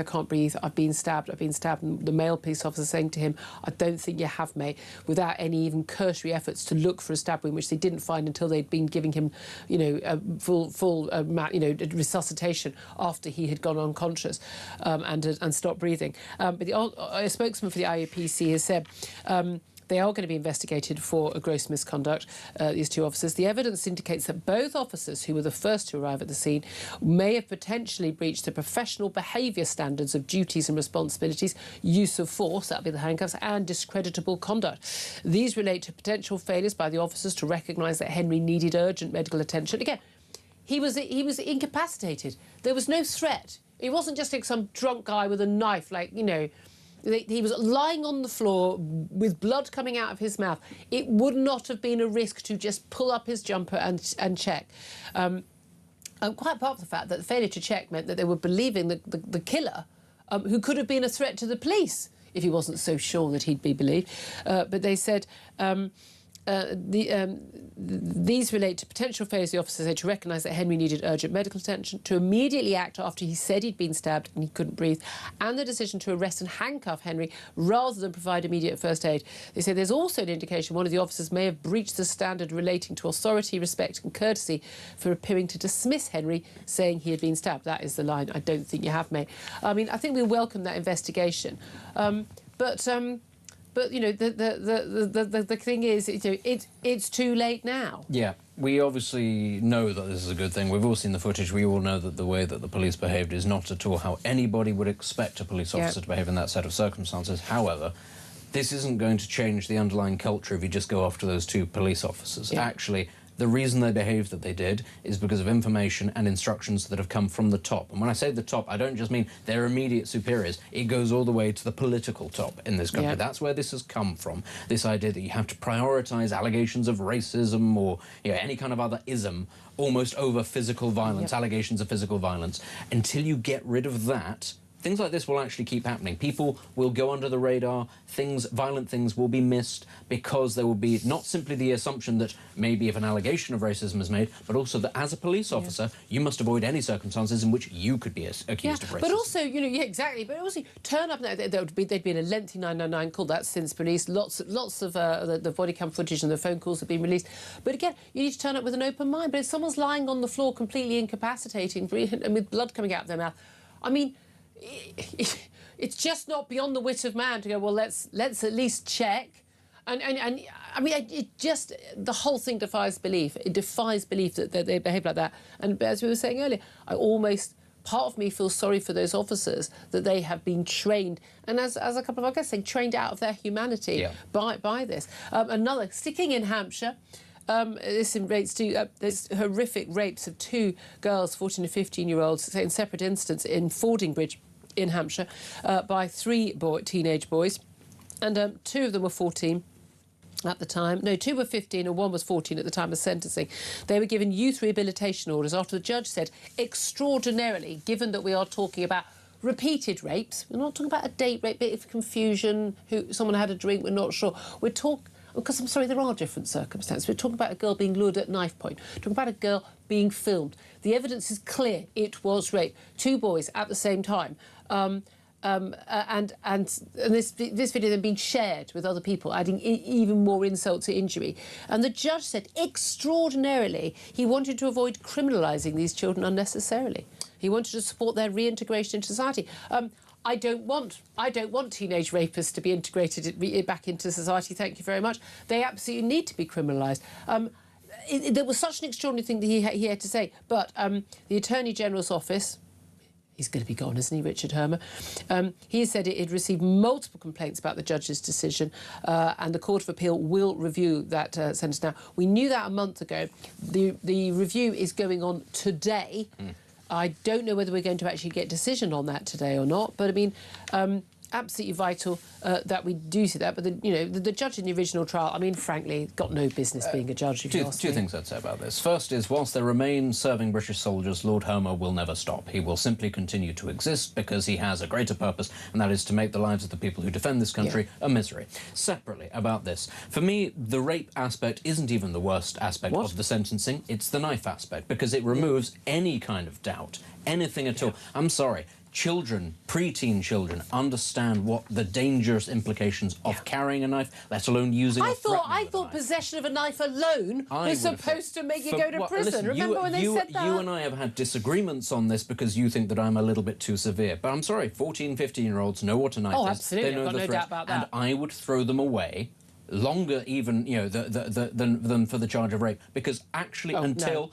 I've been stabbed. And the male police officer saying to him, I don't think you have, mate, without any even cursory efforts to look for a stab wound, which they didn't find until they'd been giving him, a full resuscitation after he had gone unconscious and stopped breathing. But a spokesman for the IOPC has said, they are going to be investigated for a gross misconduct, these 2 officers. The evidence indicates that both officers, who were the first to arrive at the scene, may have potentially breached the professional behaviour standards of duties and responsibilities, use of force, that would be the handcuffs, and discreditable conduct. These relate to potential failures by the officers to recognise that Henry needed urgent medical attention. Again, he was incapacitated. There was no threat. It wasn't just like some drunk guy with a knife, he was lying on the floor with blood coming out of his mouth. It would not have been a risk to just pull up his jumper and check. Quite apart from the fact that the failure to check meant that they were believing the killer, who could have been a threat to the police if he wasn't so sure that he'd be believed. But they said these relate to potential failures of the officers to recognise that Henry needed urgent medical attention, to immediately act after he said he'd been stabbed and he couldn't breathe, and the decision to arrest and handcuff Henry rather than provide immediate first aid. They say there's also an indication one of the officers may have breached the standard relating to authority, respect and courtesy for appearing to dismiss Henry, saying he had been stabbed. That is the line I don't think you have made. I mean, I think we welcome that investigation. But you know, the thing is, you know, it's too late now. Yeah, we obviously know that this is a good thing. We've all seen the footage. We all know that the way that the police behaved is not at all how anybody would expect a police officer to behave in that set of circumstances. However, this isn't going to change the underlying culture if you just go after those two police officers. Yeah. Actually, the reason they behaved that they did is because of information and instructions that have come from the top. And when I say the top, I don't just mean their immediate superiors. It goes all the way to the political top in this country. Yeah. That's where this has come from, this idea that you have to prioritise allegations of racism or, you know, any kind of other ism almost over physical violence, allegations of physical violence. Until you get rid of that, things like this will actually keep happening. People will go under the radar, violent things will be missed because there will be not simply the assumption that maybe if an allegation of racism is made, but also that as a police officer, you must avoid any circumstances in which you could be accused of racism. But also, you know, exactly, but also turn up, there'd been a lengthy 999 call, that's since released, lots of the body cam footage and the phone calls have been released. But again, you need to turn up with an open mind. But if someone's lying on the floor completely incapacitating and with blood coming out of their mouth, I mean, it's just not beyond the wit of man to go, well, let's at least check. And I mean, it just, the whole thing defies belief. It defies belief that they behave like that. And as we were saying earlier, part of me feels sorry for those officers that they have been trained, and as a couple of our guests saying, trained out of their humanity by this. Another, sticking in Hampshire, this relates to there's horrific rapes of two girls, 14 and 15-year-olds, in separate instances in Fordingbridge in Hampshire by three teenage boys, and two of them were 14 at the time. No, two were 15 and one was 14 at the time of sentencing. They were given youth rehabilitation orders after the judge said, extraordinarily, given that we are talking about repeated rapes, we're not talking about a date rape, bit of confusion, someone had a drink, we're not sure. We're talking, because I'm sorry, there are different circumstances. We're talking about a girl being lured at knife point. We're talking about a girl being filmed. The evidence is clear. It was rape. Two boys at the same time. And this video then being shared with other people, adding even more insult to injury. And the judge said, extraordinarily, he wanted to avoid criminalising these children unnecessarily. He wanted to support their reintegration into society. I don't want teenage rapists to be integrated back into society. Thank you very much. They absolutely need to be criminalised. There was such an extraordinary thing that he had to say. But the Attorney General's office, he's going to be gone, isn't he, Richard Hermer? He said it had received multiple complaints about the judge's decision, and the Court of Appeal will review that sentence now. We knew that a month ago. The review is going on today. I don't know whether we're going to actually get a decision on that today or not, but I mean, absolutely vital that we do see that. But the judge in the original trial, I mean, frankly, got no business being a judge. Two things I'd say about this. First is, whilst there remain serving British soldiers, Lord Homer will never stop. He will simply continue to exist because he has a greater purpose, and that is to make the lives of the people who defend this country a misery. Separately, about this, for me, the rape aspect isn't even the worst aspect of the sentencing. It's the knife aspect, because it removes any kind of doubt, anything at all. I'm sorry. Children, preteen children, understand what the dangerous implications of carrying a knife, let alone using a I thought possession of a knife alone was supposed to make you go to prison. Listen, Remember when they said that? You and I have had disagreements on this because you think that I'm a little bit too severe. But I'm sorry, 14, 15-year-olds know what a knife is. Oh, absolutely. They know I've got no doubt about that. And I would throw them away longer even, you know, than for the charge of rape, because actually until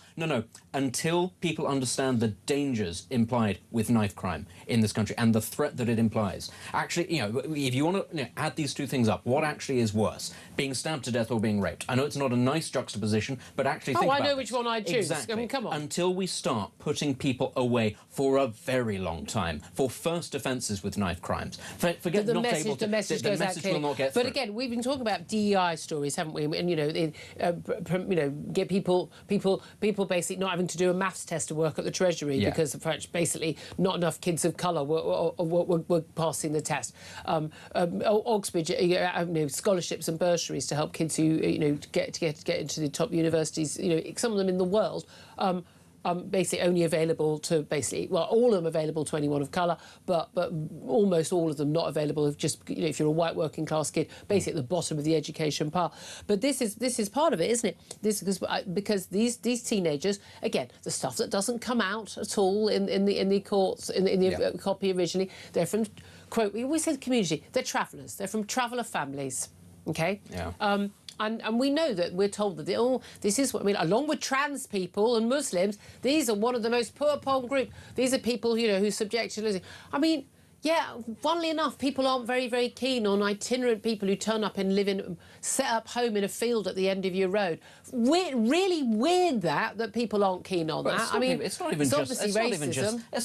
people understand the dangers implied with knife crime in this country and the threat that it implies. Actually, you know, if you want to add these two things up, what actually is worse, being stabbed to death or being raped? I know it's not a nice juxtaposition, but actually think about I know which one I'd choose. Exactly. I mean, come on. Until we start putting people away for a very long time for first offences with knife crimes, forget the not message, able to... The message goes out clearly. Will not get but through. Again, we've been talking about DEI stories, haven't we? And, you know, get people basically not having to do a maths test to work at the Treasury because basically not enough kids of colour were passing the test. Oxbridge, scholarships and bursaries to help kids who get into the top universities. Some of them in the world. Basically only available to all of them available to anyone of colour, but almost all of them not available if you're a white working class kid, basically at the bottom of the education pile. But this is part of it, isn't it? This because these teenagers, again, the stuff that doesn't come out at all in the courts in the copy originally, they're from, quote, we always say the community, they're travellers, they're from traveller families, okay? Yeah. And we know that we're told that this is what I mean. Along with trans people and Muslims, these are one of the most poor group. These are people who subject to losing. I mean, yeah, funnily enough, people aren't very, very keen on itinerant people who turn up and set up home in a field at the end of your road. Really weird that people aren't keen on that. It's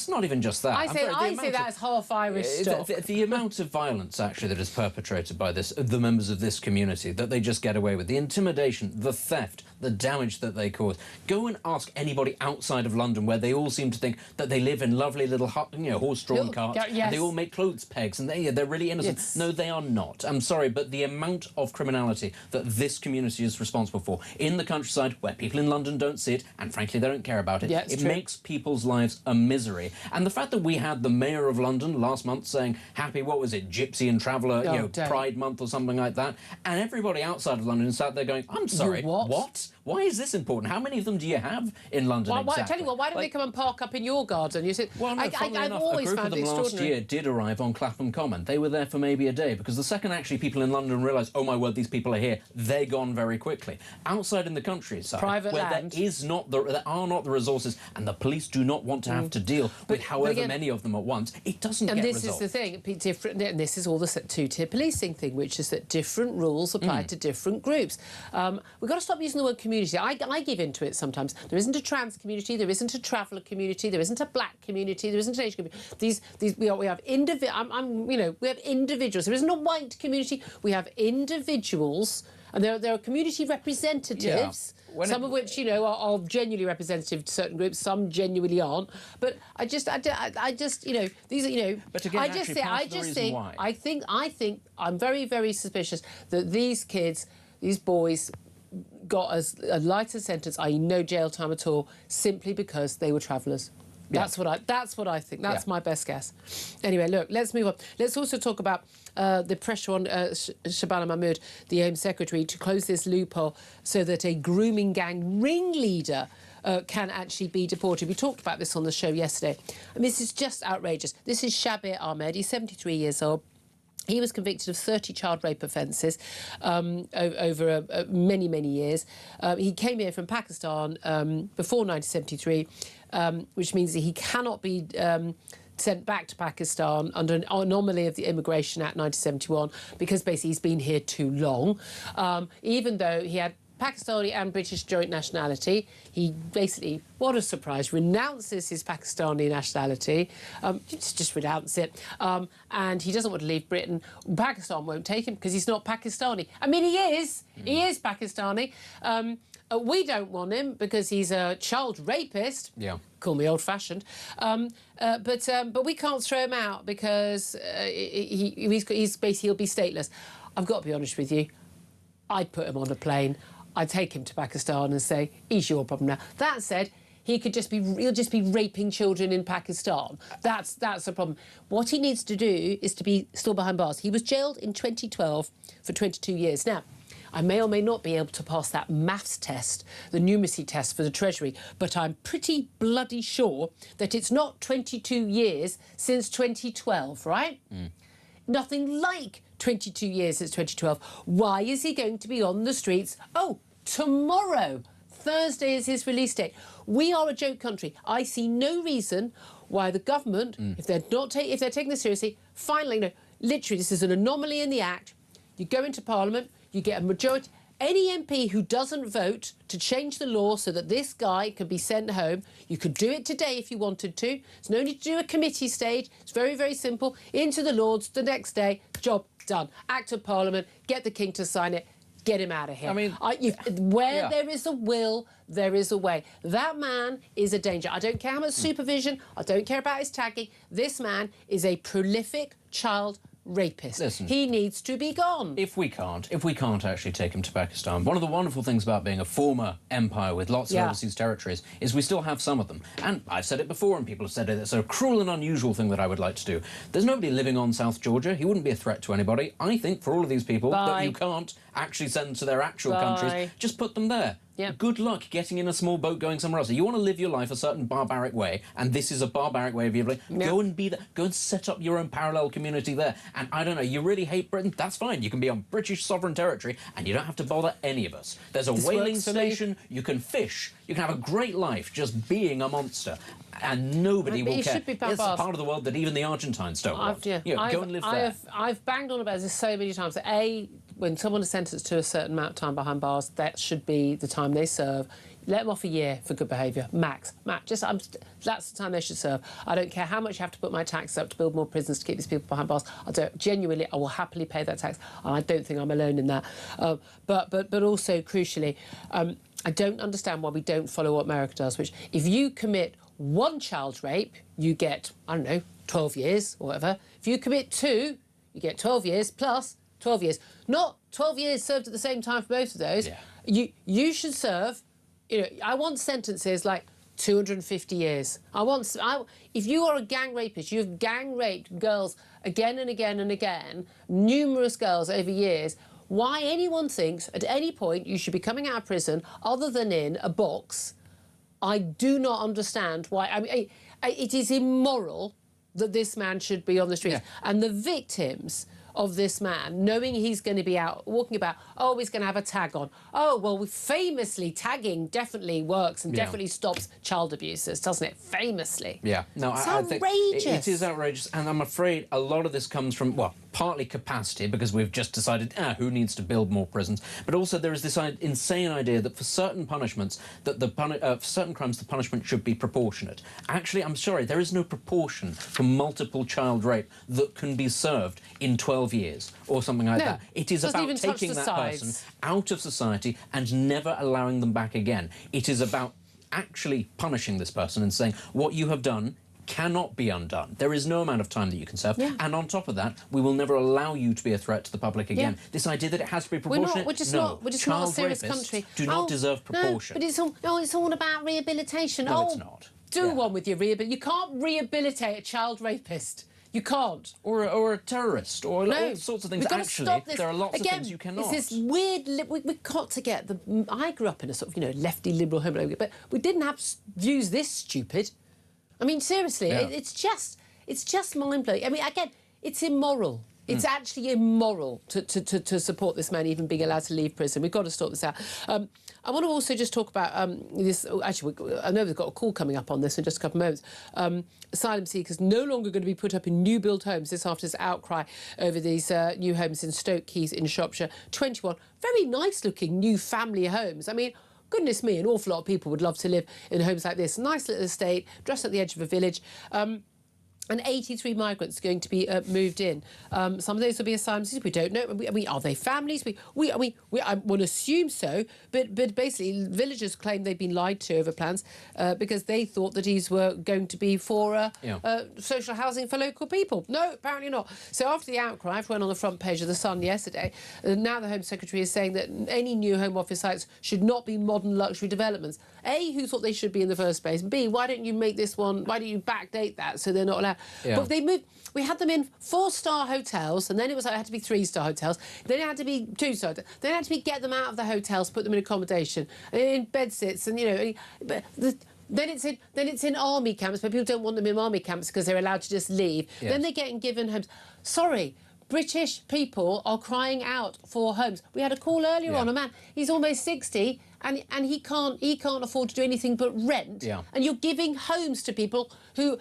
not even just that. I say that as half Irish stock. The amount of violence actually that is perpetrated by the members of this community that they just get away with, the intimidation, the theft, the damage that they cause. Go and ask anybody outside of London, where they all seem to think that they live in lovely little horse-drawn carts. Yes. They all make clothes pegs, and they're really innocent. Yes. No, they are not. I'm sorry, but the amount of criminality that this community is responsible for in the countryside, where people in London don't see it, and frankly they don't care about it, it makes people's lives a misery. And the fact that we had the Mayor of London last month saying happy, what was it, Gypsy and Traveller, Pride Month or something like that, and everybody outside of London sat there going, I'm sorry, what? Why is this important? How many of them do you have in London exactly? Tell you what, why don't they come and park up in your garden? You said, well, no, I've always found it extraordinary. A group of them last year did arrive on Clapham Common. They were there for maybe a day, because the second actually people in London realised, oh my word, these people are here, they're gone very quickly. Outside in the countryside, private where land. there are not the resources, and the police do not want to have to deal with however many of them at once, it doesn't get resolved. And this is the thing, different, and this is all the two-tier policing thing, which is that different rules apply to different groups. We've got to stop using the word community. I give into it sometimes. There isn't a trans community, there isn't a traveller community, there isn't a black community, there isn't an Asian community. We have individuals. There isn't a white community. We have individuals, and there are community representatives. Yeah. Some of which, are genuinely representative to certain groups. Some genuinely aren't. But I just, these are, But again, I think I'm very, very suspicious that these kids, these boys, got a lighter sentence, i.e. no jail time at all, simply because they were travellers. That's what I think. That's my best guess. Anyway, look, let's move on. Let's also talk about the pressure on Shabana Mahmood, the Home Secretary, to close this loophole so that a grooming gang ringleader can actually be deported. We talked about this on the show yesterday. And this is just outrageous. This is Shabir Ahmed. He's 73 years old. He was convicted of 30 child rape offences over many, many years. He came here from Pakistan before 1973, which means that he cannot be sent back to Pakistan under an anomaly of the Immigration Act 1971 because basically he's been here too long, even though he had Pakistani and British joint nationality. He basically, what a surprise, renounces his Pakistani nationality, just renounce it, and he doesn't want to leave Britain. Pakistan won't take him because he's not Pakistani. I mean, he is Pakistani. We don't want him because he's a child rapist. Yeah. Call me old-fashioned. But we can't throw him out because he'll be stateless. I've got to be honest with you. I'd put him on a plane. I'd take him to Pakistan and say, he's your problem now. That said, he'll just be raping children in Pakistan. That's a problem. What he needs to do is to be still behind bars. He was jailed in 2012 for 22 years. Now, I may or may not be able to pass that maths test, the numeracy test for the Treasury, but I'm pretty bloody sure that it's not 22 years since 2012, right? Nothing like 22 years since 2012. Why is he going to be on the streets? Oh, tomorrow. Thursday is his release date. We are a joke country. I see no reason why the government, if they're taking this seriously, finally, no, literally, this is an anomaly in the Act. You go into Parliament, you get a majority. Any MP who doesn't vote to change the law so that this guy can be sent home, you could do it today if you wanted to. There's no need to do a committee stage. It's very, very simple. Into the Lords the next day, job done. Act of Parliament, get the King to sign it. Get him out of here. I mean, there is a will, there is a way. That man is a danger. I don't care how much supervision, I don't care about his tagging. This man is a prolific child rapist. Listen, he needs to be gone. If we can't actually take him to Pakistan, one of the wonderful things about being a former empire with lots of overseas territories is we still have some of them. And I've said it before and people have said it, it's a cruel and unusual thing that I would like to do. There's nobody living on South Georgia. He wouldn't be a threat to anybody. I think for all of these people that you can't actually send to their actual countries, just put them there. Yep. Good luck getting in a small boat going somewhere else. You want to live your life a certain barbaric way, and this is a barbaric way of your life. Yep. Go and be there. Go and set up your own parallel community there. And I don't know, you really hate Britain? That's fine. You can be on British sovereign territory, and you don't have to bother any of us. There's a whaling station. You can fish. You can have a great life just being a monster. And nobody will care. It's a part of the world that even the Argentines don't want. Go and live there. I've banged on about this so many times. A, when someone is sentenced to a certain amount of time behind bars, that should be the time they serve. Let them off a year for good behaviour, max. That's the time they should serve. I don't care how much you have to put my taxes up to build more prisons to keep these people behind bars. Genuinely, I will happily pay that tax, and I don't think I'm alone in that. But also, crucially, I don't understand why we don't follow what America does, which if you commit one child rape, you get, I don't know, 12 years or whatever. If you commit two, you get 12 years plus 12 years. Not 12 years served at the same time for both of those. Yeah. You should serve, I want sentences like 250 years. If you are a gang rapist, you've gang raped girls again and again and again, numerous girls over years, why anyone thinks at any point you should be coming out of prison other than in a box, I do not understand why. I mean, it is immoral that this man should be on the streets. Yeah. And the victims of this man, knowing he's going to be out walking about, oh, he's going to have a tag on. Oh, well, famously, tagging definitely works and definitely stops child abusers, doesn't it? Famously. Yeah. No, I think it is outrageous. And I'm afraid a lot of this comes from, well, partly capacity, because we've just decided, who needs to build more prisons? But also there is this insane idea that for certain punishments, that for certain crimes, the punishment should be proportionate. Actually, I'm sorry, there is no proportion for multiple child rape that can be served in 12 years or something like that. It is about taking that person out of society and never allowing them back again. It is about actually punishing this person and saying, what you have done cannot be undone. There is no amount of time that you can serve. Yeah. And on top of that, we will never allow you to be a threat to the public again. Yeah. This idea that it has to be proportionate, we're just not a serious country. Do not deserve proportion. No, but it's all about rehabilitation. No, it's not. Do one with your rehabilitation. You can't rehabilitate a child rapist. You can't. Or a terrorist, or all sorts of things. Actually, there are lots of things you cannot. It's this weird... We've got to get the... I grew up in a sort of, lefty liberal home, but we didn't have views this stupid. I mean, seriously, it's just mind-blowing. I mean, again, it's immoral. It's actually immoral to support this man even being allowed to leave prison. We've got to sort this out. I want to also just talk about this. Actually, I know we've got a call coming up on this in just a couple of moments. Asylum seekers no longer going to be put up in new build homes. This after this outcry over these new homes in Stoke Keys in Shropshire. 21 very nice-looking new family homes. I mean, goodness me, an awful lot of people would love to live in homes like this. Nice little estate, just at the edge of a village. And 83 migrants are going to be moved in. Some of those will be asylum seekers. We don't know. I mean, are they families? I would assume so. But basically, villagers claim they've been lied to over plans because they thought that these were going to be for social housing for local people. No, apparently not. So after the outcry, it went on the front page of The Sun yesterday. Now the Home Secretary is saying that any new Home Office sites should not be modern luxury developments. A, who thought they should be in the first place? B, why don't you make this one? Why don't you backdate that so they're not allowed? Yeah. But they moved. We had them in 4-star hotels, and then it had to be 3-star hotels. Then it had to be 2-star. Then it had to be get them out of the hotels, put them in accommodation, in bed sits, and then it's in army camps, but people don't want them in army camps because they're allowed to just leave. Yes. Then they're getting given homes. Sorry, British people are crying out for homes. We had a call earlier on, a man, he's almost 60 and he can't afford to do anything but rent. Yeah. And you're giving homes to people who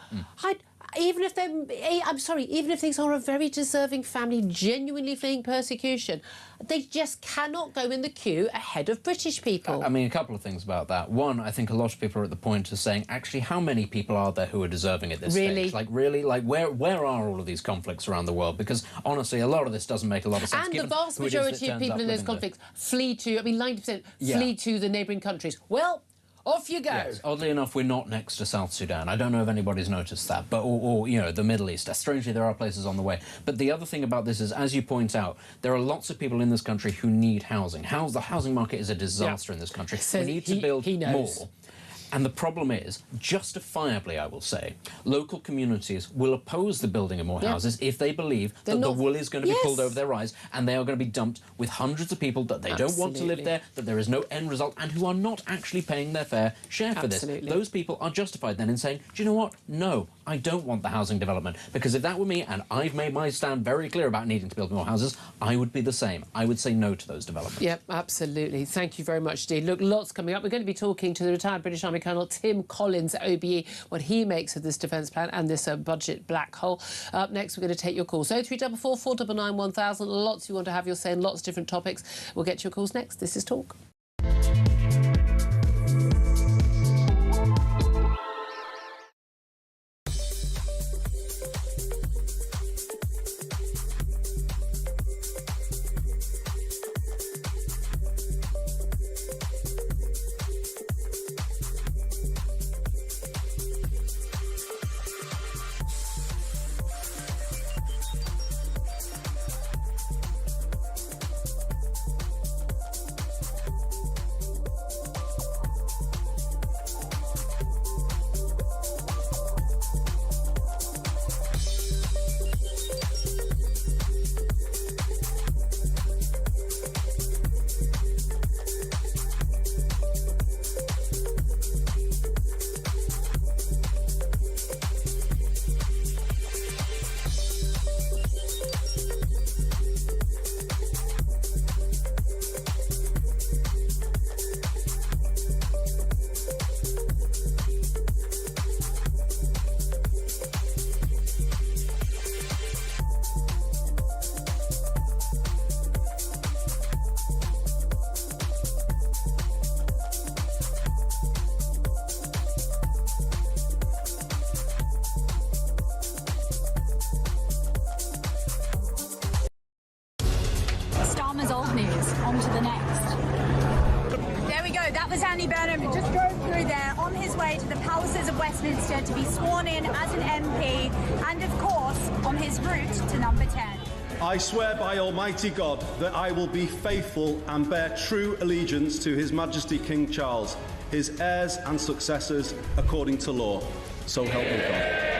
even if these are a very deserving family, genuinely fleeing persecution, they just cannot go in the queue ahead of British people. I mean, a couple of things about that. One, I think a lot of people are at the point of saying, actually, how many people are there who are deserving at this stage? Like, really? Like, where are all of these conflicts around the world? Because, honestly, a lot of this doesn't make a lot of sense. And the vast majority of people in those conflicts flee to, 90% flee to the neighbouring countries. Well, off you go. Yes, oddly enough, we're not next to South Sudan. I don't know if anybody's noticed that, but or you know, the Middle East. Strangely, there are places on the way. But the other thing about this is, as you point out, there are lots of people in this country who need housing. The housing market is a disaster in this country. So we need to build more. And the problem is, justifiably, I will say, local communities will oppose the building of more houses if they believe that the wool is going to be pulled over their eyes and they are going to be dumped with hundreds of people that they don't want to live there, that there is no end result, and who are not actually paying their fair share for this. Those people are justified then in saying, do you know what? No, I don't want the housing development, because if that were me, and I've made my stand very clear about needing to build more houses, I would be the same. I would say no to those developments. Yep, absolutely. Thank you very much, Dean. Look, lots coming up. We're going to be talking to the retired British Army Colonel Tim Collins at OBE, what he makes of this defence plan and this budget black hole. Up next, we're going to take your calls. 0344 499 1000. Lots you want to have your say on lots of different topics. We'll get to your calls next. This is Talk. Starmer's old news. On to the next. There we go. That was Andy Burnham, who just drove through there on his way to the palaces of Westminster to be sworn in as an MP and, of course, on his route to number 10. I swear by Almighty God that I will be faithful and bear true allegiance to His Majesty King Charles, his heirs and successors, according to law. So help me God.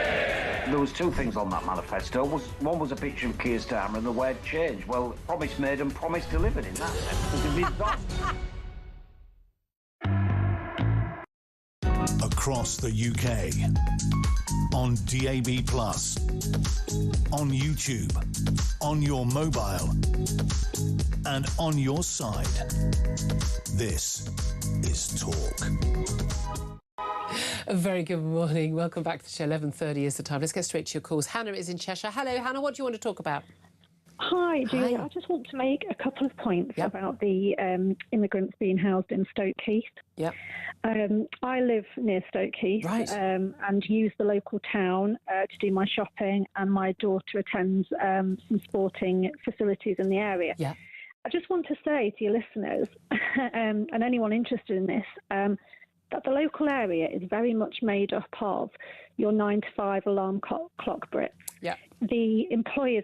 There was two things on that manifesto. One was a picture of Keir Starmer and the word change. Well, promise made and promise delivered in that sense. Because if he's got... Across the UK, on DAB+, on YouTube, on your mobile, and on your side. This is Talk. A very good morning. Welcome back to the show. 11:30 is the time. Let's get straight to your calls. Hannah is in Cheshire. Hello, Hannah. What do you want to talk about? Hi, Julia. I just want to make a couple of points about the immigrants being housed in Stoke Heath. Yep. I live near Stoke Heath and use the local town to do my shopping, and my daughter attends some sporting facilities in the area. Yeah. I just want to say to your listeners and anyone interested in this, that the local area is very much made up of your 9-to-5 alarm clock Brits. Yeah. The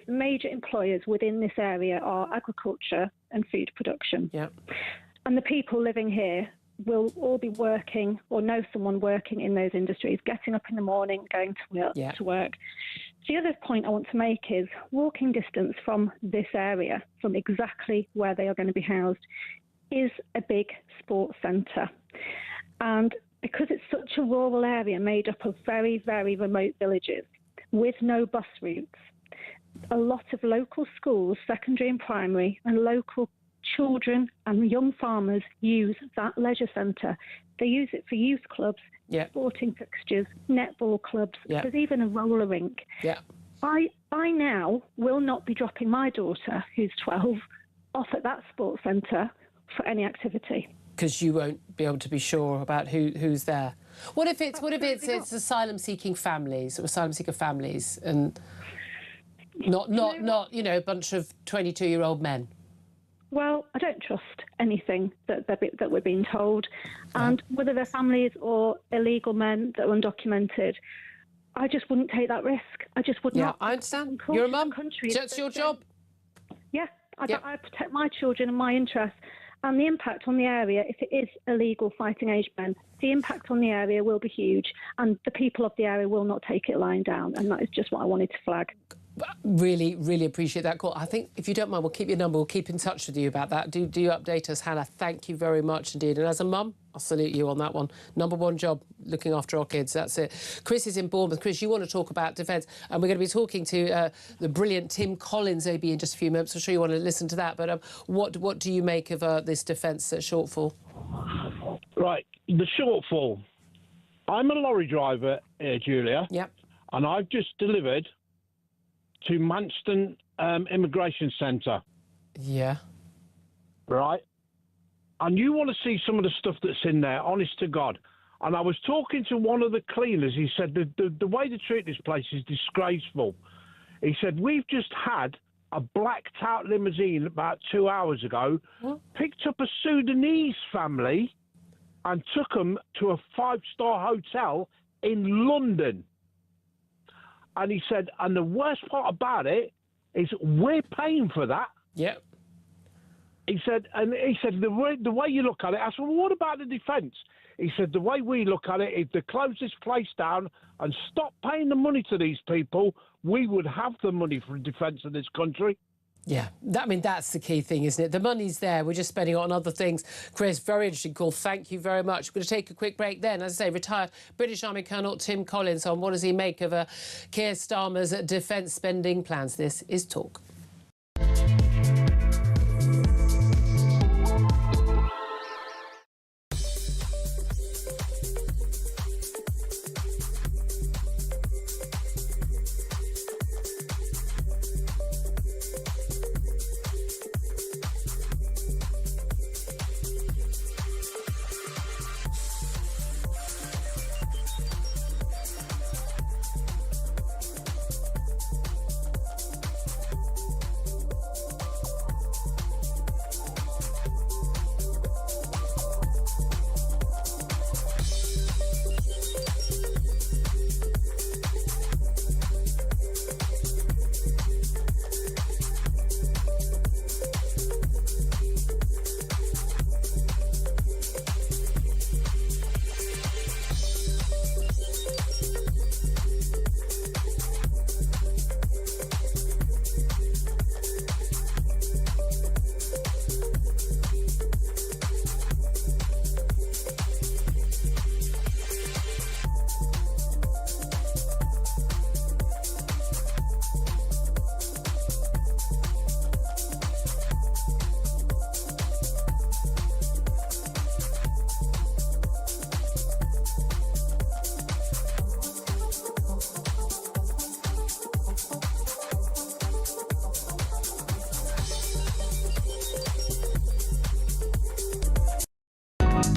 major employers within this area are agriculture and food production. Yeah. And the people living here will all be working or know someone working in those industries, getting up in the morning, going to work. The other point I want to make is walking distance from this area, from exactly where they are going to be housed, is a big sports centre. And because it's such a rural area made up of very, very remote villages with no bus routes, a lot of local schools, secondary and primary, and local children and young farmers use that leisure centre. They use it for youth clubs, sporting fixtures, netball clubs. There's even a roller rink. I now will not be dropping my daughter, who's 12, off at that sports centre for any activity. Because you won't be able to be sure about who's there. What if it's asylum seeker families, and not you know, a bunch of 22-year-old men? Well, I don't trust anything that we're being told, and whether they're families or illegal men that are undocumented, I just wouldn't take that risk. I just would not. Yeah, I understand. You're a mum. That's your job. Yeah, I protect my children and my interests. And the impact on the area, if it is illegal fighting age men, the impact on the area will be huge, and the people of the area will not take it lying down. And that is just what I wanted to flag. Really, really appreciate that call. I think, if you don't mind, we'll keep your number. We'll keep in touch with you about that. Do you update us, Hannah? Thank you very much indeed. And as a mum, I'll salute you on that one. Number one job, looking after our kids. That's it. Chris is in Bournemouth. Chris, you want to talk about defence, and we're going to be talking to the brilliant Tim Collins, OB, in just a few minutes. I'm sure you want to listen to that. But what do you make of this defence shortfall? Right, the shortfall. I'm a lorry driver here, Julia. Yep. And I've just delivered to Manston Immigration Centre. Yeah. Right? And you want to see some of the stuff that's in there, honest to God. And I was talking to one of the cleaners. He said the way they treat this place is disgraceful. He said, we've just had a blacked-out limousine about 2 hours ago, picked up a Sudanese family and took them to a 5-star hotel in London. And he said, and the worst part about it is we're paying for that. Yep. He said, the way you look at it, I said, well, what about the defence? He said, the way we look at it, if they close this place down and stop paying the money to these people, we would have the money for defence of this country. Yeah, I mean, that's the key thing, isn't it? The money's there. We're just spending it on other things. Chris, very interesting call. Thank you very much. We're going to take a quick break then. As I say, retired British Army Colonel Tim Collins on what does he make of Keir Starmer's defence spending plans. This is Talk.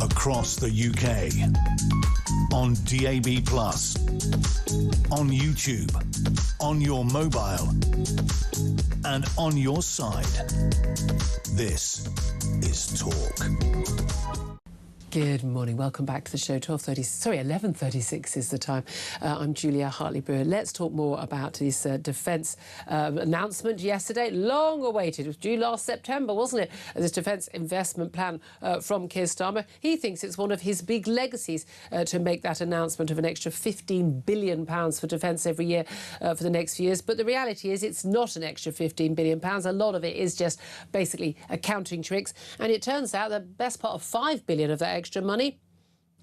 Across the UK, on DAB+, on YouTube, on your mobile, and on your side. This is Talk. Good morning. Welcome back to the show. 11:36 is the time. I'm Julia Hartley-Brewer. Let's talk more about this defence announcement yesterday. Long awaited. It was due last September, wasn't it? This defence investment plan from Keir Starmer. He thinks it's one of his big legacies to make that announcement of an extra £15 billion for defence every year for the next few years. But the reality is it's not an extra £15 billion. A lot of it is just basically accounting tricks. And it turns out the best part of £5 billion of that extra money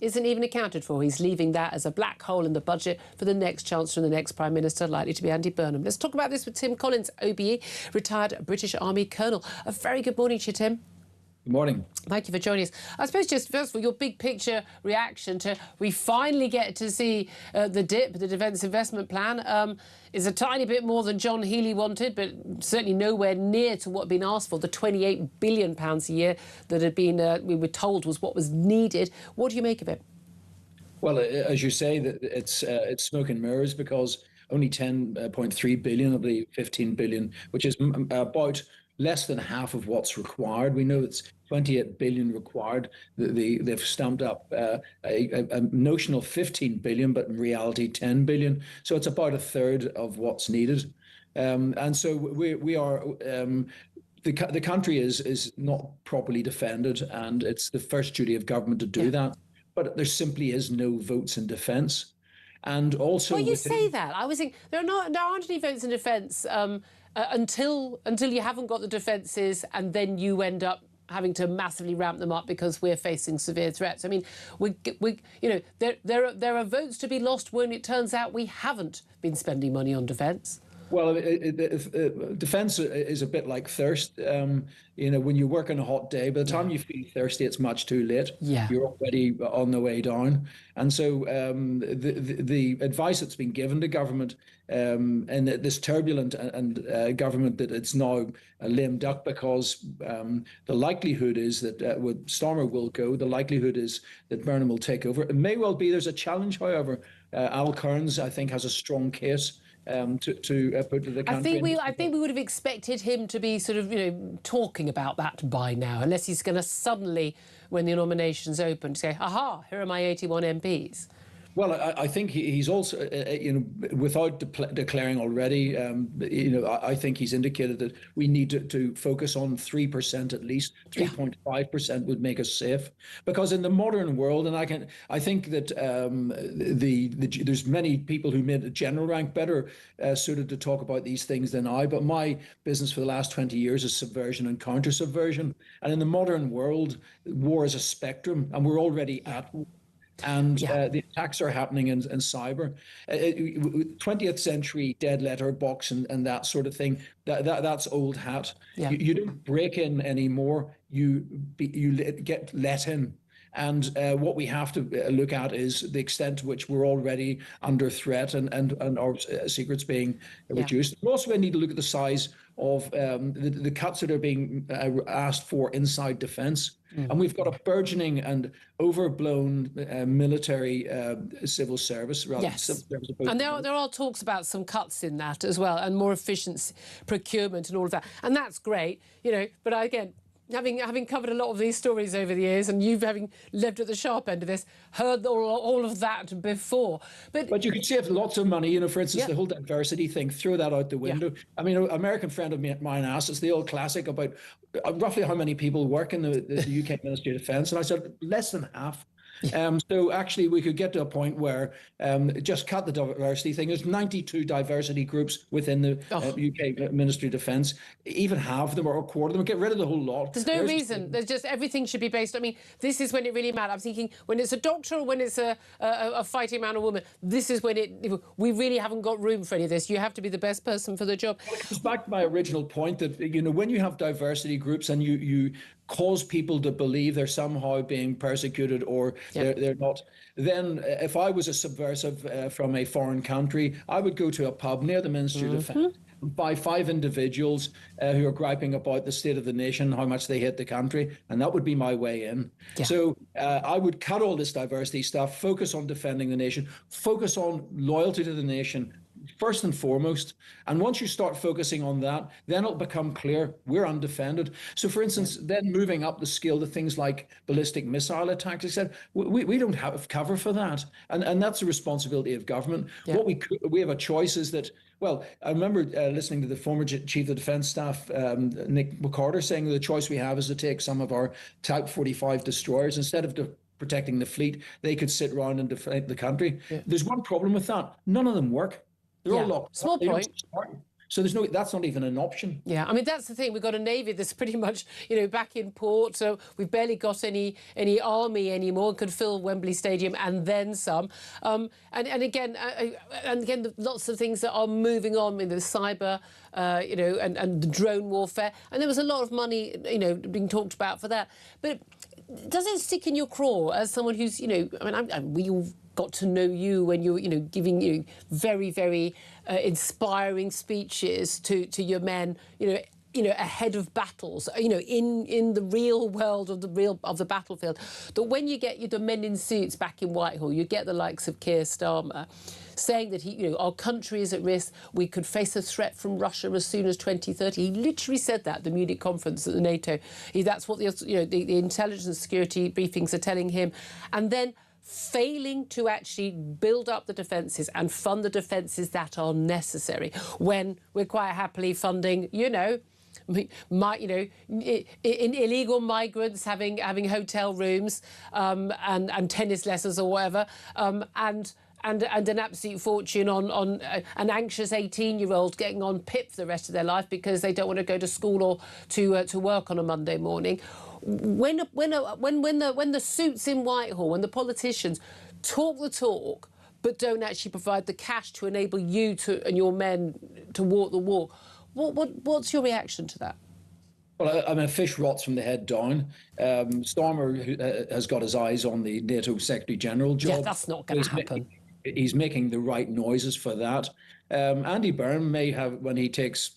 isn't even accounted for. He's leaving that as a black hole in the budget for the next Chancellor and the next Prime Minister, likely to be Andy Burnham. Let's talk about this with Tim Collins, OBE, retired British Army Colonel. A very good morning to you, Tim. Good morning. Thank you for joining us. I suppose just first of all, your big picture reaction to we finally get to see the DIP, the Defence Investment Plan, is a tiny bit more than John Healey wanted, but certainly nowhere near to what had been asked for, the £28 billion a year that had been, we were told, was what was needed. What do you make of it? Well, as you say, that it's smoke and mirrors, because only 10.3 billion of the 15 billion, which is about less than half of what's required. We know it's 28 billion required. They've stamped up a notional 15 billion, but in reality 10 billion. So it's about a third of what's needed. And so we are. The country is not properly defended, and it's the first duty of government to do that. But there simply is no votes in defence. And also, well, you say that. I was thinking there aren't any votes in defence until you haven't got the defences, and then you end up having to massively ramp them up because we're facing severe threats. I mean, there are votes to be lost when it turns out we haven't been spending money on defence. Well, defence is a bit like thirst. When you work on a hot day, by the time you feel thirsty, it's much too late. Yeah. You're already on the way down. And so the advice that's been given to government and this turbulent government, that it's now a lame duck, because the likelihood is that Starmer will go. The likelihood is that Burnham will take over. It may well be there's a challenge, however. Al Kearns, I think, has a strong case to put to the country. I think we would have expected him to be sort of, talking about that by now, unless he's going to suddenly, when the nomination's open, say, aha, here are my 81 MPs. Well, I think he's also, without declaring already, I think he's indicated that we need to focus on 3% at least. 3.5% would make us safe, because in the modern world, and I think that there's many people who made the general rank better suited to talk about these things than I. But my business for the last 20 years is subversion and counter-subversion, and in the modern world, war is a spectrum, and we're already at war. And the attacks are happening in cyber. 20th century dead letter box and that sort of thing, that's old hat. Yeah. You don't break in anymore, you get let in. And what we have to look at is the extent to which we're already under threat and our secrets being reduced. We also need to look at the size of the cuts that are being asked for inside defence. And we've got a burgeoning and overblown military civil service. Civil service, and there are talks about some cuts in that as well, and more efficient procurement and all of that. And that's great, but again, having covered a lot of these stories over the years, and having lived at the sharp end of this, heard all of that before. But you could save lots of money, for instance, the whole diversity thing, throw that out the window. Yeah. I mean, an American friend of mine asked us the old classic about roughly how many people work in the UK Ministry of Defence, and I said less than half. So actually we could get to a point where just cut the diversity thing. There's 92 diversity groups within the UK Ministry of Defence. Even half of them or a quarter of them, get rid of the whole lot. There's no reason. There's just everything should be based. I mean, this is when it really matters. I'm thinking when it's a doctor or when it's a fighting man or woman, this is when we really haven't got room for any of this. You have to be the best person for the job. Well, it comes back to my original point that, when you have diversity groups and you cause people to believe they're somehow being persecuted or they're not, then if I was a subversive from a foreign country, I would go to a pub near the Ministry of Defence and buy 5 individuals who are griping about the state of the nation, how much they hate the country, and that would be my way in. Yeah. So I would cut all this diversity stuff, focus on defending the nation, focus on loyalty to the nation, first and foremost. And once you start focusing on that, then it'll become clear we're undefended. So, for instance, then moving up the scale to things like ballistic missile attacks, I said, we don't have cover for that. And that's the responsibility of government. Yeah. What we have a choice is that, well, I remember listening to the former Chief of Defence Staff, Nick McCarter, saying the choice we have is to take some of our Type 45 destroyers, instead of protecting the fleet, they could sit around and defend the country. Yeah. There's one problem with that. None of them work. They're all locked. Small point. So that's not even an option. Yeah, I mean, that's the thing. We've got a navy that's pretty much, back in port. So we've barely got any army anymore. Could fill Wembley Stadium and then some. And again, lots of things that are moving on in the cyber, and the drone warfare. And there was a lot of money, being talked about for that. But does it stick in your craw as someone who's, we all got to know you when you're, giving very, very inspiring speeches to your men, ahead of battles, in the real world of the battlefield. That when you get the men in suits back in Whitehall, you get the likes of Keir Starmer saying that our country is at risk. We could face a threat from Russia as soon as 2030. He literally said that at the Munich conference at the NATO. That's what the intelligence and security briefings are telling him, and then failing to actually build up the defences and fund the defences that are necessary when we're quite happily funding, illegal migrants having hotel rooms and tennis lessons or whatever, and an absolute fortune on an anxious 18-year-old getting on PIP for the rest of their life because they don't want to go to school or to work on a Monday morning. When the suits in Whitehall, when the politicians talk the talk but don't actually provide the cash to enable you and your men to walk the walk, what's your reaction to that? Well, I mean, fish rots from the head down. Starmer has got his eyes on the NATO Secretary General job. Yeah, that's not going to happen. He's making the right noises for that. Andy Byrne may have, when he takes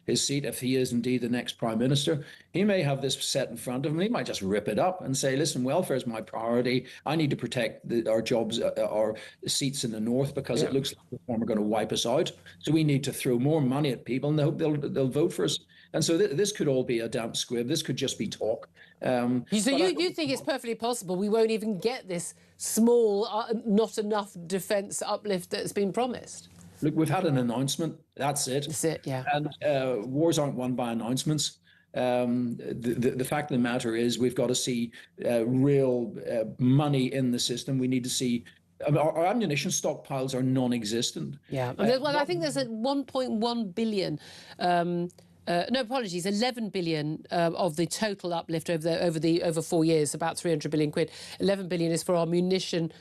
his seat, if he is indeed the next Prime Minister, he may have this set in front of him. He might just rip it up and say, listen, welfare is my priority. I need to protect our jobs, our seats in the north, because it looks like Reform are going to wipe us out. So we need to throw more money at people and they'll vote for us. And so this could all be a damp squib. This could just be talk. So you think it's perfectly possible we won't even get this small, not enough defence uplift that's been promised? Look, we've had an announcement. That's it. That's it, yeah. And wars aren't won by announcements. The fact of the matter is we've got to see real money in the system. We need to see... Our ammunition stockpiles are non-existent. Yeah. I think there's a 1.1 billion... 11 billion of the total uplift over 4 years, about 300 billion quid. 11 billion is for our munition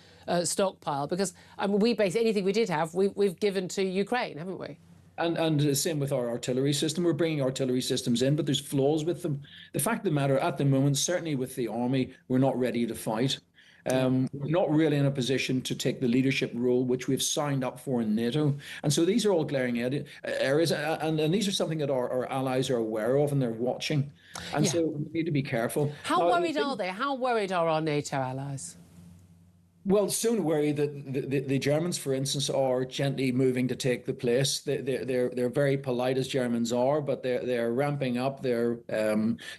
stockpile, because anything we did have, we've given to Ukraine, haven't we? And the same with our artillery system. We're bringing artillery systems in, but there's flaws with them. The fact of the matter, at the moment, certainly with the army, we're not ready to fight. We're not really in a position to take the leadership role, which we've signed up for in NATO. And so these are all glaring areas. And these are something that our allies are aware of and they're watching. And so we need to be careful. How worried are they? How worried are our NATO allies? Well, soon worry that the Germans, for instance, are gently moving to take the place. They're very polite, as Germans are, but they're ramping up. They're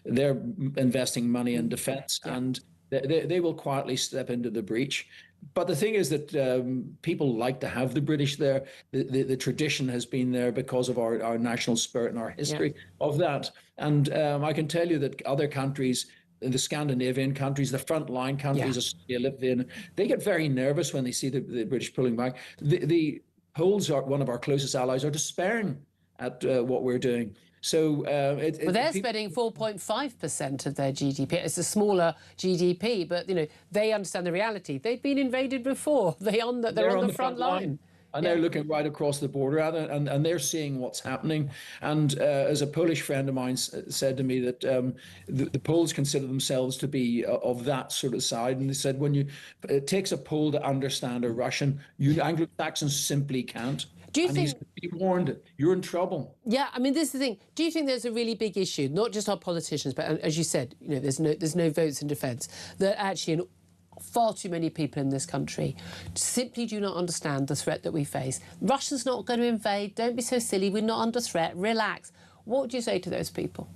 investing money in defence, and they will quietly step into the breach. But the thing is that people like to have the British there. The tradition has been there because of our national spirit and our history of that. And I can tell you that other countries, the Scandinavian countries, the frontline countries, Australia, Lithuania, they get very nervous when they see the British pulling back. The Poles, are one of our closest allies, are despairing at what we're doing. So they're spending 4.5% of their GDP. It's a smaller GDP, but they understand the reality. They've been invaded before. They're on the front line. And they're looking right across the border at it, and they're seeing what's happening. And as a Polish friend of mine said to me that the Poles consider themselves to be of that sort of side. And they said, it takes a Pole to understand a Russian. You Anglo-Saxons simply can't. Do you think he's be warned? You're in trouble. Yeah, I mean, this is the thing. Do you think there's a really big issue, not just our politicians, but as you said, there's no votes in defence, that actually far too many people in this country simply do not understand the threat that we face. Russia's not going to invade. Don't be so silly. We're not under threat. Relax. What would you say to those people?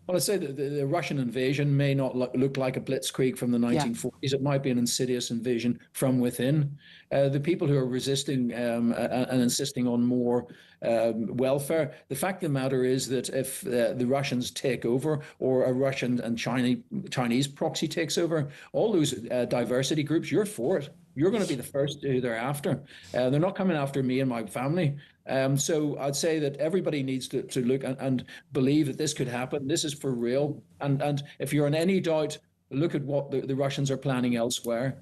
Well, I'd say that the Russian invasion may not look like a blitzkrieg from the 1940s. It might be an insidious invasion from within. The people who are resisting and insisting on more welfare. The fact of the matter is that if the Russians take over, or a Russian and Chinese proxy takes over, all those diversity groups, you're for it. You're going to be the first who they're after. They're not coming after me and my family. So I'd say that everybody needs to look and believe that this could happen. This is for real. And if you're in any doubt, look at what the Russians are planning elsewhere.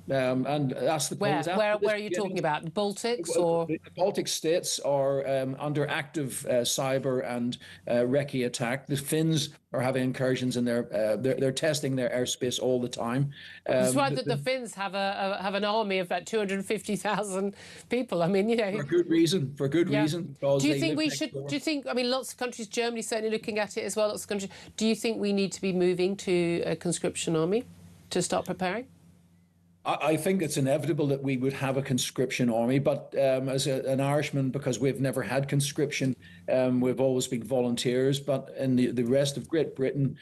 And that's the point. Where are you talking about? Baltics or? The Baltic states are under active cyber and recce attack. The Finns are having incursions in they're testing their airspace all the time. It's right that the Finns have an army of about 250,000 people. I mean, for good reason. For good reason. Do you think we should? Do you think? I mean, lots of countries, Germany certainly looking at it as well. Lots of countries. Do you think we need to be moving to a conscription army to start preparing? I think it's inevitable that we would have a conscription army, but as an Irishman, because we've never had conscription, we've always been volunteers. But in the rest of Great Britain,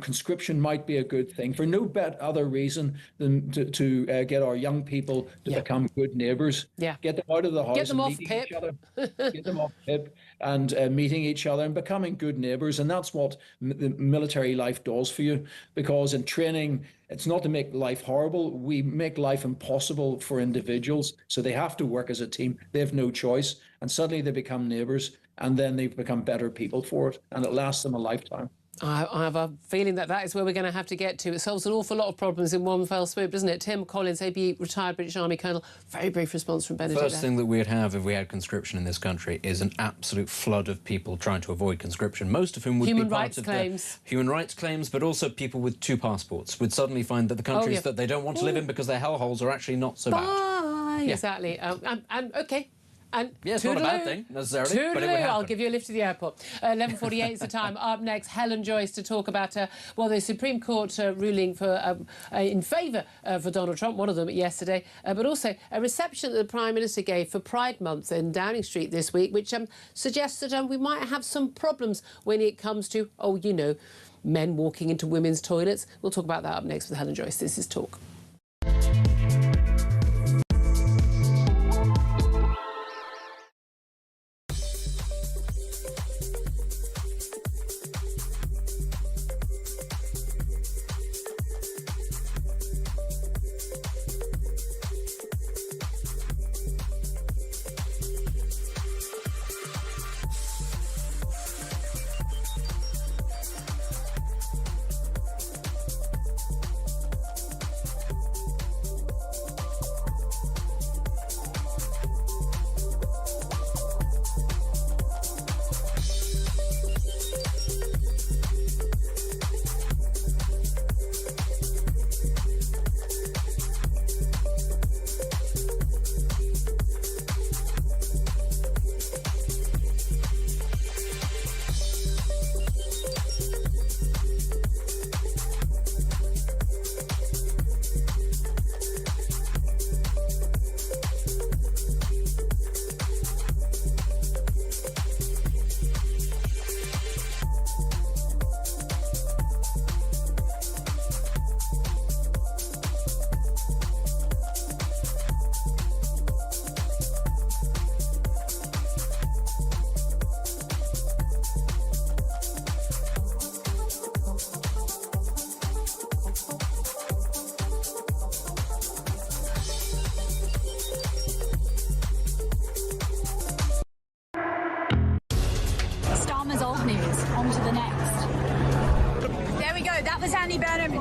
conscription might be a good thing for no other reason than to get our young people to become good neighbours. Get them out of the house, get them off PIP, get them off PIP, and meeting each other and becoming good neighbours. And that's what the military life does for you, because in training, it's not to make life horrible. We make life impossible for individuals. So they have to work as a team. They have no choice. And suddenly they become neighbours, and then they become better people for it. And it lasts them a lifetime. I have a feeling that is where we're going to have to get to. It solves an awful lot of problems in one fell swoop, doesn't it? Tim Collins, AB retired British Army Colonel. Very brief response from Benedict. First thing that we'd have if we had conscription in this country is an absolute flood of people trying to avoid conscription, most of whom would be part of human rights claims, but also people with 2 passports would suddenly find that the countries that they don't want to live in because they're hellholes are actually not so bad. Exactly. And OK. And it's not a bad thing, necessarily, but it would happen. I'll give you a lift to the airport. 11:48 is the time. Up next, Helen Joyce to talk about, the Supreme Court ruling in favour for Donald Trump, one of them yesterday, but also a reception that the Prime Minister gave for Pride Month in Downing Street this week, which suggests that we might have some problems when it comes to, men walking into women's toilets. We'll talk about that up next with Helen Joyce. This is Talk.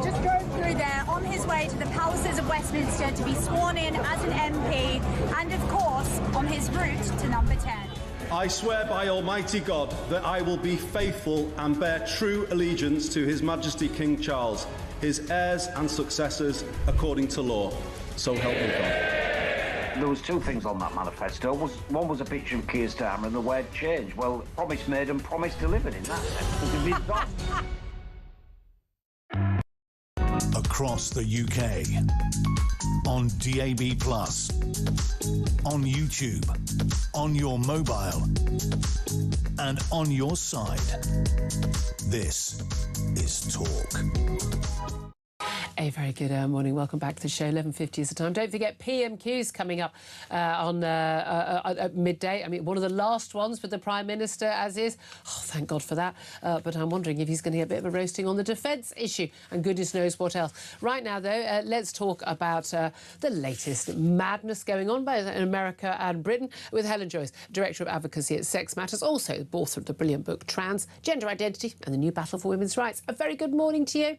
Just going through there on his way to the palaces of Westminster to be sworn in as an MP and, of course, on his route to number 10. I swear by Almighty God that I will be faithful and bear true allegiance to His Majesty King Charles, his heirs and successors, according to law. So help me God. There was 2 things on that manifesto. One was a picture of Keir Starmer and the word change. Well, promise made and promise delivered in that sense. Across the UK, on DAB+, on YouTube, on your mobile, and on your side. This is Talk. A very good morning. Welcome back to the show. 11:50 is the time. Don't forget PMQ's coming up at midday. I mean, one of the last ones with the Prime Minister, as is. Oh, thank God for that. But I'm wondering if he's going to get a bit of a roasting on the defence issue and goodness knows what else. Right now, though, let's talk about the latest madness going on in America and Britain with Helen Joyce, Director of Advocacy at Sex Matters, also the author of the brilliant book Trans, Gender Identity and the New Battle for Women's Rights. A very good morning to you.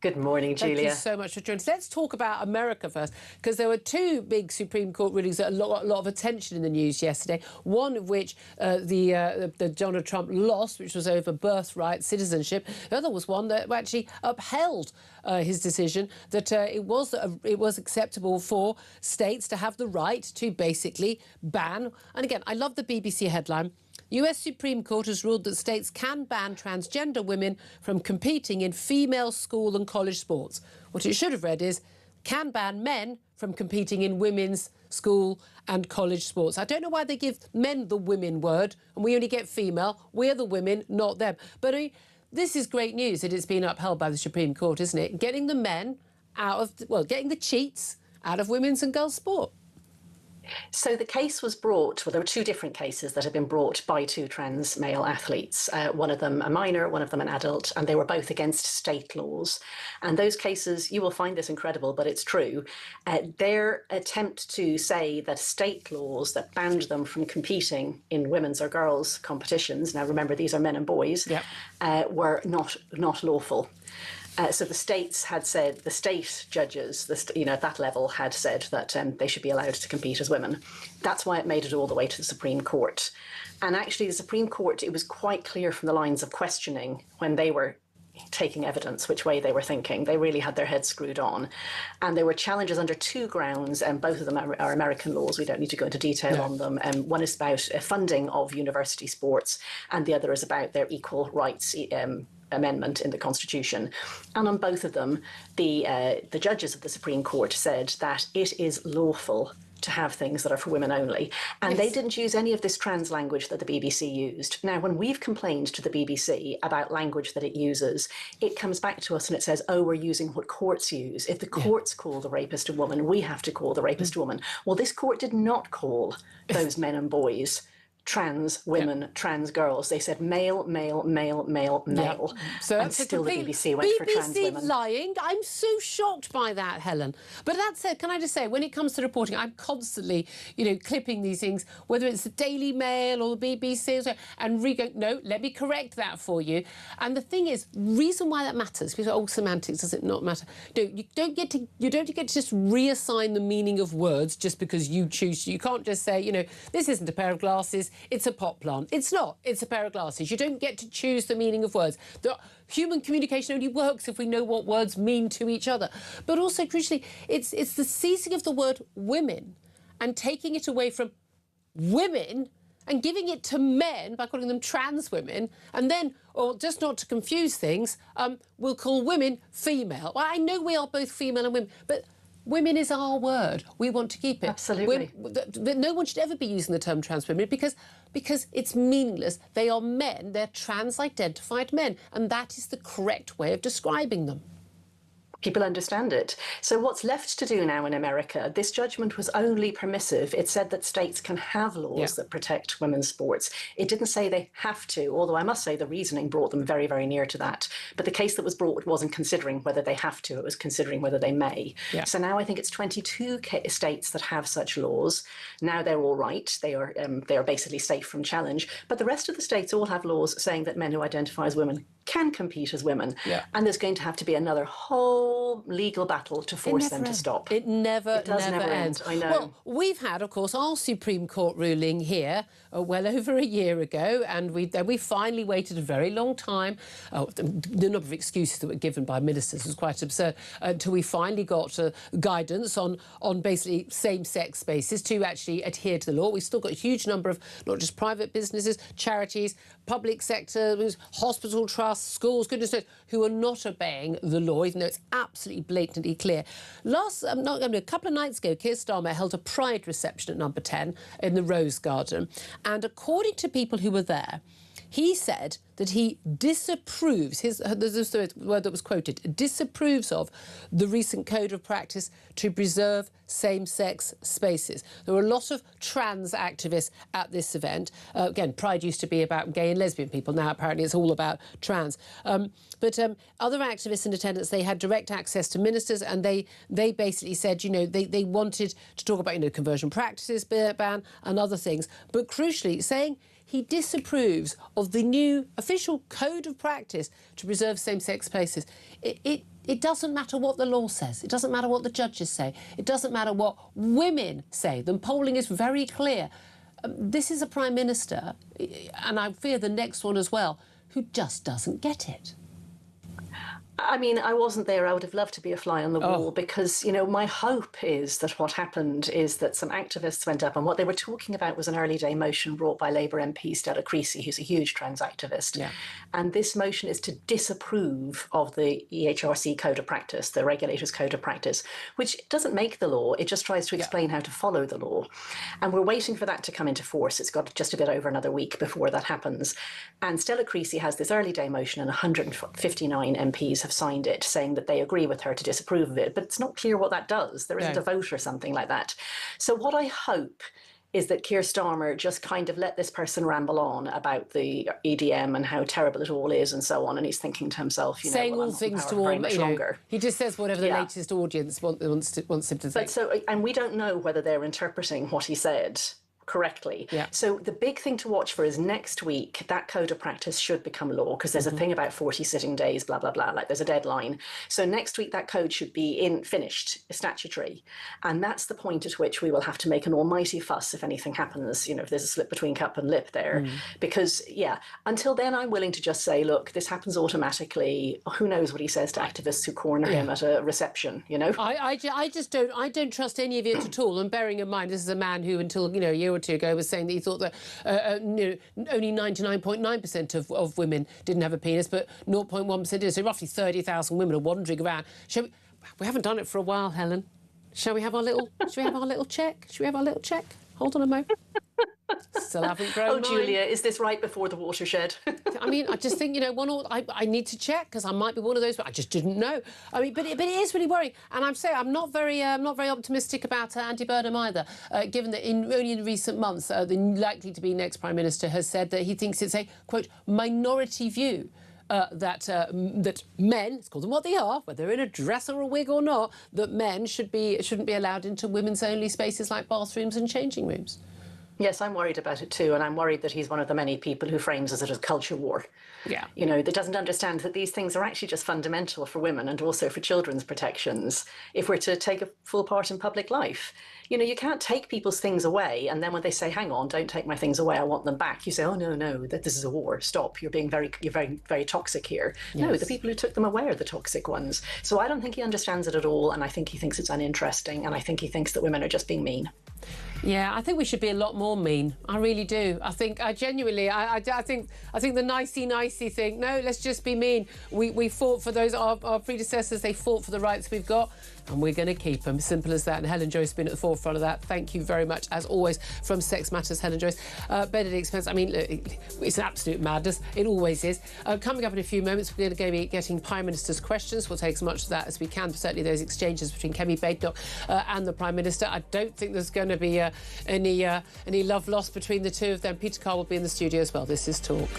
Good morning, Julia. Thank you so much for joining us. Let's talk about America first, because there were two big Supreme Court rulings that got a lot of attention in the news yesterday, one of which the Donald Trump lost, which was over birthright citizenship. The other was one that actually upheld his decision that it was acceptable for states to have the right to basically ban. And again, I love the BBC headline. US Supreme Court has ruled that states can ban transgender women from competing in female school and college sports. What it should have read is, can ban men from competing in women's school and college sports. I don't know why they give men the women word and we only get female. We're the women, not them. But this is great news that it's been upheld by the Supreme Court, isn't it? Getting the men out of, getting the cheats out of women's and girls' sport. So the case was brought, well, there were two different cases that had been brought by two trans male athletes, one of them a minor, one of them an adult, and they were both against state laws. And those cases, you will find this incredible, but it's true, their attempt to say that state laws that banned them from competing in women's or girls' competitions, now remember these are men and boys, were not lawful. So the states had said, the state judges, at that level had said that they should be allowed to compete as women. That's why it made it all the way to the Supreme Court. And actually the Supreme Court, it was quite clear from the lines of questioning when they were taking evidence which way they were thinking. They really had their heads screwed on. And there were challenges under two grounds, and both of them are American laws. We don't need to go into detail on them. One is about funding of university sports, and the other is about their equal rights amendment in the Constitution. And on both of them, the judges of the Supreme Court said that it is lawful to have things that are for women only. And they didn't use any of this trans language that the BBC used. Now, when we've complained to the BBC about language that it uses, it comes back to us and it says, oh, we're using what courts use. If the courts call the rapist a woman, we have to call the rapist a woman. Well, this court did not call those men and boys trans women, trans girls. They said male, male, male, male, male. So and still the BBC went for trans women. BBC lying. I'm so shocked by that, Helen. But that said, can I just say, when it comes to reporting, I'm constantly, clipping these things, whether it's the Daily Mail or the BBC, and going, no, let me correct that for you. And the thing is, reason why that matters, because semantics, does it not matter? You don't get to just reassign the meaning of words just because you choose. You can't just say, this isn't a pair of glasses, it's a pot plant. It's not. It's a pair of glasses. You don't get to choose the meaning of words. Human communication only works if we know what words mean to each other. But also, crucially, it's the seizing of the word women and taking it away from women and giving it to men by calling them trans women, and then, or just not to confuse things, we'll call women female. Well, I know we are both female and women, but women is our word. We want to keep it. Absolutely. No one should ever be using the term trans women because it's meaningless. They are men. They're trans-identified men. And that is the correct way of describing them. People understand it. So what's left to do now in America, this judgment was only permissive. It said that states can have laws that protect women's sports. It didn't say they have to, although I must say the reasoning brought them very, very near to that. But the case that was brought wasn't considering whether they have to, it was considering whether they may. Yeah. So now I think it's 22 states that have such laws. Now they're all right. They are basically safe from challenge. But the rest of the states all have laws saying that men who identify as women can compete as women. Yeah. And there's going to have to be another whole legal battle to force them to stop. It never ends. I know. Well, we've had, of course, our Supreme Court ruling here well over a year ago, and we finally waited a very long time. The number of excuses that were given by ministers was quite absurd, until we finally got guidance on basically same-sex spaces to actually adhere to the law. We've still got a huge number of not just private businesses, charities, public sector, hospital trusts, schools, goodness knows, who are not obeying the law, even though it's absolutely blatantly clear. A couple of nights ago, Keir Starmer held a pride reception at Number 10 in the Rose Garden, and according to people who were there, he said that he disapproves, there's the word that was quoted, disapproves of the recent code of practice to preserve same-sex spaces. There were a lot of trans activists at this event. Again, Pride used to be about gay and lesbian people. Now, apparently, it's all about trans. But other activists in attendance, they had direct access to ministers, and they basically said, you know, they wanted to talk about, you know, conversion practices ban and other things. But crucially, saying he disapproves of the new official code of practice to preserve same-sex spaces. It doesn't matter what the law says. It doesn't matter what the judges say. It doesn't matter what women say. The polling is very clear. This is a Prime Minister, and I fear the next one as well, who just doesn't get it. I mean, I wasn't there. I would have loved to be a fly on the wall because, you know, my hope is that what happened is that some activists went up and what they were talking about was an early day motion brought by Labour MP Stella Creasy, who's a huge trans activist. Yeah. And this motion is to disapprove of the EHRC code of practice, the regulator's code of practice, which doesn't make the law. It just tries to explain how to follow the law. And we're waiting for that to come into force. It's got just a bit over another week before that happens. And Stella Creasy has this early day motion and 159 MPs have signed it, saying that they agree with her to disapprove of it, but it's not clear what that does. There isn't a vote or something like that. So what I hope is that Keir Starmer just kind of let this person ramble on about the EDM and how terrible it all is and so on, and he's thinking to himself, you know, saying all things to all, you know, he just says whatever the latest audience wants him to say. But so, and we don't know whether they're interpreting what he said correctly. Yeah. So the big thing to watch for is next week, that code of practice should become law, because there's a thing about 40 sitting days, blah, blah, blah, like there's a deadline. So next week, that code should be finished, statutory. And that's the point at which we will have to make an almighty fuss if anything happens, you know, if there's a slip between cup and lip there. Because, yeah, until then, I'm willing to just say, look, this happens automatically. Who knows what he says to activists who corner him at a reception, you know? I don't trust any of it at all. And bearing in mind, this is a man who, until, you know, a year or two ago, was saying that he thought that you know, only 99.9% of women didn't have a penis, but 0.1% did. So roughly 30,000 women are wandering around. We haven't done it for a while, Helen. Shall we have our little? Should we have our little check? Should we have our little check? Hold on a moment. Still haven't grown. Oh, Julia, is this right before the watershed? I mean, I just think, you know, I need to check because I might be one of those, but I just didn't know. I mean, but it is really worrying. And I'm not very optimistic about Andy Burnham either, given that only in recent months, the likely to be next Prime Minister has said that he thinks it's a, quote, minority view that men, let's call them what they are, whether they're in a dress or a wig or not, that men shouldn't be allowed into women's only spaces like bathrooms and changing rooms. Yes, I'm worried about it too, and I'm worried that he's one of the many people who frames it as a culture war. Yeah. You know, that doesn't understand that these things are actually just fundamental for women and also for children's protections if we're to take a full part in public life. You know, you can't take people's things away, and then when they say, hang on, don't take my things away, I want them back, you say, oh, no, that this is a war, stop, you're very, very toxic here. Yes. No, the people who took them away are the toxic ones. So I don't think he understands it at all, and I think he thinks it's uninteresting, and I think he thinks that women are just being mean. Yeah, I think we should be a lot more mean. I really do. I think genuinely, I think the nicey thing. No, let's just be mean. We fought for those, our predecessors. They fought for the rights we've got, and we're going to keep them. Simple as that. And Helen Joyce has been at the forefront of that. Thank you very much, as always, from Sex Matters, Helen Joyce. Benedict Spence. I mean, look, it's an absolute madness. It always is. Coming up in a few moments, we're going to be getting Prime Minister's questions. We'll take as much of that as we can. Certainly, those exchanges between Kemi Badenoch and the Prime Minister. I don't think there's going to be any love lost between the two of them. Peter Carr will be in the studio as well. This is Talk.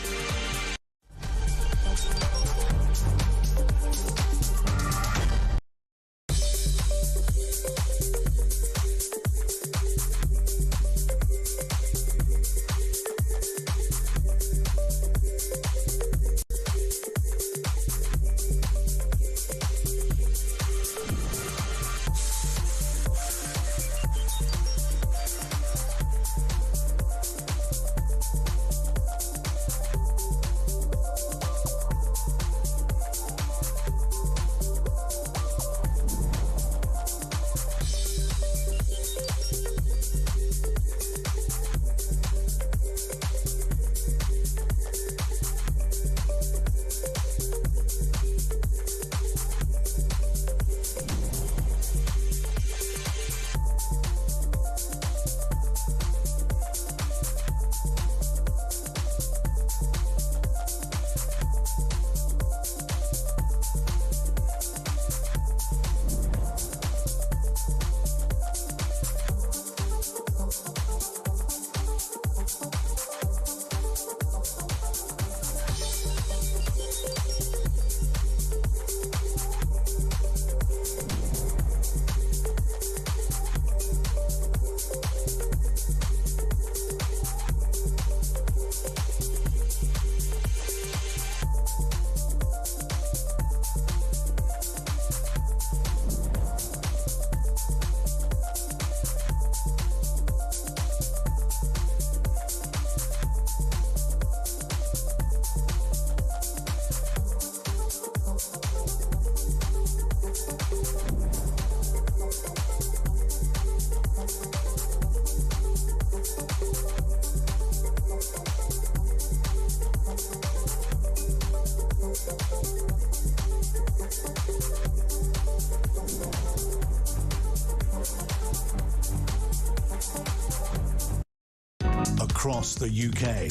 across the UK.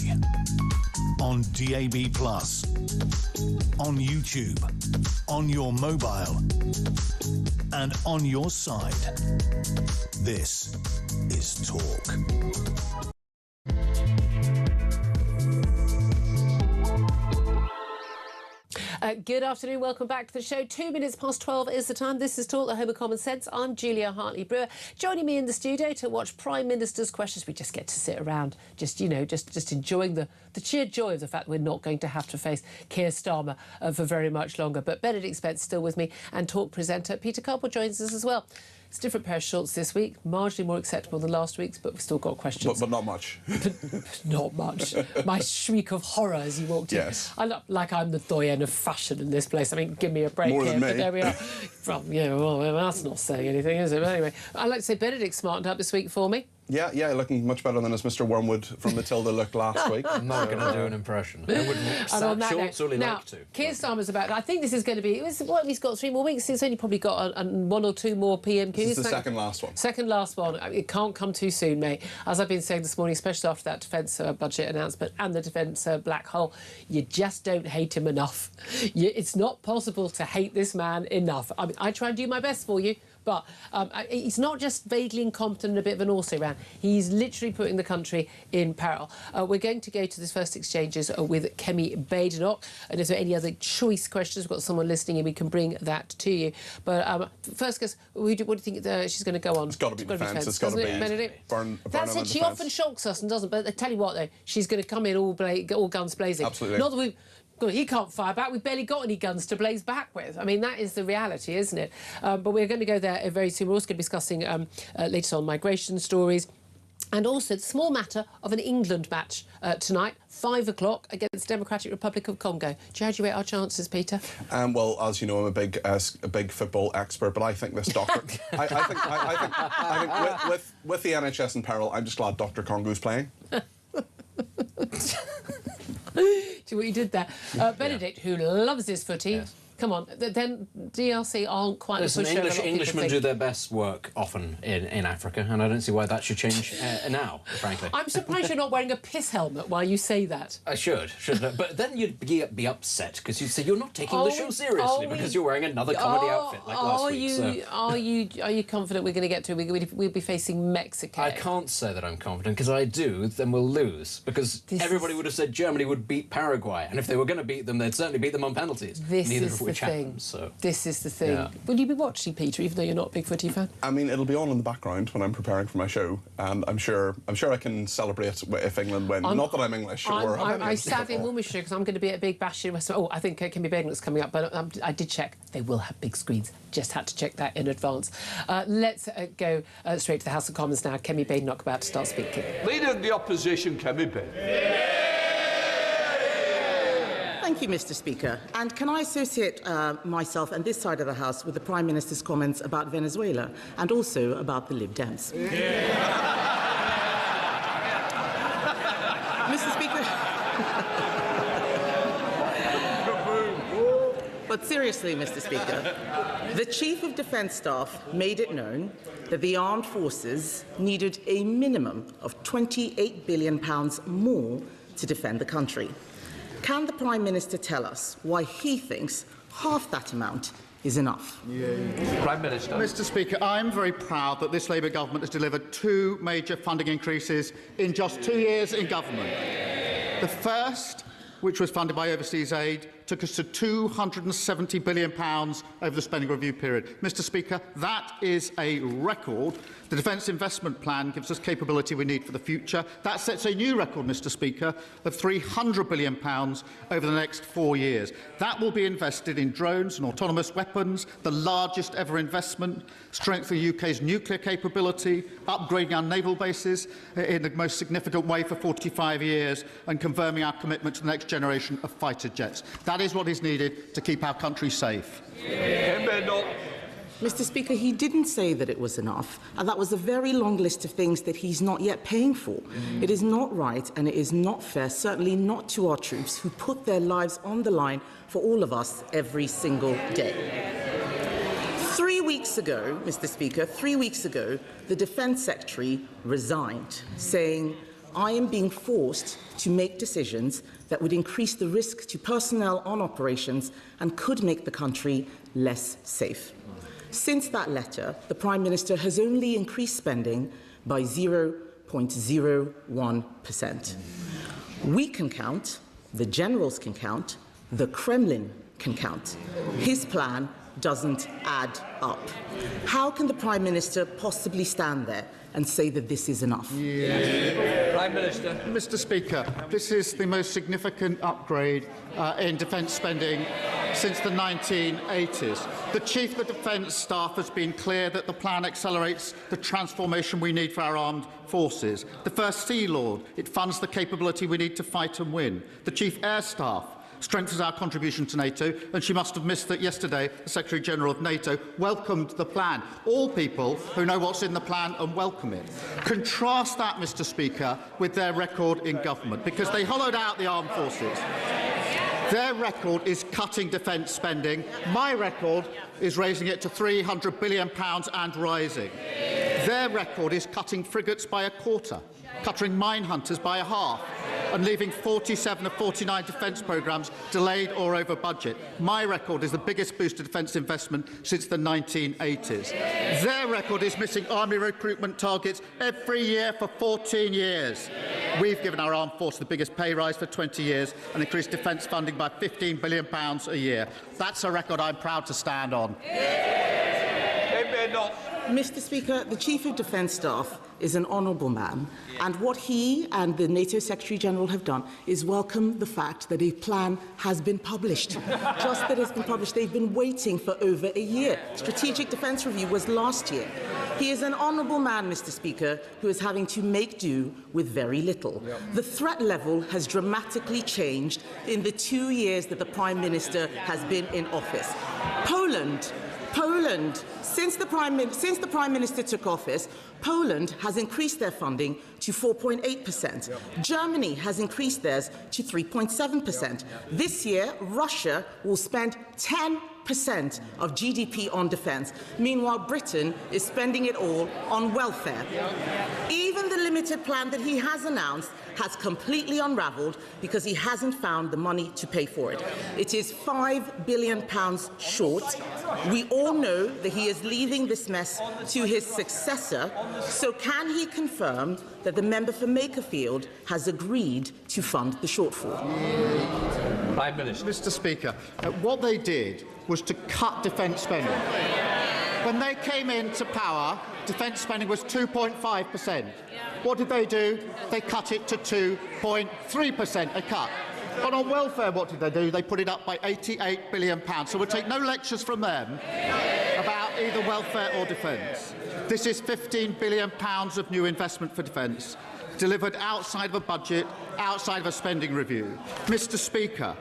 On DAB+, on YouTube, on your mobile, and on your side. This is Talk. Good afternoon, welcome back to the show. 2 minutes past 12 is the time. This is Talk, the home of common sense. I'm Julia Hartley-Brewer. Joining me in the studio to watch Prime Minister's questions. We just get to sit around, just enjoying the sheer joy of the fact that we're not going to have to face Keir Starmer for very much longer. But Benedict Spence still with me, and Talk presenter Peter Carpel joins us as well. It's a different pair of shorts this week, marginally more acceptable than last week's, but we've still got questions. But not much. Not much. My shriek of horror as you walked in. Yes. I look like I'm the doyen of fashion in this place. I mean, give me a break More here. than me. But there we are. Well, that's not saying anything, is it? But anyway, I'd like to say Benedict smartened up this week for me. Yeah, looking much better than as Mr. Wormwood from Matilda looked last week. I'm not going to do an impression. I wouldn't surely like to. Keir Starmer's about. I think this is going to be. He's got 3 more weeks. He's only probably got 1 or 2 more PMQs. This is the second last one. Second last one. It can't come too soon, mate. As I've been saying this morning, especially after that defence budget announcement and the defence black hole, you just don't hate him enough. It's not possible to hate this man enough. I mean, I try and do my best for you. But he's not just vaguely incompetent and a bit of an also-ran. He's literally putting the country in peril. We're going to go to this first exchanges with Kemi Badenoch. And if there are any other choice questions, we've got someone listening and we can bring that to you. But first, guess, what do you think she's going to go on? It's got to be defence. It's got to be Burnham. That's it. She often shocks us and doesn't. But I tell you what, though, she's going to come in all guns blazing. Absolutely. Not that we've... God, he can't fire back. We've barely got any guns to blaze back with. I mean, that is the reality, isn't it? But we're going to go there very soon. We're also going to be discussing later on migration stories. And also the small matter of an England match tonight, 5 o'clock, against the Democratic Republic of Congo. How do you rate our chances, Peter? Well, as you know, I'm a big football expert, but I think this doctor... I think with the NHS in peril, I'm just glad Dr. Congo's playing. See what you did there. Benedict, who loves his footy. Yes. Come on, then DRC aren't quite the pushover. Englishmen do their best work often in Africa, and I don't see why that should change now, frankly. I'm surprised you're not wearing a piss helmet while you say that. I shouldn't I? But then you'd be upset, because you'd say you're not taking the show seriously because you're wearing another comedy outfit like last week. Are you confident we're going to get to it? We'll be facing Mexico. I can't say that I'm confident, because I do, then we'll lose, because everybody would have said Germany would beat Paraguay, and if they were going to beat them, they'd certainly beat them on penalties. Neither of which happened. So. This is the thing. Yeah. Will you be watching, Peter, even though you're not a big footy fan? I mean, it'll be on in the background when I'm preparing for my show, and I'm sure I can celebrate if England win. Not that I'm English. I sadly will be sure, because I'm going to be at a big bash in West. Oh, I think Kemi Badenoch's coming up, but I did check. They will have big screens. Just had to check that in advance. Let's go straight to the House of Commons now. Kemi Badenoch about to start speaking. Leader of the Opposition, Kemi Badenoch. Thank you, Mr. Speaker. And can I associate myself and this side of the House with the Prime Minister's comments about Venezuela and also about the Lib Dems? Mr. Speaker. But seriously, Mr. Speaker, the Chief of Defence Staff made it known that the armed forces needed a minimum of £28 billion more to defend the country. Can the Prime Minister tell us why he thinks half that amount is enough? Prime Minister. Mr. Speaker, I'm very proud that this Labour government has delivered 2 major funding increases in just 2 years in government. The first, which was funded by overseas aid, took us to £270 billion over the spending review period. Mr. Speaker, that is a record. The Defence Investment Plan gives us capability we need for the future. That sets a new record, Mr. Speaker, of £300 billion over the next 4 years. That will be invested in drones and autonomous weapons, the largest ever investment, strengthening the UK's nuclear capability, upgrading our naval bases in the most significant way for 45 years, and confirming our commitment to the next generation of fighter jets. That is what is needed to keep our country safe. Mr. Speaker, he didn't say that it was enough, and that was a very long list of things that he's not yet paying for. It is not right and it is not fair, certainly not to our troops who put their lives on the line for all of us every single day. 3 weeks ago, Mr. Speaker, 3 weeks ago, the Defence Secretary resigned, saying, I am being forced to make decisions that would increase the risk to personnel on operations and could make the country less safe. Since that letter, the Prime Minister has only increased spending by 0.01%. We can count, the generals can count, the Kremlin can count. His plan doesn't add up. How can the Prime Minister possibly stand there and say that this is enough? Prime Minister. Mr. Speaker, this is the most significant upgrade in defence spending since the 1980s. The Chief of Defence Staff has been clear that the plan accelerates the transformation we need for our armed forces. The First Sea Lord, it funds the capability we need to fight and win. The Chief Air Staff strengthens our contribution to NATO, and she must have missed that yesterday the Secretary-General of NATO welcomed the plan. All people who know what's in the plan and welcome it. Contrast that, Mr. Speaker, with their record in government, because they hollowed out the armed forces. Their record is cutting defence spending. My record is raising it to £300 billion and rising. Their record is cutting frigates by a quarter, cutting mine hunters by a half, and leaving 47 of 49 defence programmes delayed or over budget. My record is the biggest boost to defence investment since the 1980s. Their record is missing army recruitment targets every year for 14 years. We've given our armed force the biggest pay rise for 20 years and increased defence funding by £15 billion a year. That's a record I'm proud to stand on. Mr. Speaker, the Chief of Defence Staff is an honourable man, and what he and the NATO Secretary-General have done is welcome the fact that a plan has been published. Just that it's been published. They've been waiting for over a year. Strategic Defence Review was last year. He is an honourable man, Mr. Speaker, who is having to make do with very little. The threat level has dramatically changed in the 2 years that the Prime Minister has been in office. Poland, since the Prime Minister took office, Poland has increased their funding to 4.8%. Germany has increased theirs to 3.7%. This year, Russia will spend 10% of GDP on defence. Meanwhile, Britain is spending it all on welfare. Even the limited plan that he has announced has completely unravelled because he hasn't found the money to pay for it. It is £5 billion short. We all know that he is leaving this mess to his successor. So can he confirm that the member for Makerfield has agreed to fund the shortfall? Prime Minister. Mr. Speaker, what they did was to cut defence spending. When they came into power, defence spending was 2.5%. What did they do? They cut it to 2.3%, a cut. But on welfare, what did they do? They put it up by £88 billion. So we'll take no lectures from them about either welfare or defence. This is £15 billion of new investment for defence, delivered outside of a budget, outside of a spending review. Mr. Speaker,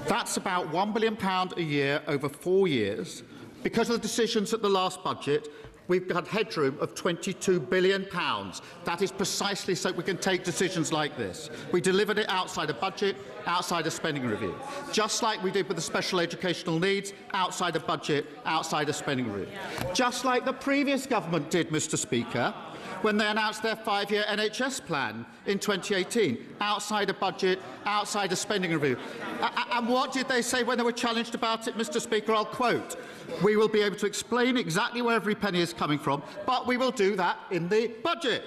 that's about £1 billion a year over 4 years. Because of the decisions at the last budget, we've got headroom of £22 billion. That is precisely so we can take decisions like this. We delivered it outside a budget, outside a spending review. Just like we did with the special educational needs, outside a budget, outside a spending review. Just like the previous government did, Mr. Speaker, when they announced their 5-year NHS plan in 2018, outside a budget, outside a spending review. And what did they say when they were challenged about it, Mr. Speaker? I'll quote, "We will be able to explain exactly where every penny is coming from, but we will do that in the budget."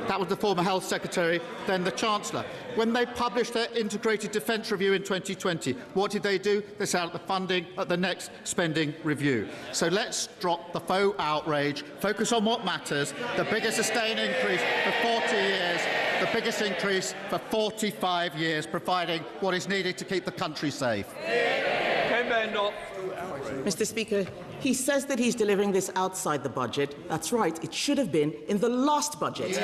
That was the former Health Secretary, then the Chancellor. When they published their Integrated Defence Review in 2020, what did they do? They set out the funding at the next spending review. So let's drop the faux outrage, focus on what matters, the biggest sustained increase for 40 years, the biggest increase for 45 years, providing what is needed to keep the country safe. Mr. Speaker, he says that he's delivering this outside the budget. That's right, it should have been in the last budget.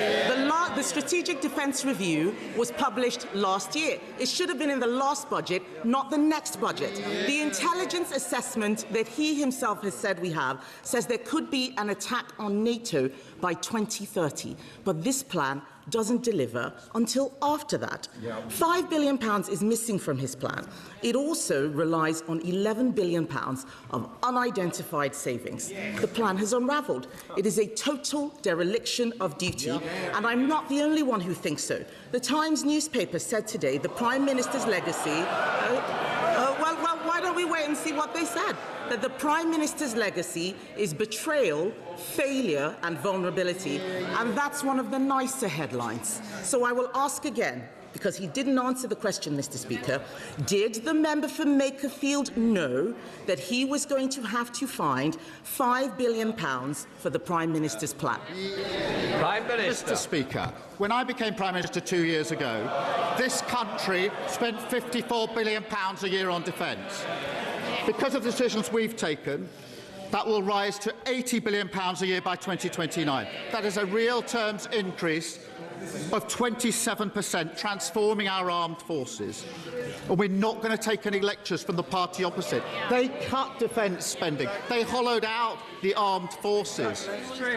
The Strategic Defence Review was published last year. It should have been in the last budget, not the next budget. The intelligence assessment that he himself has said we have says there could be an attack on NATO by 2030. But this plan doesn't deliver until after that. £5 billion is missing from his plan. It also relies on £11 billion of unidentified savings. The plan has unravelled. It is a total dereliction of duty, and I'm not the only one who thinks so. The Times newspaper said today the Prime Minister's legacy... well, why don't we wait and see what they said? That the Prime Minister's legacy is betrayal, failure and vulnerability, and that's one of the nicer headlines. So I will ask again, because he didn't answer the question, Mr. Speaker, did the member for Makerfield know that he was going to have to find £5 billion for the Prime Minister's plan? Prime Minister. Mr. Speaker, when I became Prime Minister 2 years ago, this country spent £54 billion a year on defence. Because of the decisions we've taken, that will rise to £80 billion a year by 2029. That is a real terms increase of 27%, transforming our armed forces. And we're not going to take any lectures from the party opposite. They cut defence spending. They hollowed out the armed forces.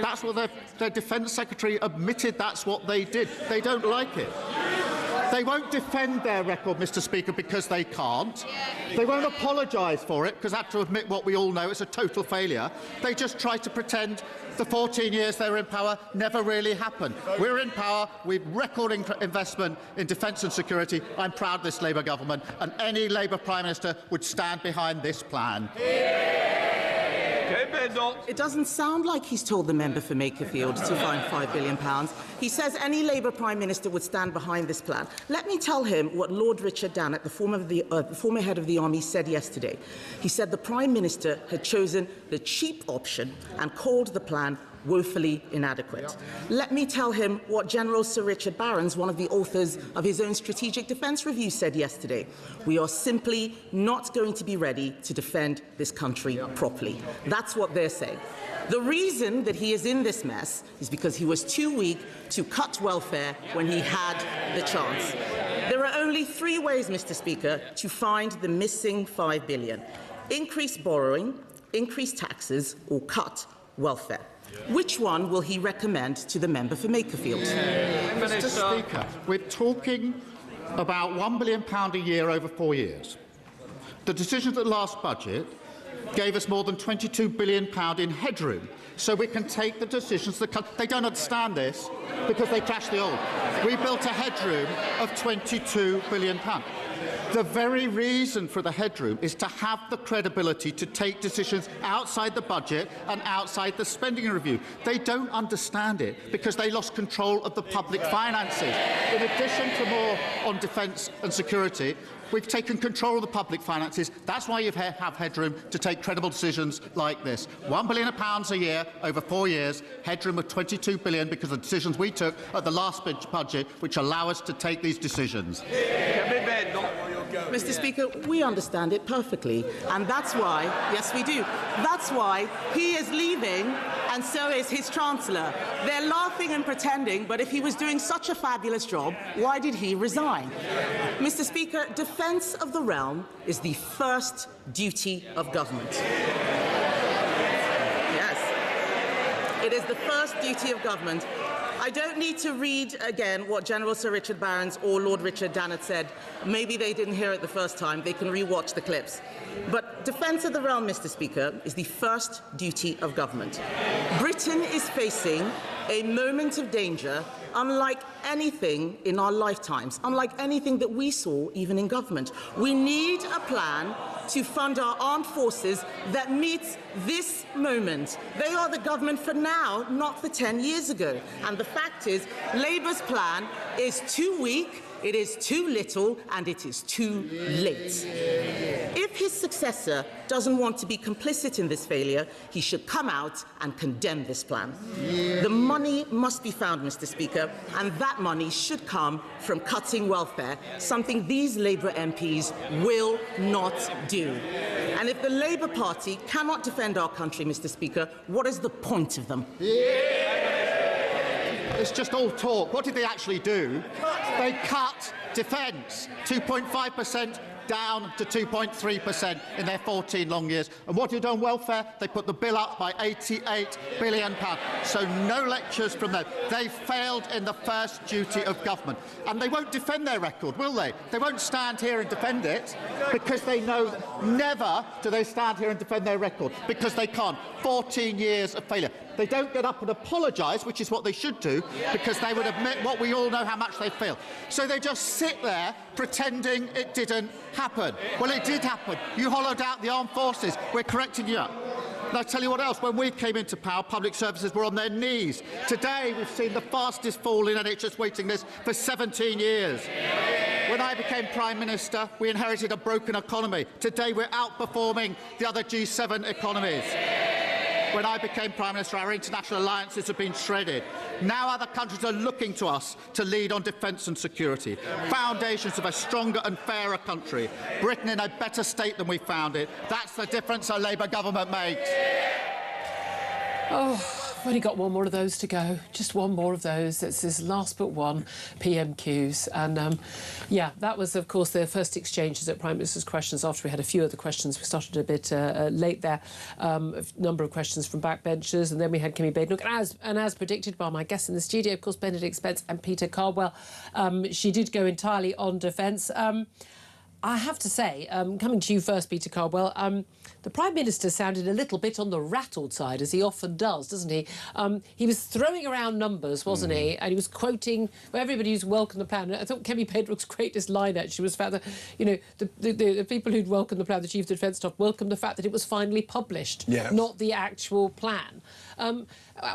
That's what their Defence Secretary admitted that's what they did. They don't like it. They won't defend their record, Mr. Speaker, because they can't. They won't apologise for it, because they have to admit what we all know, it's a total failure. They just try to pretend the 14 years they were in power never really happened. We're in power, we've record investment in defence and security. I'm proud of this Labour government, and any Labour Prime Minister would stand behind this plan. It doesn't sound like he's told the member for Makerfield to find £5 billion. He says any Labour Prime Minister would stand behind this plan. Let me tell him what Lord Richard Dannett, the former head of the Army, said yesterday. He said the Prime Minister had chosen the cheap option and called the plan woefully inadequate. Let me tell him what General Sir Richard Barrons, one of the authors of his own Strategic Defence Review, said yesterday. We are simply not going to be ready to defend this country properly. That's what they're saying. The reason that he is in this mess is because he was too weak to cut welfare when he had the chance. There are only three ways, Mr. Speaker, to find the missing £5 billion. Increase borrowing, increase taxes, or cut welfare. Which one will he recommend to the member for Makerfield? Mr. Speaker, we're talking about £1 billion a year over 4 years. The decisions at the last budget gave us more than £22 billion in headroom, so we can take the decisions that they don't understand this because they trashed the old. We built a headroom of £22 billion. The very reason for the headroom is to have the credibility to take decisions outside the budget and outside the spending review. They don't understand it because they lost control of the public finances. In addition to more on defence and security, we've taken control of the public finances. That's why you have headroom to take credible decisions like this. £1 billion a year over 4 years, headroom of £22 billion because of the decisions we took at the last budget, which allow us to take these decisions. Mr. Speaker, we understand it perfectly, and that's why, yes we do, that's why he is leaving and so is his Chancellor. They're laughing and pretending, but if he was doing such a fabulous job, why did he resign? Mr. Speaker, defence of the realm is the first duty of government. Yes, it is the first duty of government. I don't need to read again what General Sir Richard Barrons or Lord Richard Dannett said. Maybe they didn't hear it the first time. They can re-watch the clips. But defence of the realm, Mr. Speaker, is the first duty of government. Britain is facing a moment of danger unlike anything in our lifetimes, unlike anything that we saw even in government. We need a plan to fund our armed forces that meets this moment. They are the government for now, not for 10 years ago. And the fact is, Labour's plan is too weak, it is too little, and it is too late. If his successor doesn't want to be complicit in this failure, he should come out and condemn this plan. The money must be found, Mr. Speaker, and that money should come from cutting welfare, something these Labour MPs will not do. And if the Labour Party cannot defend our country, Mr. Speaker, what is the point of them? It's just all talk. What did they actually do? They cut defence, 2.5% down to 2.3% in their 14 long years. And what have you done welfare? They put the bill up by £88 billion. So no lectures from them. They failed in the first duty of government. And they won't defend their record, will they? They won't stand here and defend it because they know never do they stand here and defend their record, because they can't. 14 years of failure. They don't get up and apologise, which is what they should do, because they would admit what we all know, how much they failed. So they just sit there pretending it didn't happen. Well, it did happen. You hollowed out the armed forces. We're correcting you. And I tell you what else, when we came into power, public services were on their knees. Today, we've seen the fastest fall in NHS waiting lists for 17 years. When I became Prime Minister, we inherited a broken economy. Today, we're outperforming the other G7 economies. When I became Prime Minister, our international alliances have been shredded. Now other countries are looking to us to lead on defence and security. Foundations of a stronger and fairer country. Britain in a better state than we found it. That's the difference a Labour government makes. Oh, I've only got one more of those to go. Just one more of those. It's his last but one PMQs. And, yeah, that was, of course, the first exchanges at Prime Minister's Questions after we had a few other questions. We started a bit late there. A number of questions from backbenchers. And then we had Kimmy Badenoch. And as predicted by my guests in the studio, of course, Benedict Spence and Peter Cardwell, she did go entirely on defence. I have to say, coming to you first, Peter Cardwell, the Prime Minister sounded a little bit on the rattled side, as he often does, doesn't he? He was throwing around numbers, wasn't he? And he was quoting everybody who's welcomed the plan. I thought Kemi Badenoch's greatest line, actually, was the fact that, you know, the people who'd welcomed the plan, the Chief of Defence Staff, welcomed the fact that it was finally published, not the actual plan.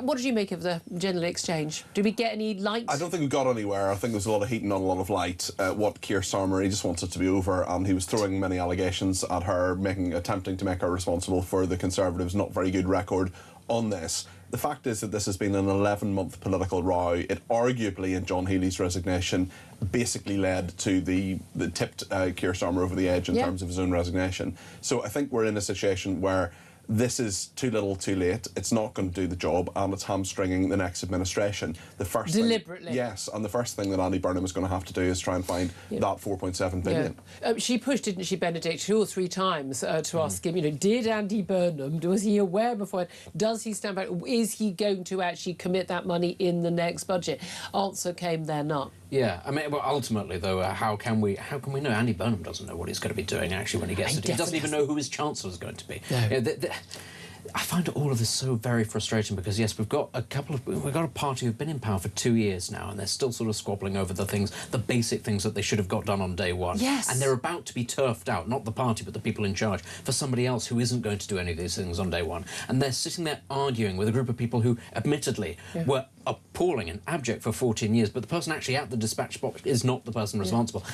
What did you make of the general exchange? Did we get any light? I don't think we got anywhere. I think there's a lot of heat and not a lot of light. What Keir Starmer, he just wants it to be over, and he was throwing many allegations at her, attempting to make her responsible for the Conservatives' not very good record on this. The fact is that this has been an 11-month political row. It arguably, in John Healey's resignation, basically led to the tipped Keir Starmer over the edge in terms of his own resignation. So I think we're in a situation where this is too little, too late. It's not going to do the job, and it's hamstringing the next administration. The first deliberately. Yes, and the first thing that Andy Burnham is going to have to do is try and find that 4.7 billion. She pushed, didn't she, Benedict, 2 or 3 times to ask him, you know, did Andy Burnham, was he aware before? Does he stand back? Is he going to actually commit that money in the next budget? Answer came there not. Yeah, I mean, well, ultimately, though, how can we know? Andy Burnham doesn't know what he's going to be doing, actually, when he gets it. He doesn't even know who his Chancellor is going to be. No. You know, I find all of this so very frustrating because, yes, we've got a party who've been in power for 2 years now, and they're still sort of squabbling over the basic things that they should have got done on day one. Yes. And they're about to be turfed out, not the party, but the people in charge, for somebody else who isn't going to do any of these things on day one. And they're sitting there arguing with a group of people who, admittedly, were appalling and abject for 14 years, but the person actually at the dispatch box is not the person responsible.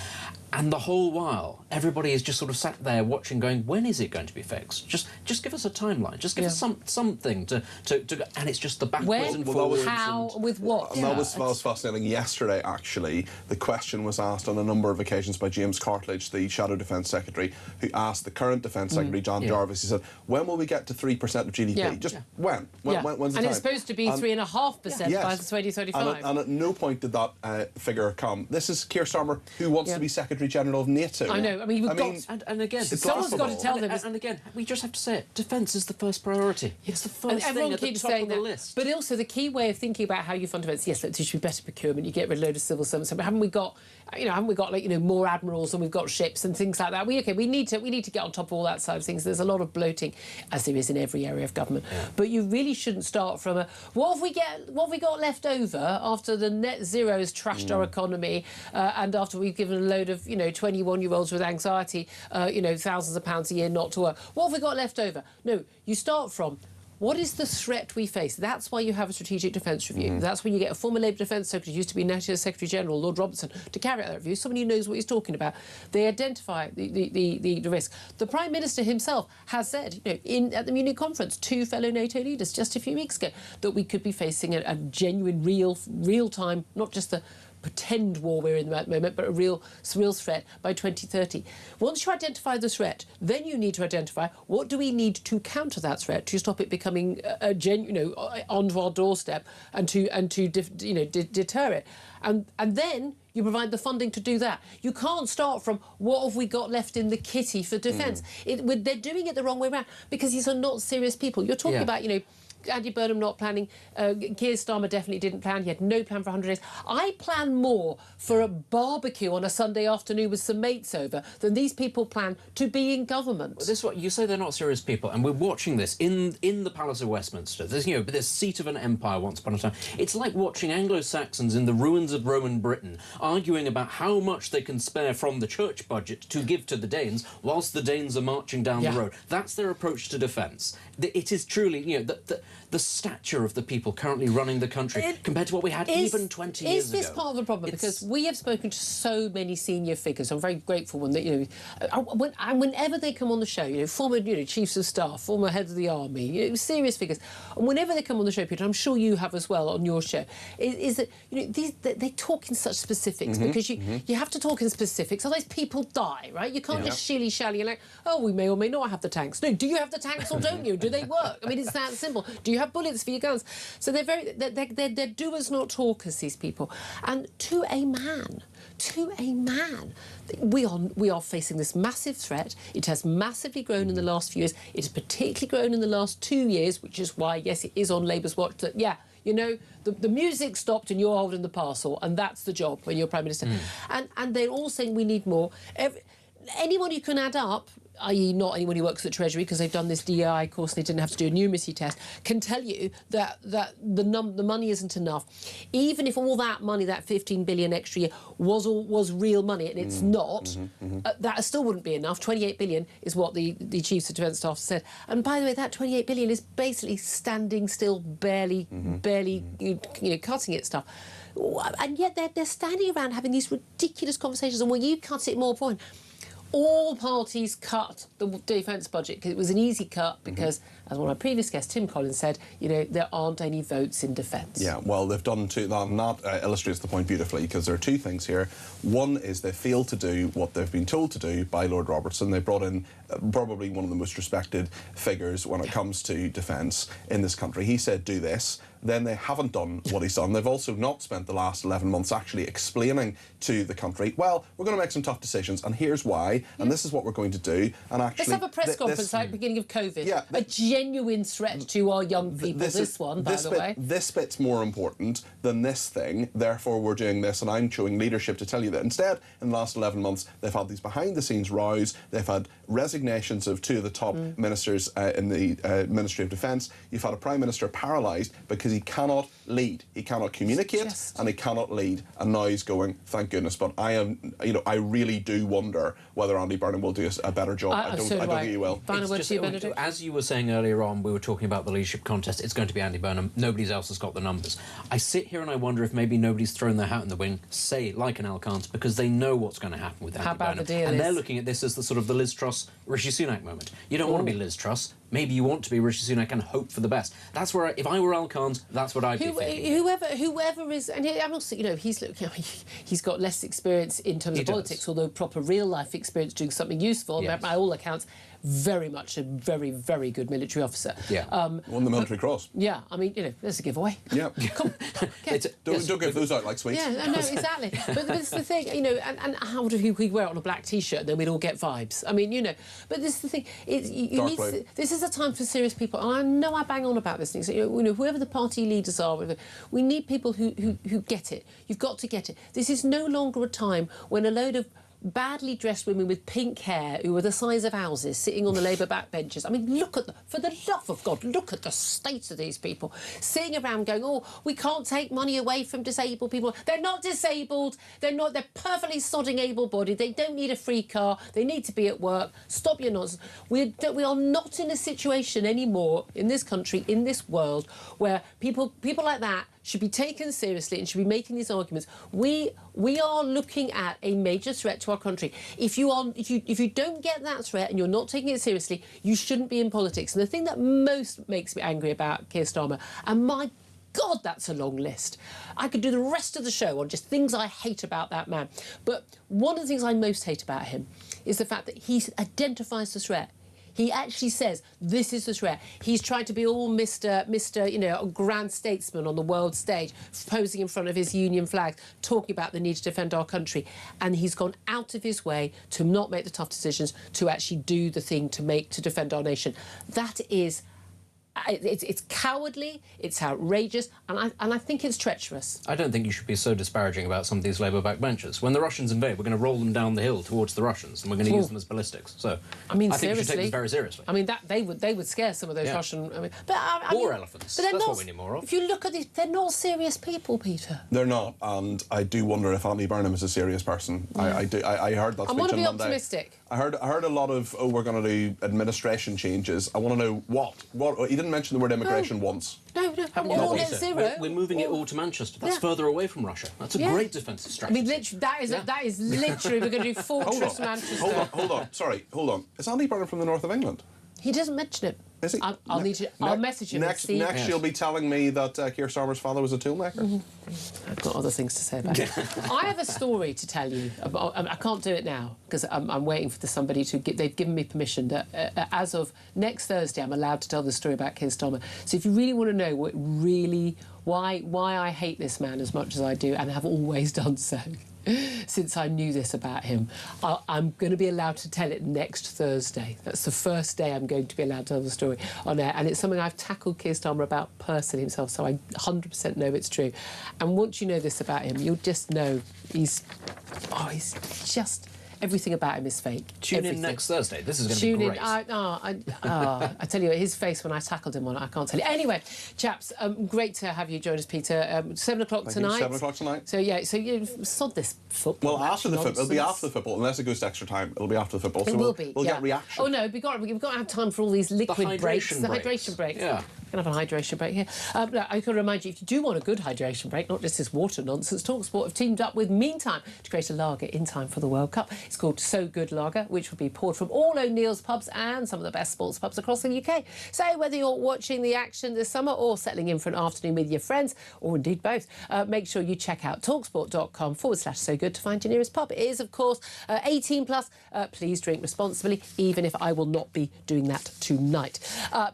And the whole while, everybody is just sort of sat there watching, going, when is it going to be fixed? Just give us a timeline. Just give us something to and it's just the backwards and forwards. How, with what? And that was fascinating. Yesterday, actually, the question was asked on a number of occasions by James Cartledge, the Shadow Defence Secretary, who asked the current Defence Secretary, John Jarvis, he said, when will we get to 3% of GDP? Just when? When's the time? And it's supposed to be 3.5% by 2035. And at no point did that figure come. This is Keir Starmer, who wants to be Secretary-General of NATO. I know. I mean, and again, someone's got to tell them. And again, we just have to say it. Defence is the first priority. It's the first thing at the top of the list. But also the key way of thinking about how you fund defence, yes, there should be better procurement, you get rid of a load of civil servants, but haven't we got like, you know, more admirals and we've got ships and things like that? We need to get on top of all that side of things. There's a lot of bloating, as there is in every area of government. But you really shouldn't start from what have we got left over after the net zero has trashed our economy and after we've given a load of, you know, 21-year-olds with anxiety, you know, thousands of pounds a year not to work. What have we got left over? No, you start from what is the threat we face? That's why you have a strategic defence review. That's when you get a former Labour Defence Secretary, used to be NATO Secretary-General, Lord Robertson, to carry out that review, someone who knows what he's talking about. They identify the risk. The Prime Minister himself has said, you know, at the Munich conference, 2 fellow NATO leaders just a few weeks ago, that we could be facing a genuine, real-time, not just the pretend war we're in at the moment, but a real threat by 2030. Once you identify the threat, then you need to identify what do we need to counter that threat to stop it becoming onto our doorstep and to deter it. and then you provide the funding to do that. You can't start from what have we got left in the kitty for defence. They're doing it the wrong way around because these are not serious people. You're talking about, you know, Andy Burnham not planning. Keir Starmer definitely didn't plan. He had no plan for 100 days. I plan more for a barbecue on a Sunday afternoon with some mates over than these people plan to be in government. Well, this is what you say, they're not serious people, and we're watching this in the Palace of Westminster. There's, you know, this seat of an empire once upon a time. It's like watching Anglo-Saxons in the ruins of Roman Britain arguing about how much they can spare from the church budget to give to the Danes whilst the Danes are marching down the road. That's their approach to defence. It is truly, you know, the stature of the people currently running the country compared to what we had even 20 years ago. Is this part of the problem? Because we have spoken to so many senior figures. I'm very grateful when they, you know, whenever they come on the show, you know, former, you know, chiefs of staff, former heads of the army, you know, serious figures, and whenever they come on the show, Peter, I'm sure you have as well on your show, is that, you know, they talk in such specifics because you have to talk in specifics, otherwise people die, right? You can't just shilly-shally and like, oh, we may or may not have the tanks. No, do you have the tanks or don't you? Do they work? I mean, it's that simple. Do you have bullets for your guns? So they're doers, not talkers, these people. And to a man, we are facing this massive threat. It has massively grown in the last few years. It has particularly grown in the last 2 years, which is why, yes, it is on Labour's watch that, yeah, you know, the music stopped and you're holding the parcel, and that's the job when you're Prime Minister. And they're all saying we need more. Anyone you can add up, i.e. not anyone who works at the Treasury, because they've done this DEI course and they didn't have to do a numeracy test, can tell you that the money isn't enough. Even if all that money, that 15 billion extra year, was real money, and it's not, that still wouldn't be enough. 28 billion is what the Chiefs of Defence Staff said. And by the way, that 28 billion is basically standing still, barely you know, cutting it stuff. And yet they're standing around having these ridiculous conversations, and when you cut it more point, all parties cut the defence budget because it was an easy cut because, as one of my previous guests, Tim Collins, said, you know, there aren't any votes in defence. Yeah, well, they've done two. That illustrates the point beautifully, because there are two things here. One is they failed to do what they've been told to do by Lord Robertson. They brought in probably one of the most respected figures when it comes to defence in this country. He said, do this. Then they haven't done what he's done. They've also not spent the last 11 months actually explaining to the country, well, we're going to make some tough decisions, and here's why, and this is what we're going to do. And actually, let's have a press conference like beginning of COVID. A genuine threat to our young people. This one, by the way. This bit's more important than this thing. Therefore, we're doing this, and I'm showing leadership to tell you that. Instead, in the last 11 months, they've had these behind-the-scenes rows. They've had resignations of two of the top ministers in the Ministry of Defence. You've had a Prime Minister paralysed because he cannot lead, he cannot communicate, and he cannot lead. And now he's going, thank goodness. But I am, you know, I really do wonder whether Andy Burnham will do a better job. I don't think he will. As you were saying earlier on, we were talking about the leadership contest. It's going to be Andy Burnham. Nobody else has got the numbers. I sit here and I wonder if maybe nobody's thrown their hat in the ring, say, like an Alcant, because they know what's going to happen with Andy Burnham. And they're looking at this as the sort of the Liz Truss, Rishi Sunak moment. You don't want to be Liz Truss. Maybe you want to be Rishi Sunak and hope for the best. That's where, if I were Alcant, that's what I'd be thinking. Whoever is, and I'm also, you know, he's got less experience in terms of politics, although proper real life experience doing something useful. Yes. By all accounts, very much a very, very good military officer. Yeah. Won the Military Cross. Yeah, I mean, you know, there's a giveaway. Yeah. Don't give those out like sweets. Yeah, no, exactly. But it's the thing, you know, and how would we wear it on a black T-shirt and then we'd all get vibes? I mean, you know, but this is the thing. This is a time for serious people. And I know I bang on about this thing. So, you know, whoever the party leaders are, we need people who get it. You've got to get it. This is no longer a time when a load of badly dressed women with pink hair who are the size of houses sitting on the Labour backbenches. I mean, look at for the love of God, look at the state of these people sitting around going, oh, we can't take money away from disabled people. They're not disabled. They're perfectly sodding able-bodied. They don't need a free car. They need to be at work. Stop your nonsense. We are not in a situation anymore in this country, in this world, where people like that should be taken seriously and should be making these arguments. We are looking at a major threat to our country. If you don't get that threat and you're not taking it seriously, you shouldn't be in politics. And the thing that most makes me angry about Keir Starmer, and my God, that's a long list. I could do the rest of the show on just things I hate about that man. But one of the things I most hate about him is the fact that he identifies the threat. He actually says, this is the threat. He's trying to be all Mr. You know, a grand statesman on the world stage, posing in front of his union flags, talking about the need to defend our country. And he's gone out of his way to not make the tough decisions, to actually do the thing to defend our nation. That is... It's cowardly, it's outrageous, and I think it's treacherous. I don't think you should be so disparaging about some of these Labour backbenchers. When the Russians invade, we're going to roll them down the hill towards the Russians, and we're going to use them as ballistics. So I mean, think you should take this very seriously. I mean, that they would scare some of those Russian. War elephants. But That's what we need more of. If you look at these, they're not serious people, Peter. They're not, and I do wonder if Andy Burnham is a serious person. I heard that speech on Monday. I want to be optimistic. I heard a lot of, we're going to do administration changes. I want to know what. He didn't mention the word immigration once. No, all net zero. We're moving it all to Manchester. That's further away from Russia. That's a great defensive strategy. I mean, literally, that is literally, we're going to do Fortress Manchester. Hold on. Sorry, hold on. Is Andy Burnham from the north of England? He doesn't mention it. Is he? I'll message him. Next, you'll be telling me that Keir Starmer's father was a toolmaker. I've got other things to say about it. I have a story to tell you. I can't do it now because I'm waiting for somebody to give. They've given me permission that as of next Thursday, I'm allowed to tell the story about Keir Starmer. So if you really want to know why I hate this man as much as I do, and have always done so since I knew this about him, I'm going to be allowed to tell it next Thursday. That's the first day I'm going to be allowed to tell the story on air, and it's something I've tackled Keir Starmer about personally himself, so I 100% know it's true. And once you know this about him, you'll just know he's just... Everything about him is fake. Tune in next Thursday. This is going to be great. I tell you what, his face when I tackled him on it, I can't tell you. Anyway, chaps, great to have you join us, Peter. 7 o'clock tonight. 7 o'clock tonight. So you sod this football. Well, after the football, it'll be after the football, unless it goes to extra time. It'll be after the football. It will be. We'll get reaction. Oh no, we've got to have time for all these liquid breaks. The hydration breaks. Yeah. We're going to have a hydration break here. I can remind you, if you do want a good hydration break, not just this water nonsense, talkSPORT have teamed up with Meantime to create a lager in time for the World Cup. It's called So Good Lager, which will be poured from all O'Neill's pubs and some of the best sports pubs across the UK. So whether you're watching the action this summer or settling in for an afternoon with your friends, or indeed both, make sure you check out talksport.com/so good to find your nearest pub. It is, of course, 18+. Please drink responsibly, even if I will not be doing that tonight.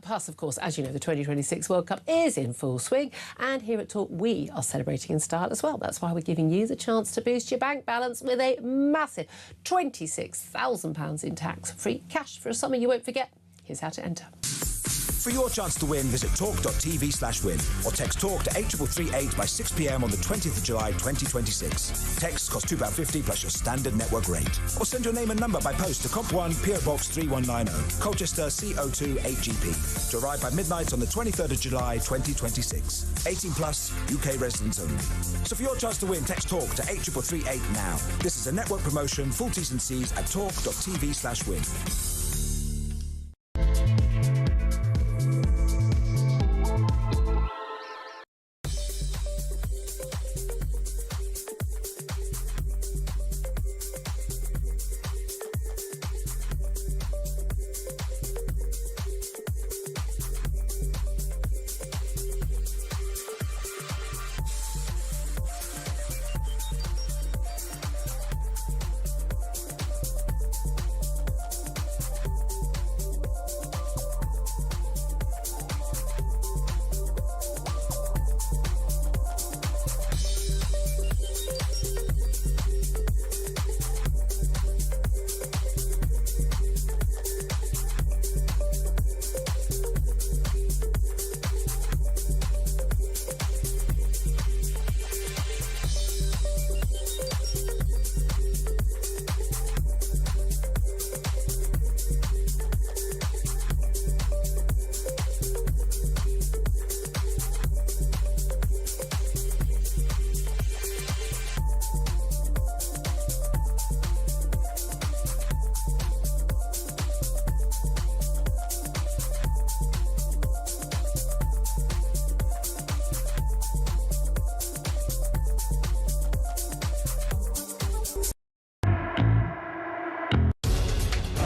Plus, of course, as you know, the 2026 World Cup is in full swing, and here at Talk we are celebrating in style as well. That's why we're giving you the chance to boost your bank balance with a massive £26,000 in tax-free cash for a summer you won't forget. Here's how to enter. For your chance to win, visit talk.tv/win or text TALK to 83338 by 6 p.m. on the 20th of July 2026. Texts cost £2.50 plus your standard network rate. Or send your name and number by post to Comp1 PO Box 3190, Colchester CO2 8GP. To arrive by midnight on the 23rd of July 2026. 18+, UK residents only. So for your chance to win, text TALK to 83338 now. This is a network promotion. Full T's and C's at talk.tv/win.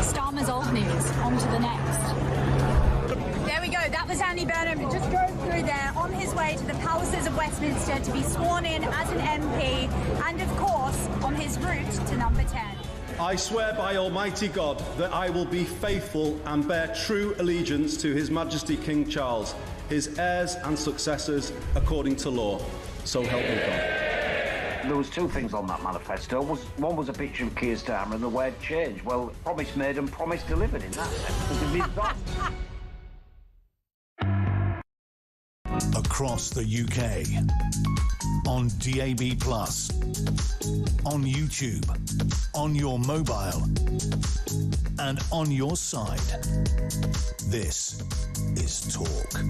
Starmer's old news. On to the next. There we go. That was Andy Burnham, who just drove through there on his way to the palaces of Westminster to be sworn in as an MP, and of course on his route to number 10. I swear by Almighty God that I will be faithful and bear true allegiance to His Majesty King Charles, his heirs and successors, according to law. So help me God. There was two things on that manifesto. One was a picture of Keir Starmer and the word change. Well, promise made and promise delivered in that sense. Across the UK, on DAB+, on YouTube, on your mobile, and on your side. This is Talk.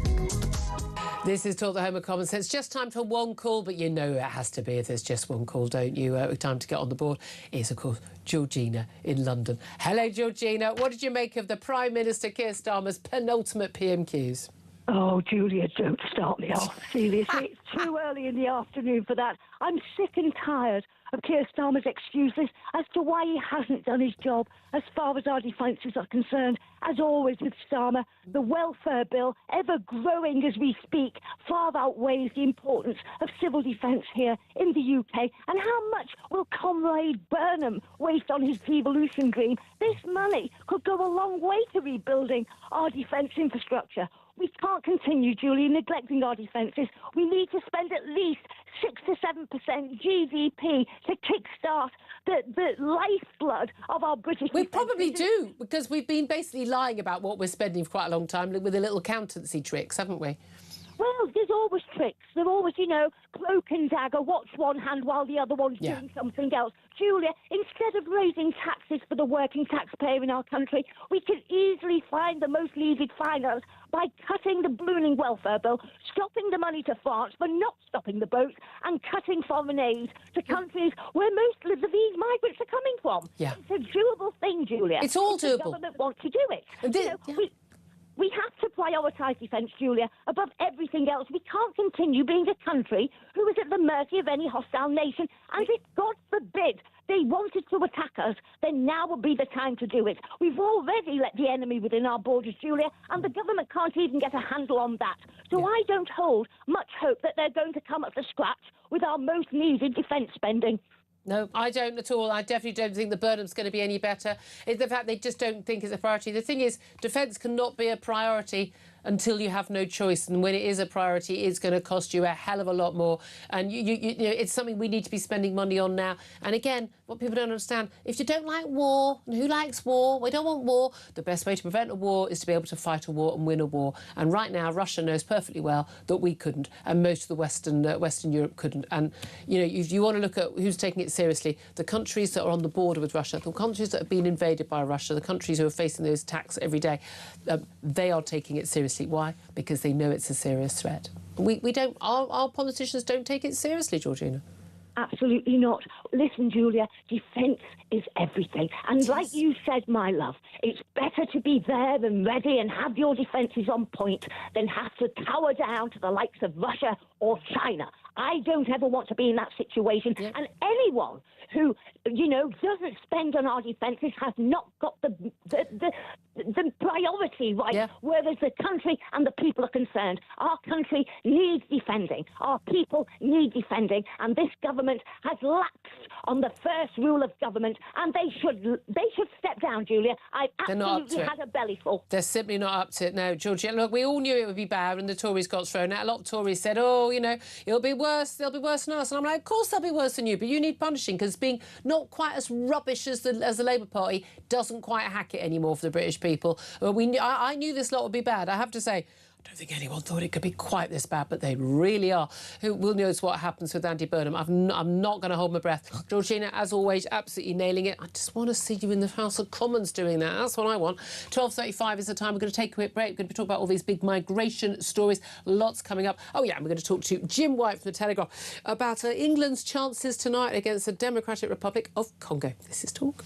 This is Talk, the home of common sense. Just time for one call, but you know it has to be if there's just one call, don't you? Time to get on the board is, of course, Georgina in London. Hello, Georgina. What did you make of the Prime Minister Keir Starmer's penultimate PMQs? Oh, Julia, don't start me off. Seriously, it's too early in the afternoon for that. I'm sick and tired of Keir Starmer's excuses as to why he hasn't done his job as far as our defences are concerned. As always with Starmer, the welfare bill, ever growing as we speak, far outweighs the importance of civil defence here in the UK. And how much will Comrade Burnham waste on his devolution dream? This money could go a long way to rebuilding our defence infrastructure. We can't continue, Julie, neglecting our defences. We need to spend at least 6 to 7% GDP to kickstart the lifeblood of our British We probably do, because we've been basically lying about what we're spending for quite a long time with a little accountancy tricks, haven't we? Well, there's always tricks. There's always, cloak and dagger, watch one hand while the other one's doing something else. Julia, instead of raising taxes for the working taxpayer in our country, we can easily find the most needed finance by cutting the ballooning welfare bill, stopping the money to France but not stopping the boats, and cutting foreign aid to countries where most of these migrants are coming from. Yeah. It's a doable thing, Julia. It's all doable. The government wants to do it. We have to prioritise defence, Julia, above everything else. We can't continue being a country who is at the mercy of any hostile nation. And if, God forbid, they wanted to attack us, then now would be the time to do it. We've already let the enemy within our borders, Julia, and the government can't even get a handle on that. So I don't hold much hope that they're going to come up to scratch with our most needed defence spending. No, I don't at all. I definitely don't think the Burnham's going to be any better. It's the fact they just don't think it's a priority. The thing is, defence cannot be a priority until you have no choice. And when it is a priority, it's going to cost you a hell of a lot more. And it's something we need to be spending money on now. And again, what people don't understand, if you don't like war, and who likes war? We don't want war. The best way to prevent a war is to be able to fight a war and win a war. And right now, Russia knows perfectly well that we couldn't, and most of the Western Europe couldn't. And, if you want to look at who's taking it seriously, the countries that are on the border with Russia, the countries that have been invaded by Russia, the countries who are facing those attacks every day, they are taking it seriously. Why? Because they know it's a serious threat. We don't. Our politicians don't take it seriously, Georgina. Absolutely not. Listen, Julia, defence is everything. And like you said, my love, it's better to be there and ready and have your defences on point than have to cower down to the likes of Russia or China. I don't ever want to be in that situation. Yeah. And anyone who, doesn't spend on our defences has not got the priority right, whereas the country and the people are concerned. Our country needs defending. Our people need defending. And this government has lapsed on the first rule of government, and they should step down, Julia. I've absolutely had a bellyful. They're simply not up to it, no, Georgia. Look, we all knew it would be bad when the Tories got thrown out. A lot of Tories said, it'll be worse, they'll be worse than us. And I'm like, of course they'll be worse than you, but you need punishing, because being not quite as rubbish as the Labour Party doesn't quite hack it anymore for the British people. I knew this lot would be bad, I have to say. I don't think anyone thought it could be quite this bad, but they really are. Who will knows what happens with Andy Burnham? I'm not going to hold my breath. Georgina, as always, absolutely nailing it. I just want to see you in the House of Commons doing that. That's what I want. 12:35 is the time. We're going to take a quick break. We're going to talk about all these big migration stories. Lots coming up. Oh, yeah, and we're going to talk to Jim White from The Telegraph about England's chances tonight against the Democratic Republic of Congo. This is Talk.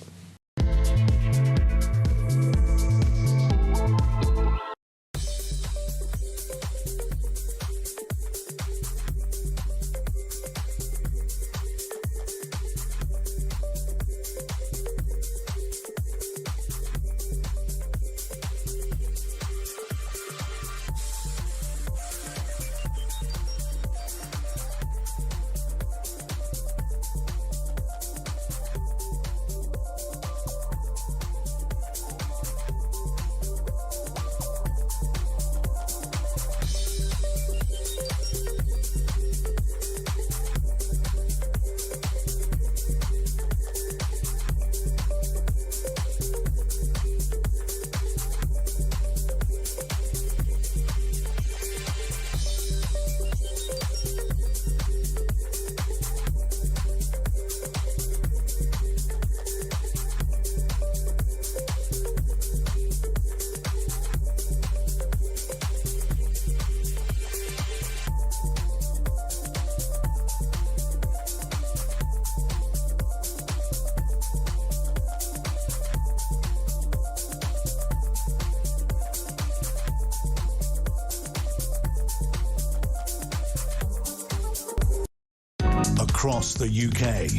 across the UK.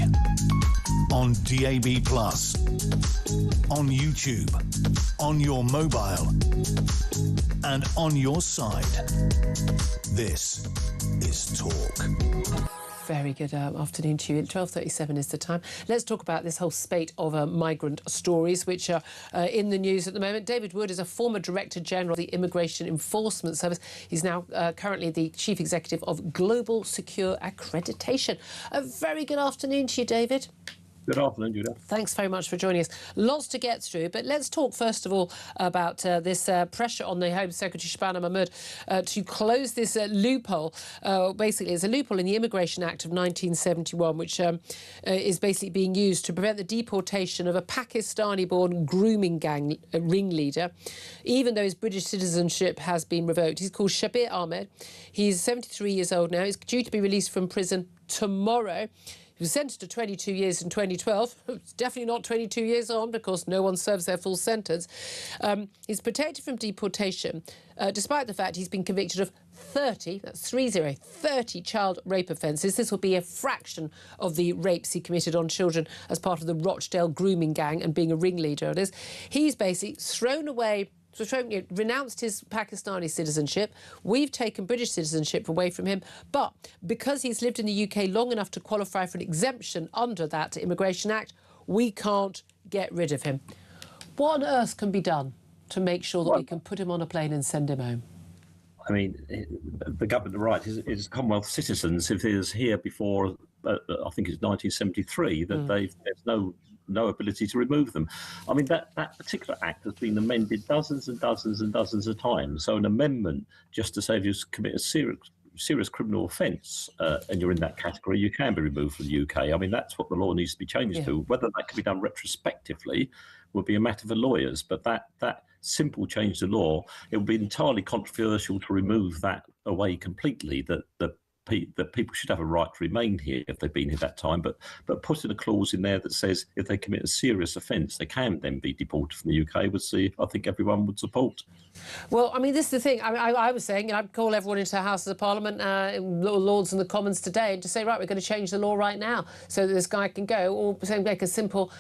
On DAB+, on YouTube, on your mobile, and on your side. This is Talk. Very good afternoon to you. 12:37 is the time. Let's talk about this whole spate of migrant stories which are in the news at the moment. David Wood is a former Director General of the Immigration Enforcement Service. He's now currently the Chief Executive of Global Secure Accreditation. A very good afternoon to you, David. Good afternoon, Julia. Thanks very much for joining us. Lots to get through, but let's talk first of all about this pressure on the Home Secretary Shabana Mahmood to close this loophole. Basically, it's a loophole in the Immigration Act of 1971, which is basically being used to prevent the deportation of a Pakistani-born grooming gang ringleader, even though his British citizenship has been revoked. He's called Shabir Ahmed. He's 73 years old now. He's due to be released from prison tomorrow. He was sentenced to 22 years in 2012. It's definitely not 22 years on because no one serves their full sentence. He's protected from deportation, despite the fact he's been convicted of 30 child rape offences. This will be a fraction of the rapes he committed on children as part of the Rochdale grooming gang and being a ringleader of this. He's basically renounced his Pakistani citizenship. We've taken British citizenship away from him. But because he's lived in the UK long enough to qualify for an exemption under that Immigration Act, we can't get rid of him. What on earth can be done to make sure that we can put him on a plane and send him home? I mean, the government of right is Commonwealth citizens. If he was here before, I think it's 1973, that there's no ability to remove them. I mean, that particular act has been amended dozens and dozens and dozens of times. So an amendment just to say if you commit a serious criminal offence and you're in that category, you can be removed from the UK. I mean, that's what the law needs to be changed to. Whether that can be done retrospectively would be a matter for lawyers. But that simple change to law, it would be entirely controversial to remove that away completely, that people should have a right to remain here if they've been here that time, but putting a clause in there that says if they commit a serious offence, they can then be deported from the UK, I think everyone would support. Well, I mean, this is the thing. I was saying, I'd call everyone into the Houses of Parliament, Lords and the Commons today, and to say, right, we're going to change the law right now so that this guy can go, or make a simple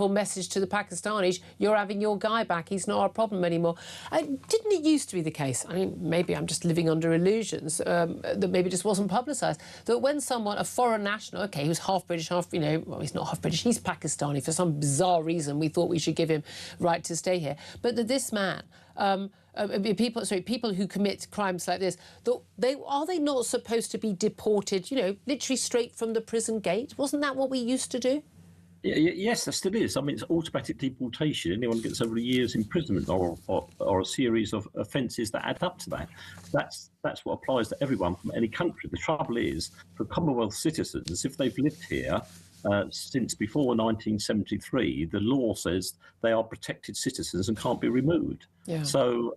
message to the Pakistanis, you're having your guy back, he's not our problem anymore. Didn't it used to be the case, I mean, maybe I'm just living under illusions, that maybe it just wasn't publicised, that when someone, a foreign national, OK, he was half British, well, he's not half British, he's Pakistani, for some bizarre reason we thought we should give him right to stay here, but that this man... people who commit crimes like this, are they not supposed to be deported, literally straight from the prison gate? Wasn't that what we used to do? Yes, there still is. I mean, it's automatic deportation. Anyone gets over a year's imprisonment or a series of offences that add up to that. That's what applies to everyone from any country. The trouble is, for Commonwealth citizens, if they've lived here since before 1973, the law says they are protected citizens and can't be removed. Yeah. So...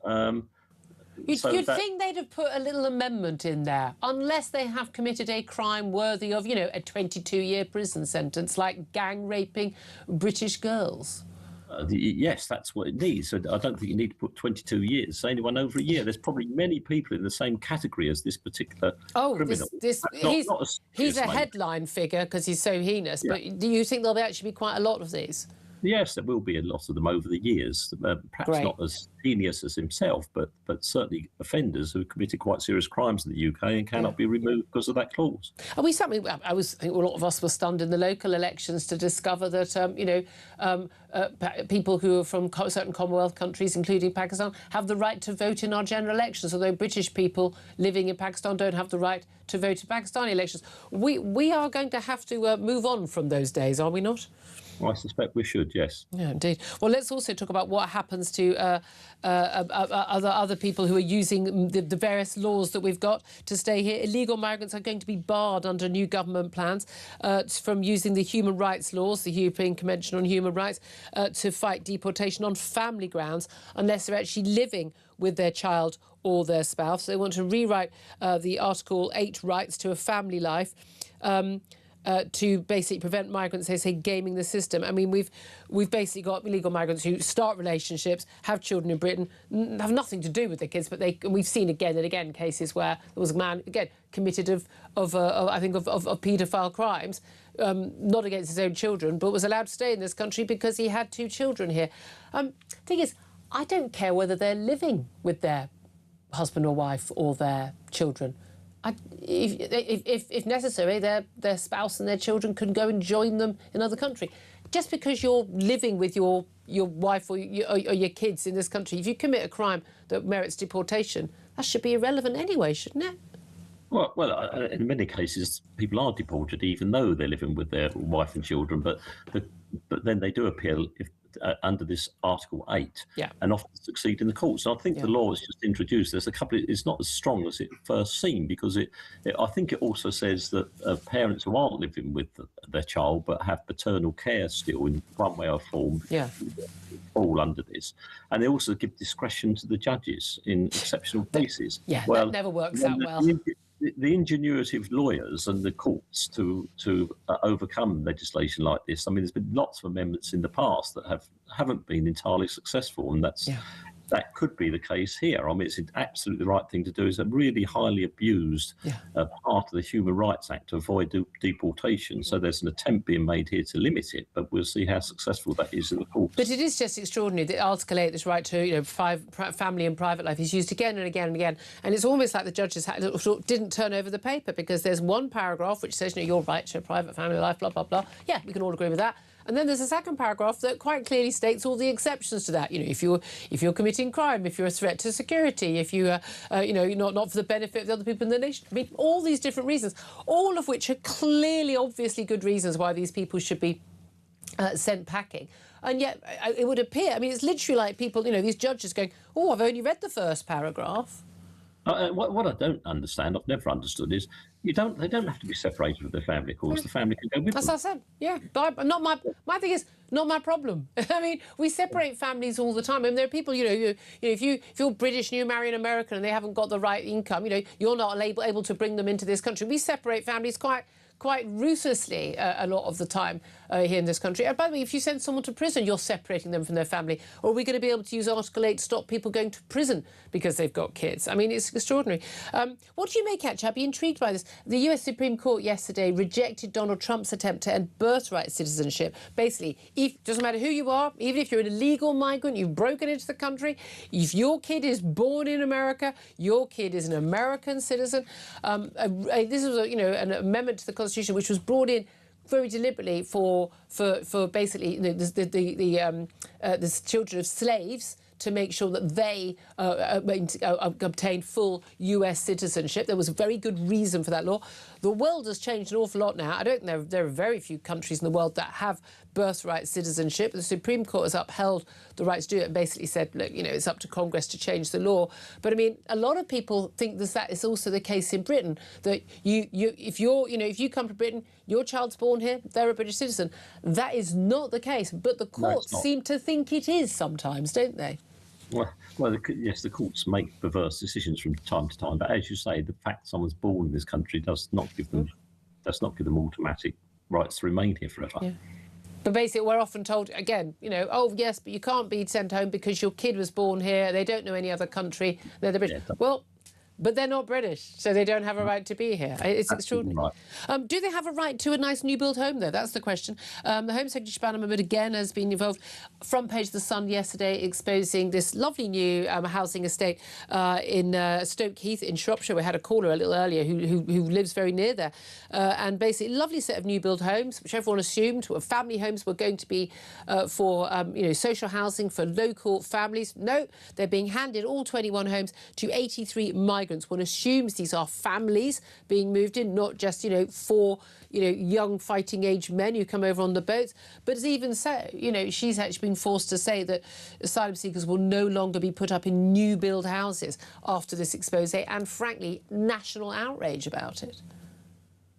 You'd think they'd have put a little amendment in there, unless they have committed a crime worthy of, a 22-year prison sentence, like gang raping British girls. Yes, that's what it needs. So I don't think you need to put 22 years. Anyone over a year. There's probably many people in the same category as this particular criminal. He's a headline figure because he's so heinous, but do you think there'll actually be quite a lot of these? Yes, there will be a lot of them over the years, perhaps not as heinous as himself, but certainly offenders who have committed quite serious crimes in the UK and cannot be removed because of that clause. I think a lot of us were stunned in the local elections to discover that, people who are from certain Commonwealth countries, including Pakistan, have the right to vote in our general elections, although British people living in Pakistan don't have the right to vote in Pakistani elections. We are going to have to move on from those days, are we not? Well, I suspect we should, yes. Yeah, indeed. Well, let's also talk about what happens to other people who are using the various laws that we've got to stay here. Illegal migrants are going to be barred under new government plans from using the human rights laws, the European Convention on Human Rights, to fight deportation on family grounds unless they're actually living with their child or their spouse. They want to rewrite the Article 8 rights to a family life. to basically prevent migrants, they say, gaming the system. I mean, we've basically got illegal migrants who start relationships, have children in Britain, have nothing to do with their kids, but we've seen again and again cases where there was a man, again, convicted of paedophile crimes, not against his own children, but was allowed to stay in this country because he had 2 children here. Thing is, I don't care whether they're living with their husband or wife or their children. If necessary, their spouse and their children can go and join them in another country. Just because you're living with your wife or your kids in this country, if you commit a crime that merits deportation, that should be irrelevant anyway, shouldn't it? Well, in many cases, people are deported even though they're living with their wife and children, but then they do appeal under this Article 8 and often succeed in the courts. And I think the law is just introduced. There's a couple. It's not as strong as it first seemed because I think it also says that parents who aren't living with their child but have paternal care still in one way or form fall under this. And they also give discretion to the judges in exceptional cases. Yeah, that never works out well. The ingenuity of lawyers and the courts to overcome legislation like this. I mean, there's been lots of amendments in the past that haven't been entirely successful, and that could be the case here. I mean, it's absolutely the right thing to do. It's a really highly abused part of the Human Rights Act to avoid deportation. So there's an attempt being made here to limit it, but we'll see how successful that is in the courts. But it is just extraordinary that Article 8, this right to family and private life, is used again and again and again. And it's almost like the judges didn't turn over the paper because there's one paragraph which says, you're right to a private family life, blah, blah, blah. Yeah, we can all agree with that. And then there's a second paragraph that quite clearly states all the exceptions to that. If you're committing crime, if you're a threat to security, if you not for the benefit of the other people in the nation. I mean, all these different reasons, all of which are clearly, obviously good reasons why these people should be sent packing. And yet it would appear, I mean, it's literally like people, these judges going, oh, I've only read the first paragraph. What I don't understand, I've never understood, is they don't have to be separated with their family, of course. The family can go with them. That's what I said, yeah. But my thing is, not my problem. I mean, we separate families all the time. I mean, there are people, if you're British and you marry an American and they haven't got the right income, you're not able to bring them into this country. We separate families quite ruthlessly a lot of the time here in this country. And by the way, if you send someone to prison, you're separating them from their family. Or are we going to be able to use Article 8 to stop people going to prison because they've got kids? I mean, it's extraordinary. What do you make, actually? I'd be intrigued by this. The US Supreme Court yesterday rejected Donald Trump's attempt to end birthright citizenship. Basically, doesn't matter who you are, even if you're an illegal migrant, you've broken into the country, if your kid is born in America, your kid is an American citizen. This was an amendment to the Constitution which was brought in very deliberately for basically the children of slaves, to make sure that they obtain full US citizenship. There was a very good reason for that law. The world has changed an awful lot now. I don't know, there are very few countries in the world that have birthright citizenship. The Supreme Court has upheld the right to do it and basically said, look, it's up to Congress to change the law. But I mean, a lot of people think that is also the case in Britain, that if you come to Britain, your child's born here, they're a British citizen. That is not the case, but the courts seem to think it is sometimes, don't they? Well, yes, the courts make perverse decisions from time to time, but as you say, the fact someone's born in this country does not give them automatic rights to remain here forever. Yeah. But basically, we're often told, again, oh, yes, but you can't be sent home because your kid was born here, they don't know any other country, they're the British. Well, but they're not British, so they don't have a right to be here. It's extraordinary. Right. Do they have a right to a nice new build home, though? That's the question. The Home Secretary Starmer again has been involved. Front page of The Sun yesterday exposing this lovely new housing estate in Stoke Heath in Shropshire. We had a caller a little earlier who lives very near there. And basically, a lovely set of new build homes, which everyone assumed were family homes, were going to be for social housing for local families. No, they're being handed, all 21 homes, to 83 migrants. One assumes these are families being moved in, not just, for, young fighting-age men who come over on the boats. But even so, she's actually been forced to say that asylum seekers will no longer be put up in new-build houses after this expose, and, frankly, national outrage about it.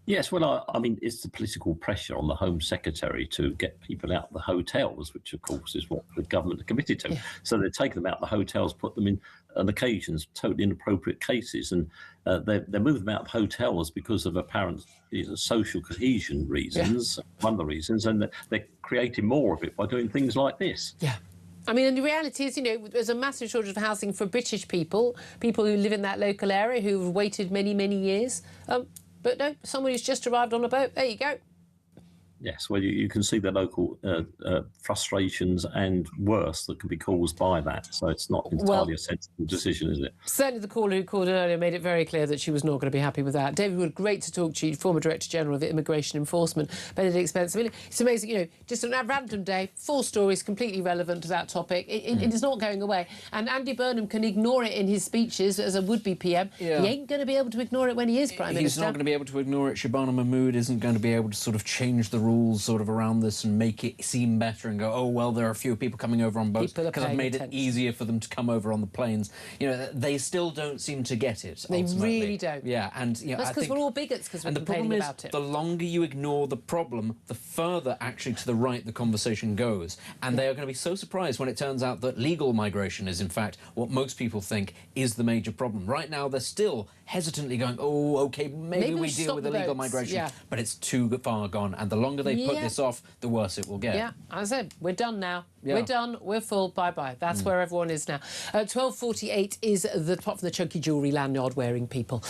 Yes, well, I mean, it's the political pressure on the Home Secretary to get people out of the hotels, which, of course, is what the government are committed to. Yeah. So they take them out of the hotels, put them in on occasions, totally inappropriate cases, and they're moving them out of hotels because of apparent social cohesion reasons, one of the reasons, and they're creating more of it by doing things like this. Yeah. I mean, and the reality is, you know, there's a massive shortage of housing for British people who live in that local area, who've waited many, many years. But no, someone who's just arrived on a boat, there you go. Yes, well, you can see the local frustrations and worse that can be caused by that. So it's not entirely a sensible decision, is it? Certainly the caller who called earlier made it very clear that she was not going to be happy with that. David Wood, great to talk to you, former Director General of Immigration Enforcement. Benedict Spencer. I mean, it's amazing, you know, just on a random day, 4 stories completely relevant to that topic. It is not going away. And Andy Burnham can ignore it in his speeches as a would-be PM. Yeah. He ain't going to be able to ignore it when he is Prime Minister. He's not going to be able to ignore it. Shabana Mahmood isn't going to be able to sort of change the rules sort of around this and make it seem better and go, oh, well, there are fewer people coming over on boats because I've made it easier for them to come over on the planes. You know, they still don't seem to get it, They ultimately. really don't. Yeah, and you know, that's because we're all bigots because we're complaining about it. The longer you ignore the problem, the further actually to the right the conversation goes. And they are going to be so surprised when it turns out that legal migration is, in fact, what most people think is the major problem. Right now, they're still hesitantly going, oh, OK, maybe we deal with illegal migration. But it's too far gone. And the longer they put this off, the worse it will get. Yeah, as I said, we're done now. Yeah. We're done, we're full, bye-bye. That's where everyone is now. 12:48 is the top from the chunky jewellery lanyard-wearing people.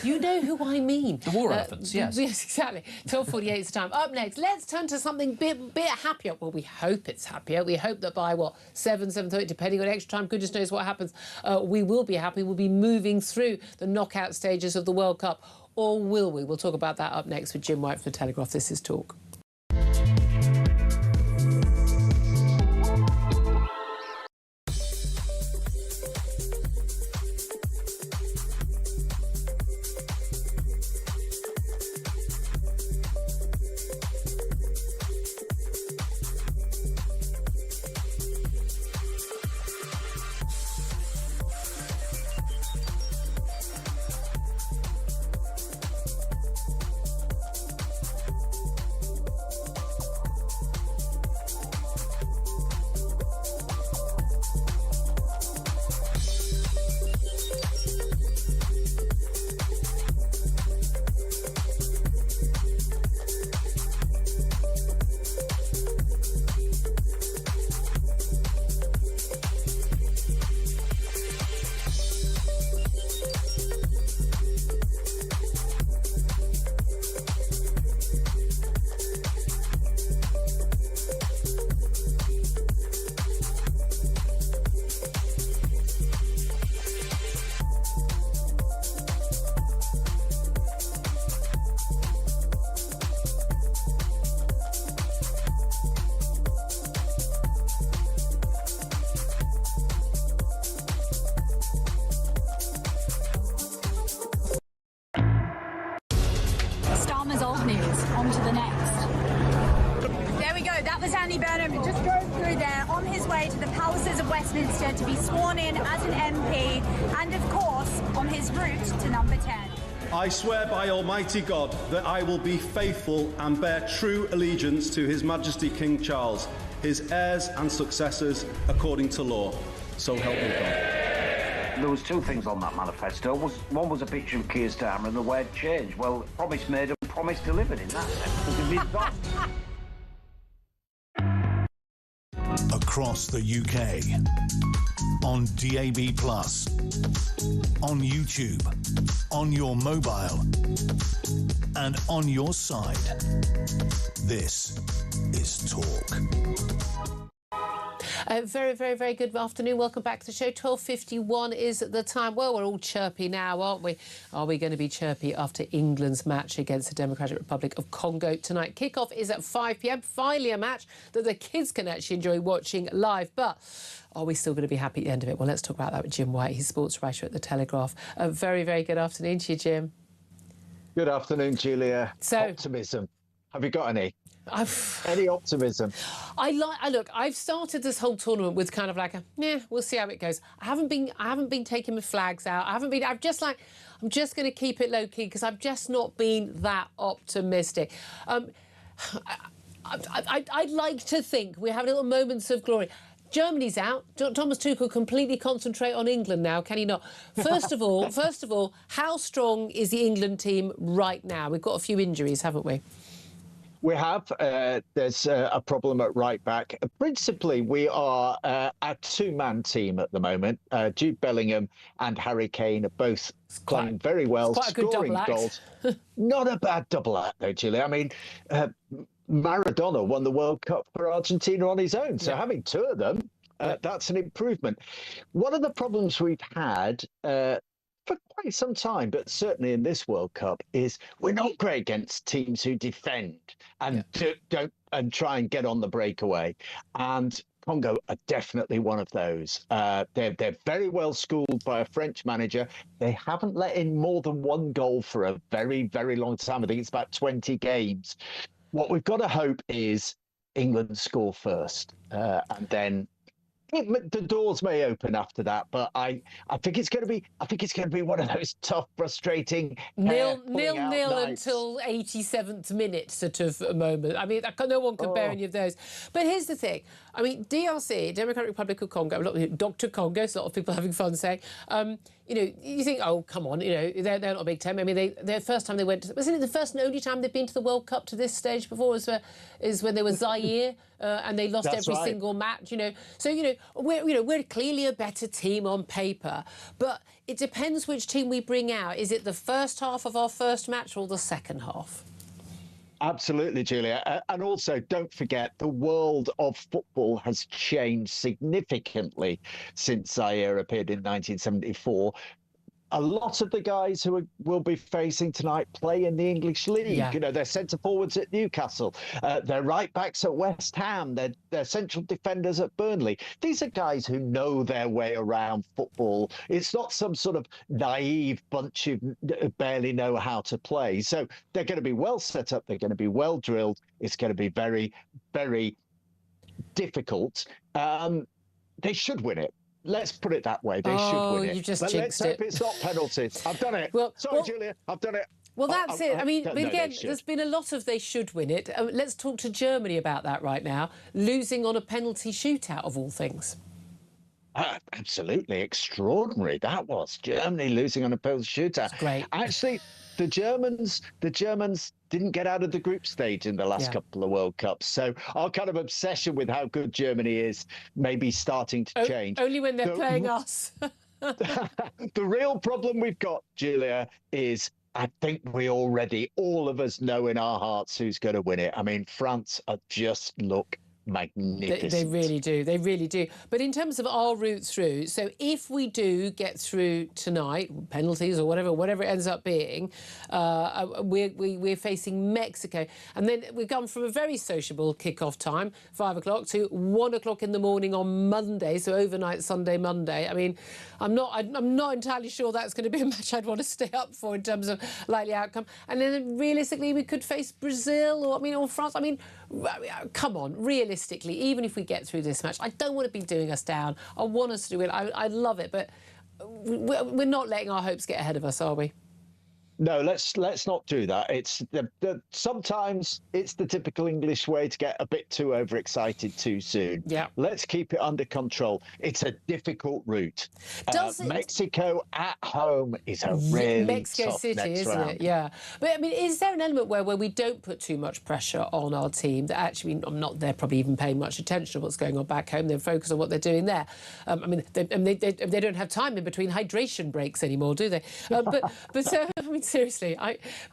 You know who I mean. The war elephants, yes. Yes, exactly. 12:48 is the time. Up next, let's turn to something bit happier. Well, we hope it's happier. We hope that by, 7:30, depending on extra time, goodness knows what happens, we will be happy. We'll be moving through the knockout stages of the World Cup. Or will we? We'll talk about that up next with Jim White from The Telegraph. This is Talk. Starmer's old news. On to the next. There we go. That was Andy Burnham. Just drove through there on his way to the palaces of Westminster to be sworn in as an MP and, of course, on his route to number 10. I swear by Almighty God that I will be faithful and bear true allegiance to His Majesty King Charles, his heirs and successors, according to law. So help me God. There was 2 things on that manifesto. One was a picture of Keir Starmer and the word change. Well, promise made and promise delivered in that sense. Across the UK, on DAB+, on YouTube, on your mobile, and on your side. This is Talk. Very, very, very good afternoon. Welcome back to the show. 12:51 is the time. Well, we're all chirpy now, aren't we? Are we going to be chirpy after England's match against the Democratic Republic of Congo tonight? Kick-off is at 5 p.m. Finally a match that the kids can actually enjoy watching live. But are we still going to be happy at the end of it? Well, let's talk about that with Jim White. He's sports writer at The Telegraph. A very, very good afternoon to you, Jim. Good afternoon, Julia. So, optimism. Have you got any? Any optimism? Look, I've started this whole tournament with kind of like we'll see how it goes. I haven't been taking my flags out. I'm just going to keep it low key because I've just not been that optimistic. I'd like to think we have little moments of glory. Germany's out. Thomas Tuchel completely concentrate on England now, can he not? First of all, how strong is the England team right now? We've got a few injuries, haven't we? We have. There's a problem at right back. Principally, we are a two-man team at the moment. Jude Bellingham and Harry Kane are both playing very well, scoring goals. Not a bad double act, though, Julie. I mean, Maradona won the World Cup for Argentina on his own. So having two of them, that's an improvement. One of the problems we've had for quite some time, but certainly in this World Cup, is we're not great against teams who defend and don't and try and get on the breakaway. And Congo are definitely one of those. They're very well schooled by a French manager. They haven't let in more than one goal for a very, very long time. I think it's about 20 games. What we've got to hope is England score first, and then the doors may open after that, but I think it's going to be one of those tough, frustrating nil until 87th minute sort of a moment. I mean, no one can bear any of those. But here's the thing. I mean, DRC, Democratic Republic of Congo, Dr. Congo, a lot of people having fun saying. You know, you think, oh, come on, you know, they're not a big team. I mean, their first time they went, wasn't it the first and only time they've been to the World Cup to this stage before is when they were Zaire and they lost every single match, you know. So, we're clearly a better team on paper, but it depends which team we bring out. Is it the first half of our first match or the second half? Absolutely, Julia. And also, don't forget, the world of football has changed significantly since Zaire appeared in 1974. A lot of the guys who will be facing tonight play in the English League. Yeah. You know, they're centre forwards at Newcastle. They're right backs at West Ham. They're central defenders at Burnley. These are guys who know their way around football. It's not some sort of naive bunch who barely know how to play. So they're going to be well set up. They're going to be well drilled. It's going to be very, very difficult. They should win it. Let's put it that way. They should win it. You just but jinxed let's hope it's not penalties. I've done it. Sorry, Julia. I've done it. Well, that's it. I mean, again, there's been a lot of they should win it. Let's talk to Germany about that right now. Losing on a penalty shootout, of all things. Absolutely extraordinary. That was Germany losing on a penalty shootout. That's great. Actually, the Germans didn't get out of the group stage in the last couple of World Cups. So our kind of obsession with how good Germany is may be starting to change. Only when they're playing us. The real problem we've got, Julia, is I think we already, all of us know in our hearts who's going to win it. I mean, France just look magnificent. They really do. They really do. But in terms of our route through, so if we do get through tonight, penalties or whatever it ends up being, we're facing Mexico. And then we've gone from a very sociable kick-off time, 5 o'clock, to 1 o'clock in the morning on Monday, so overnight Sunday, Monday. I mean, I'm not entirely sure that's going to be a match I'd want to stay up for in terms of likely outcome. And then realistically, we could face Brazil or France. I mean, come on, realistically, even if we get through this match, I don't want to be doing us down. I want us to do it. I love it, but we're not letting our hopes get ahead of us, are we? No, let's not do that. It's sometimes it's the typical English way to get a bit too overexcited too soon. Yeah. Let's keep it under control. It's a difficult route. Mexico at home is a really Mexico tough City, next isn't round. it? Yeah. But I mean, is there an element where we don't put too much pressure on our team that actually they're probably even paying much attention to what's going on back home? They're focused on what they're doing there. I mean, they don't have time in between hydration breaks anymore, do they? But I mean, seriously,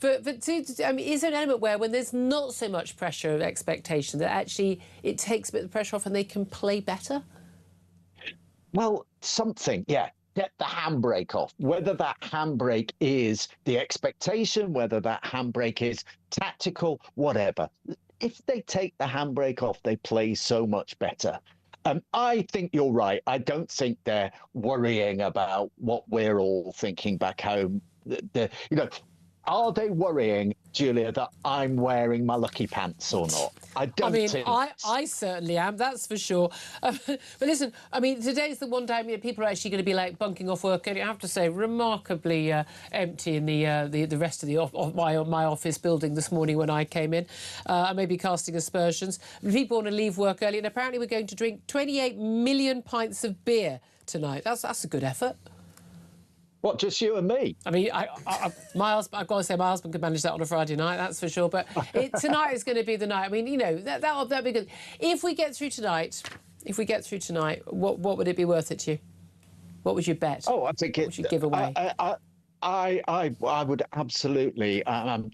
is there an element where when there's not so much pressure of expectation that actually it takes a bit of the pressure off and they can play better? Well, get the handbrake off. Whether that handbrake is the expectation, whether that handbrake is tactical, whatever. If they take the handbrake off, they play so much better. I think you're right. I don't think they're worrying about what we're all thinking back home. Are they worrying, Julia, that I'm wearing my lucky pants or not? I think... I certainly am, that's for sure. But listen, I mean, today's the one time people are actually going to be, like, bunking off work, and I have to say, remarkably empty in the rest of my office building this morning when I came in. I may be casting aspersions. People want to leave work early, and apparently we're going to drink 28 million pints of beer tonight. That's a good effort. What, just you and me? I mean, I've got to say, my husband could manage that on a Friday night, that's for sure. But tonight is going to be the night. I mean, you know, that'll be good. If we get through tonight, what would it be worth it to you? What would you bet? Oh, I think what would you give away? I would absolutely. I'm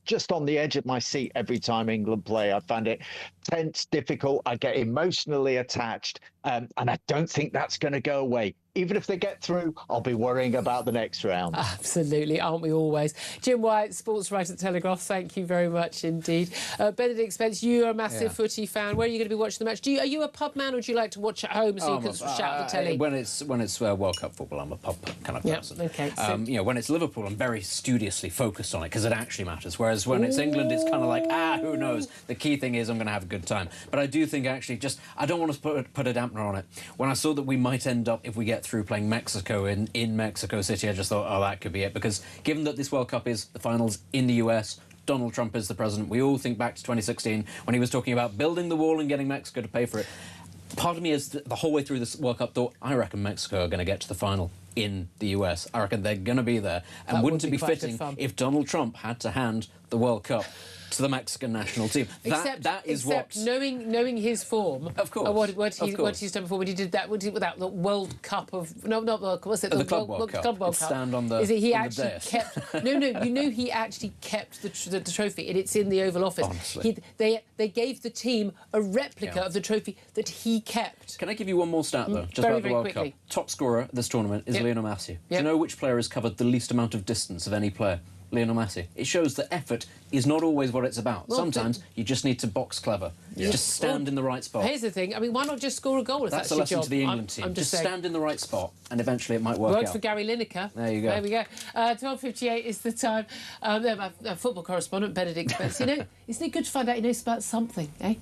just on the edge of my seat every time England play. I find it tense, difficult. I get emotionally attached, and I don't think that's going to go away. Even if they get through, I'll be worrying about the next round. Absolutely, aren't we always? Jim White, sports writer at the Telegraph, thank you very much indeed. Benedict Spence, you're a massive footy fan. Where are you going to be watching the match? Are you a pub man, or do you like to watch at home so you can shout at the telly? When it's World Cup football, I'm a pub kind of person. Okay. You know, when it's Liverpool, I'm very studiously focused on it because it actually matters. Whereas when it's England, it's kind of like, who knows? The key thing is I'm going to have a good time. But I do think actually, I don't want to put a dampener on it. When I saw that we might end up, if we get through, playing Mexico in Mexico City, I just thought, that could be it. Because given that this World Cup is the finals in the US, Donald Trump is the president, we all think back to 2016 when he was talking about building the wall and getting Mexico to pay for it. Part of me is the whole way through this World Cup thought, I reckon Mexico are going to get to the final in the US. I reckon they're going to be there. And wouldn't it be fitting if Donald Trump had to hand the World Cup to the Mexican national team? Except knowing his form, of course, what he's done before when he did that, without the World Cup of what's it? The Club World Cup. Club World It's Cup. Stand on the. Is it he on actually the kept? No. You know he actually kept the trophy, and it's in the Oval Office. Honestly. They gave the team a replica of the trophy that he kept. Can I give you one more stat though, just about the World Cup? Top scorer at this tournament is Lionel Messi. Do you know which player has covered the least amount of distance of any player? Lionel Messi. It shows that effort is not always what it's about. Well, sometimes you just need to box clever. You just stand in the right spot. Here's the thing. I mean, why not just score a goal if that's your job? That's a lesson to the England team. Just stand in the right spot, and eventually it might work out. Worked for Gary Lineker. There you go. There we go. 12:58 is the time. My football correspondent, Benedict Spence. You know, isn't it good to find out he knows about something, eh?